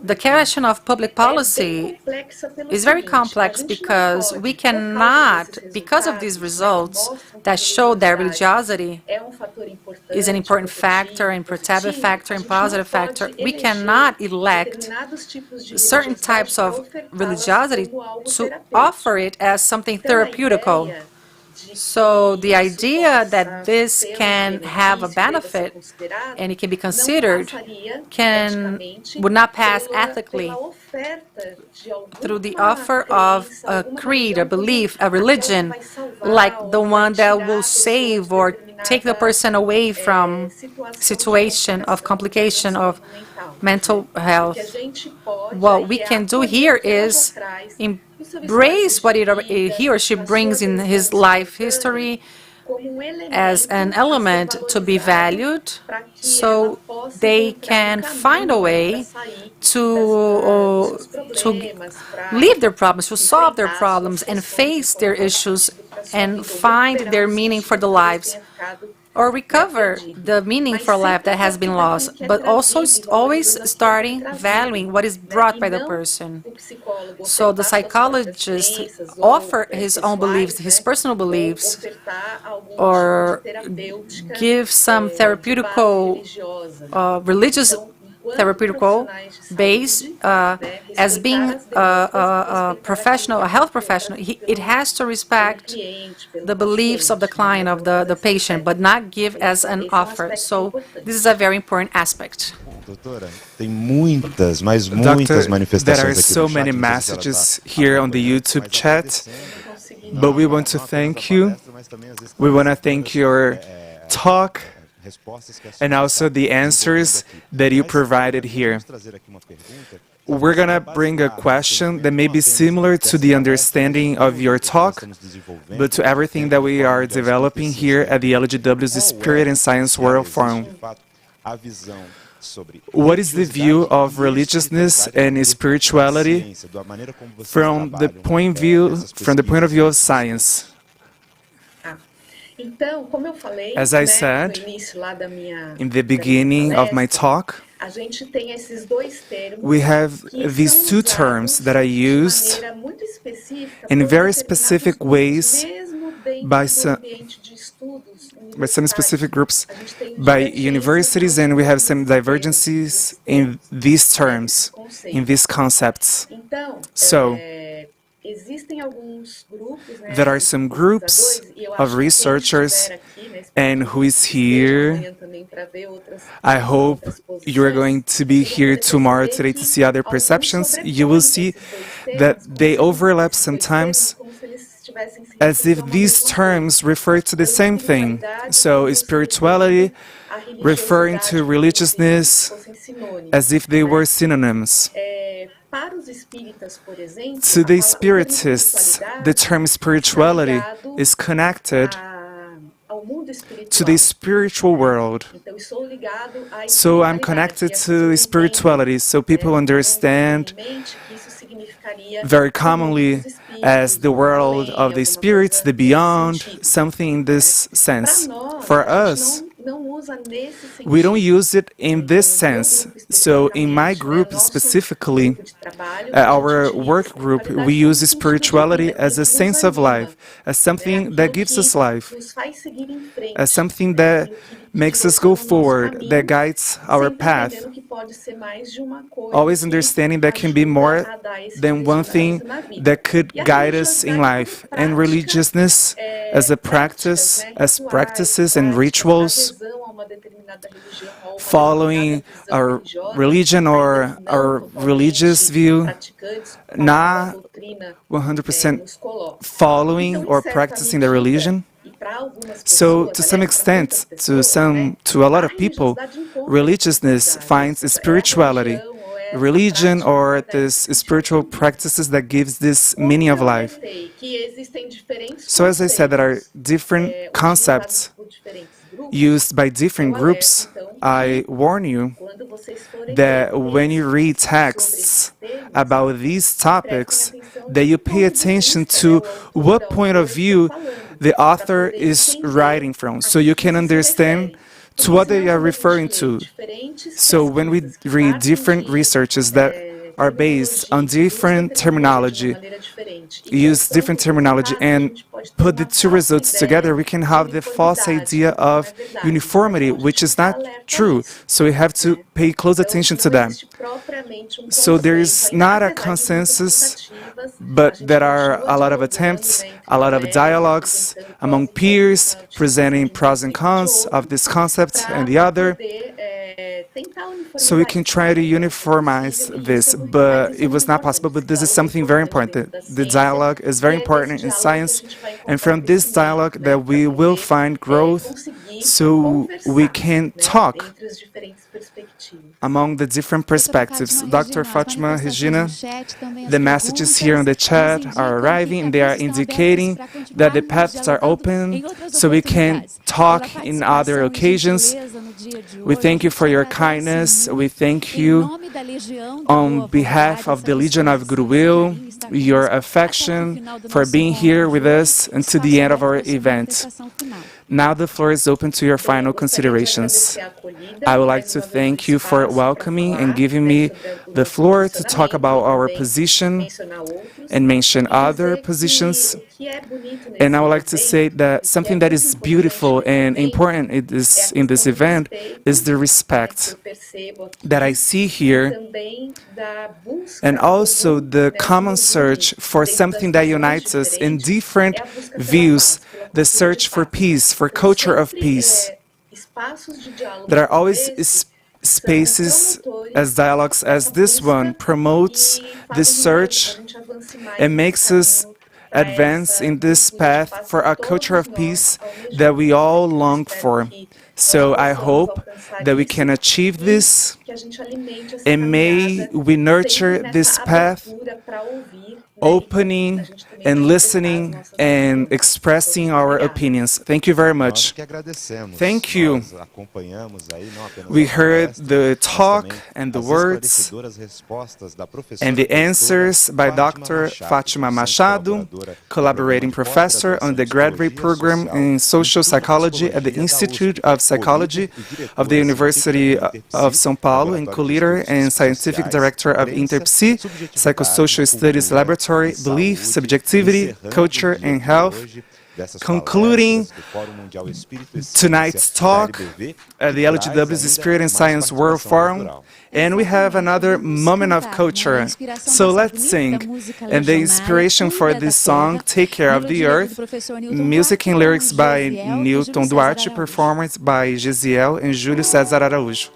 The question of public policy is very complex because we cannot, because of these results that show that religiosity is an important factor, and protective factor, and positive factor, we cannot elect certain types of religiosity to offer it as something therapeutical. So the idea that this can have a benefit and it can be considered would not pass ethically through the offer of a creed, a belief, a religion, like the one that will save or take the person away from situation of complication of mental health. What we can do here is embrace what he or she brings in his life history as an element to be valued, so they can find a way to leave their problems, to solve their problems and face their issues and find their meaning for the lives. or recover the meaning for life that has been lost, but also always starting valuing what is brought by the person. So the psychologist offers his own beliefs, his personal beliefs, or give some therapeutical, religious therapeutical base as being a professional, a health professional. It has to respect the beliefs of the client, of the patient, but not give as an offer. So this is a very important aspect. Doctor, there are so many messages here on the YouTube chat, but we want to thank you. We want to thank your talk and also the answers that you provided here. We're going to bring a question that may be similar to the understanding of your talk, but to everything that we are developing here at the LGW's Spirit and Science World Forum. What is the view of religiousness and spirituality from the point of view of science? As I said in the beginning of my talk, we have these two terms that I used in very specific ways by some specific groups, by universities, and we have some divergences in these terms, in these concepts. So, there are some groups of researchers, and who is here. I hope you are going to be here tomorrow today to see other perceptions. You will see that they overlap sometimes, as if these terms refer to the same thing. So spirituality referring to religiousness as if they were synonyms. To the Spiritists, the term spirituality is connected to the spiritual world. So I'm connected to spirituality, so people understand very commonly as the world of the spirits, the beyond, something in this sense. For us, we don't use it in this sense. So in my group specifically, our work group, we use spirituality as a sense of life, as something that gives us life, as something that makes us go forward, that guides our path. Always understanding that can be more than one thing that could guide us in life. And religiousness as a practice, as practices and rituals, following our religion or our religious view, not 100% following or practicing the religion. So, to some extent, to a lot of people, religiousness finds spirituality, religion, or this spiritual practices that gives this meaning of life. So, as I said, there are different concepts used by different groups. I warn you that when you read texts about these topics, that you pay attention to what point of view the author is writing from, so you can understand to what they are referring to. So when we read different researches that are based on different terminology, use different terminology, and put the two results together, we can have the false idea of uniformity, which is not true. So we have to pay close attention to that. So there is not a consensus, but there are a lot of attempts, a lot of dialogues among peers, presenting pros and cons of this concept and the other. So we can try to uniformize this, but it was not possible. But this is something very important. The dialogue is very important in science, and from this dialogue that we will find growth, so we can talk among the different perspectives. Dr. Fatima, Regina, the messages here in the chat are arriving, and they are indicating that the paths are open, so we can talk in other occasions. We thank you for your kindness. We thank you on behalf of the Legion of Goodwill, your affection for being here with us until the end of our event. Now the floor is open to your final considerations. I would like to thank you for welcoming and giving me the floor to talk about our position and mention other positions. And I would like to say that something that is beautiful and important in this event is the respect that I see here, and also the common search for something that unites us in different views, the search for peace, for culture of peace. There are always spaces as dialogues as this one promotes this search and makes us advance in this path for a culture of peace that we all long for. So I hope that we can achieve this, and may we nurture this path, opening and listening and expressing our opinions. Thank you very much. Thank you. We heard the talk and the words and the answers by Dr. Fatima Machado, collaborating professor on the graduate program in social psychology at the Institute of Psychology of the University of São Paulo, and co-leader and scientific director of InterPsi, Psychosocial Studies Laboratory, Belief, Subjectivity, Culture, and Health. Concluding tonight's talk at the LGW's Spirit and Science World Forum, and we have another moment of culture. So let's sing. And the inspiration for this song, Take Care of the Earth, music and lyrics by Newton Duarte, performance by Gisiel and Júlio César Araújo.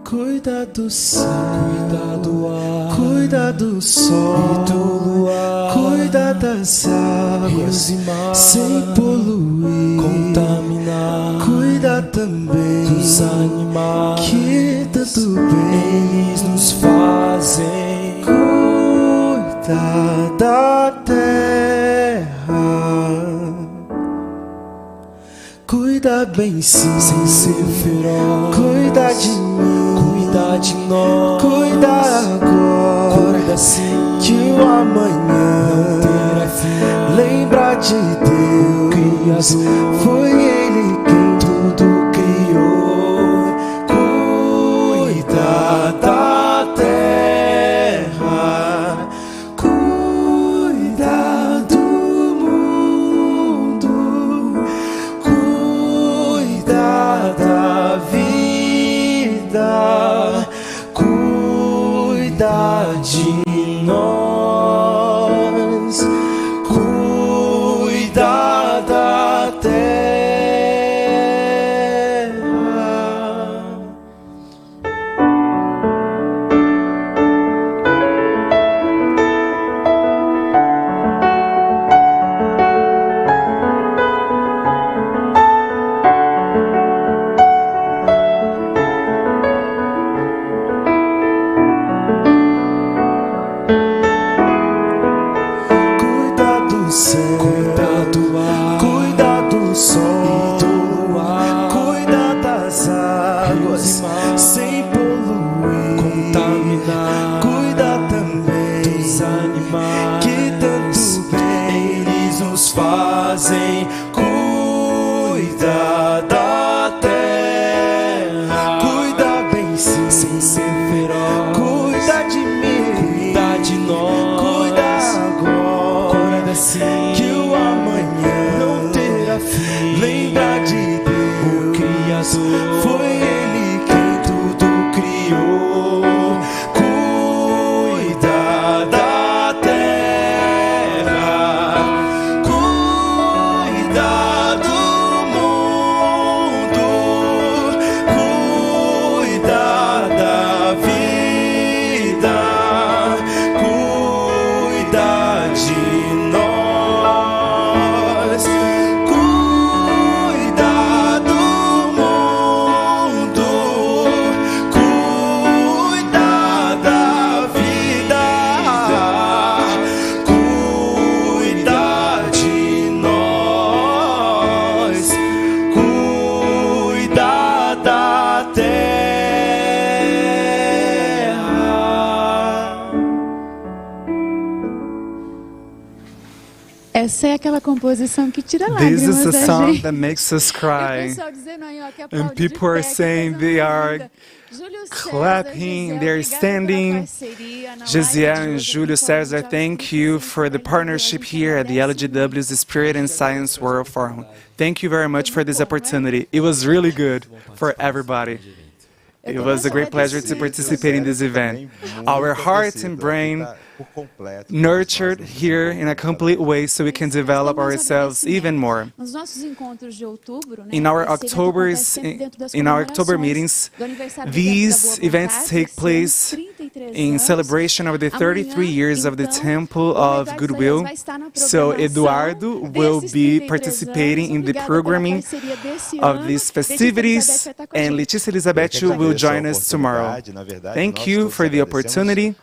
Cuida do céu, cuida do ar, cuida do sol e do luar, cuida das águas e mares, sem poluir, contaminar, cuida também dos animais, que tanto bem eles nos fazem, cuida da terra. Cuida bem sim, sem ser feroz. Cuida de mim, cuida de nós. Cuida agora, cuida sim, que o amanhã terá fim. Lembra de Deus, Criador, foi Ele quem tudo criou. Cuida da terra, cuida do mundo, da vida, cuida de nós, cuida da terra. Cuida da terra, cuida bem sim, sem ser feroz. Cuida de mim, cuida de nós, cuida agora, cuida sim, que o amanhã não terá fim. Lembra de Deus, o Criador, foi Ele quem tudo criou. Cuida da terra, cuida Essa é aquela composição que tira This lágrimas is a da song gente. that makes us E o cry. pessoal dizendo aí, ó, que And aplaude de people are pé, que saying coisa they mais are linda. Júlio César, clapping, Gisele, they're obrigada standing. pela parceria na Gisele live de and hoje, Julio aqui com a César, gente, thank you for the partnership here at the LGW's Spirit and Science World Forum. Thank you very much for this opportunity. It was really good for everybody. It was a great pleasure to participate in this event. Our heart and brain nurtured here in a complete way so we can develop ourselves even more. Nos nossos encontros de outubro, né, In our esse evento acontece sempre dentro das comemorações meetings, do aniversário do these Templo da Boa events Vontade, take esse ano, place 33 in anos. celebration of the 33 Amanhã, years of the então, Temple o of Eduardo Goodwill. vai estar na So programação Eduardo will desses be 33 participating anos. in the Obrigada pela programming parceria desse of ano. these Letícia festivities, Elizabeth vai estar com a and gente. Letícia Elizabeth will join us tomorrow. Thank you for the opportunity.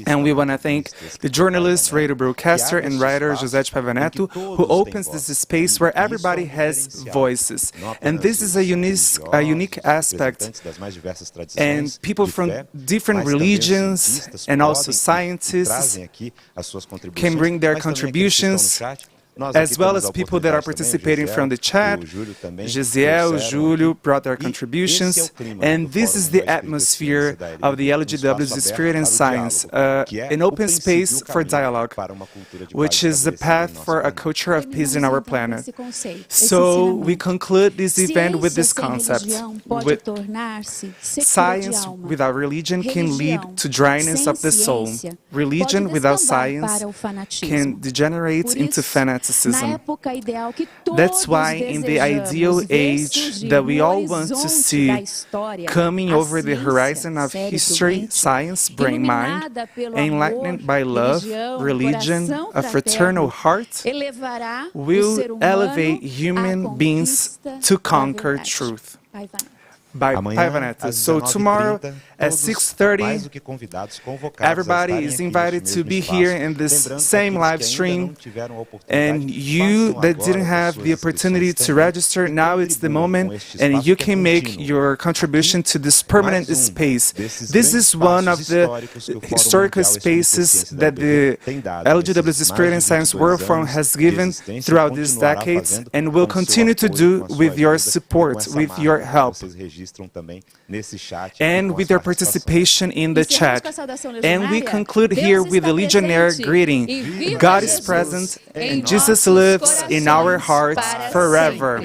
And we want to thank the journalist, radio broadcaster, and writer José de Paiva Netto, who opens this space where everybody has voices. And this is a unique aspect. And people from different religions and also scientists can bring their contributions, as well as people that are participating from the chat. Gisele, Julio brought their contributions, and this is the atmosphere of the LGW's Spirit and Science, an open space for dialogue, which is the path for a culture of peace in our planet. So we conclude this event with this concept. With science without religion can lead to dryness of the soul. Religion without science can degenerate into fanaticism. That's why in the ideal age that we all want to see coming over the horizon of history, science, brain, mind, enlightened by love, religion, a fraternal heart, will elevate human beings to conquer truth. By Paiva Netto. So tomorrow at 6:30, everybody is invited to be here in this same live stream. And you that didn't have the opportunity to register, now it's the moment, and you can make your contribution to this permanent space. This is one of the historical spaces that the LGW's Spirit and Science World Forum has given throughout these decades, and will continue to do with your support, with your help, and with your participation in the chat. And we conclude here with the Legionnaire greeting. God is present and Jesus lives in our hearts forever.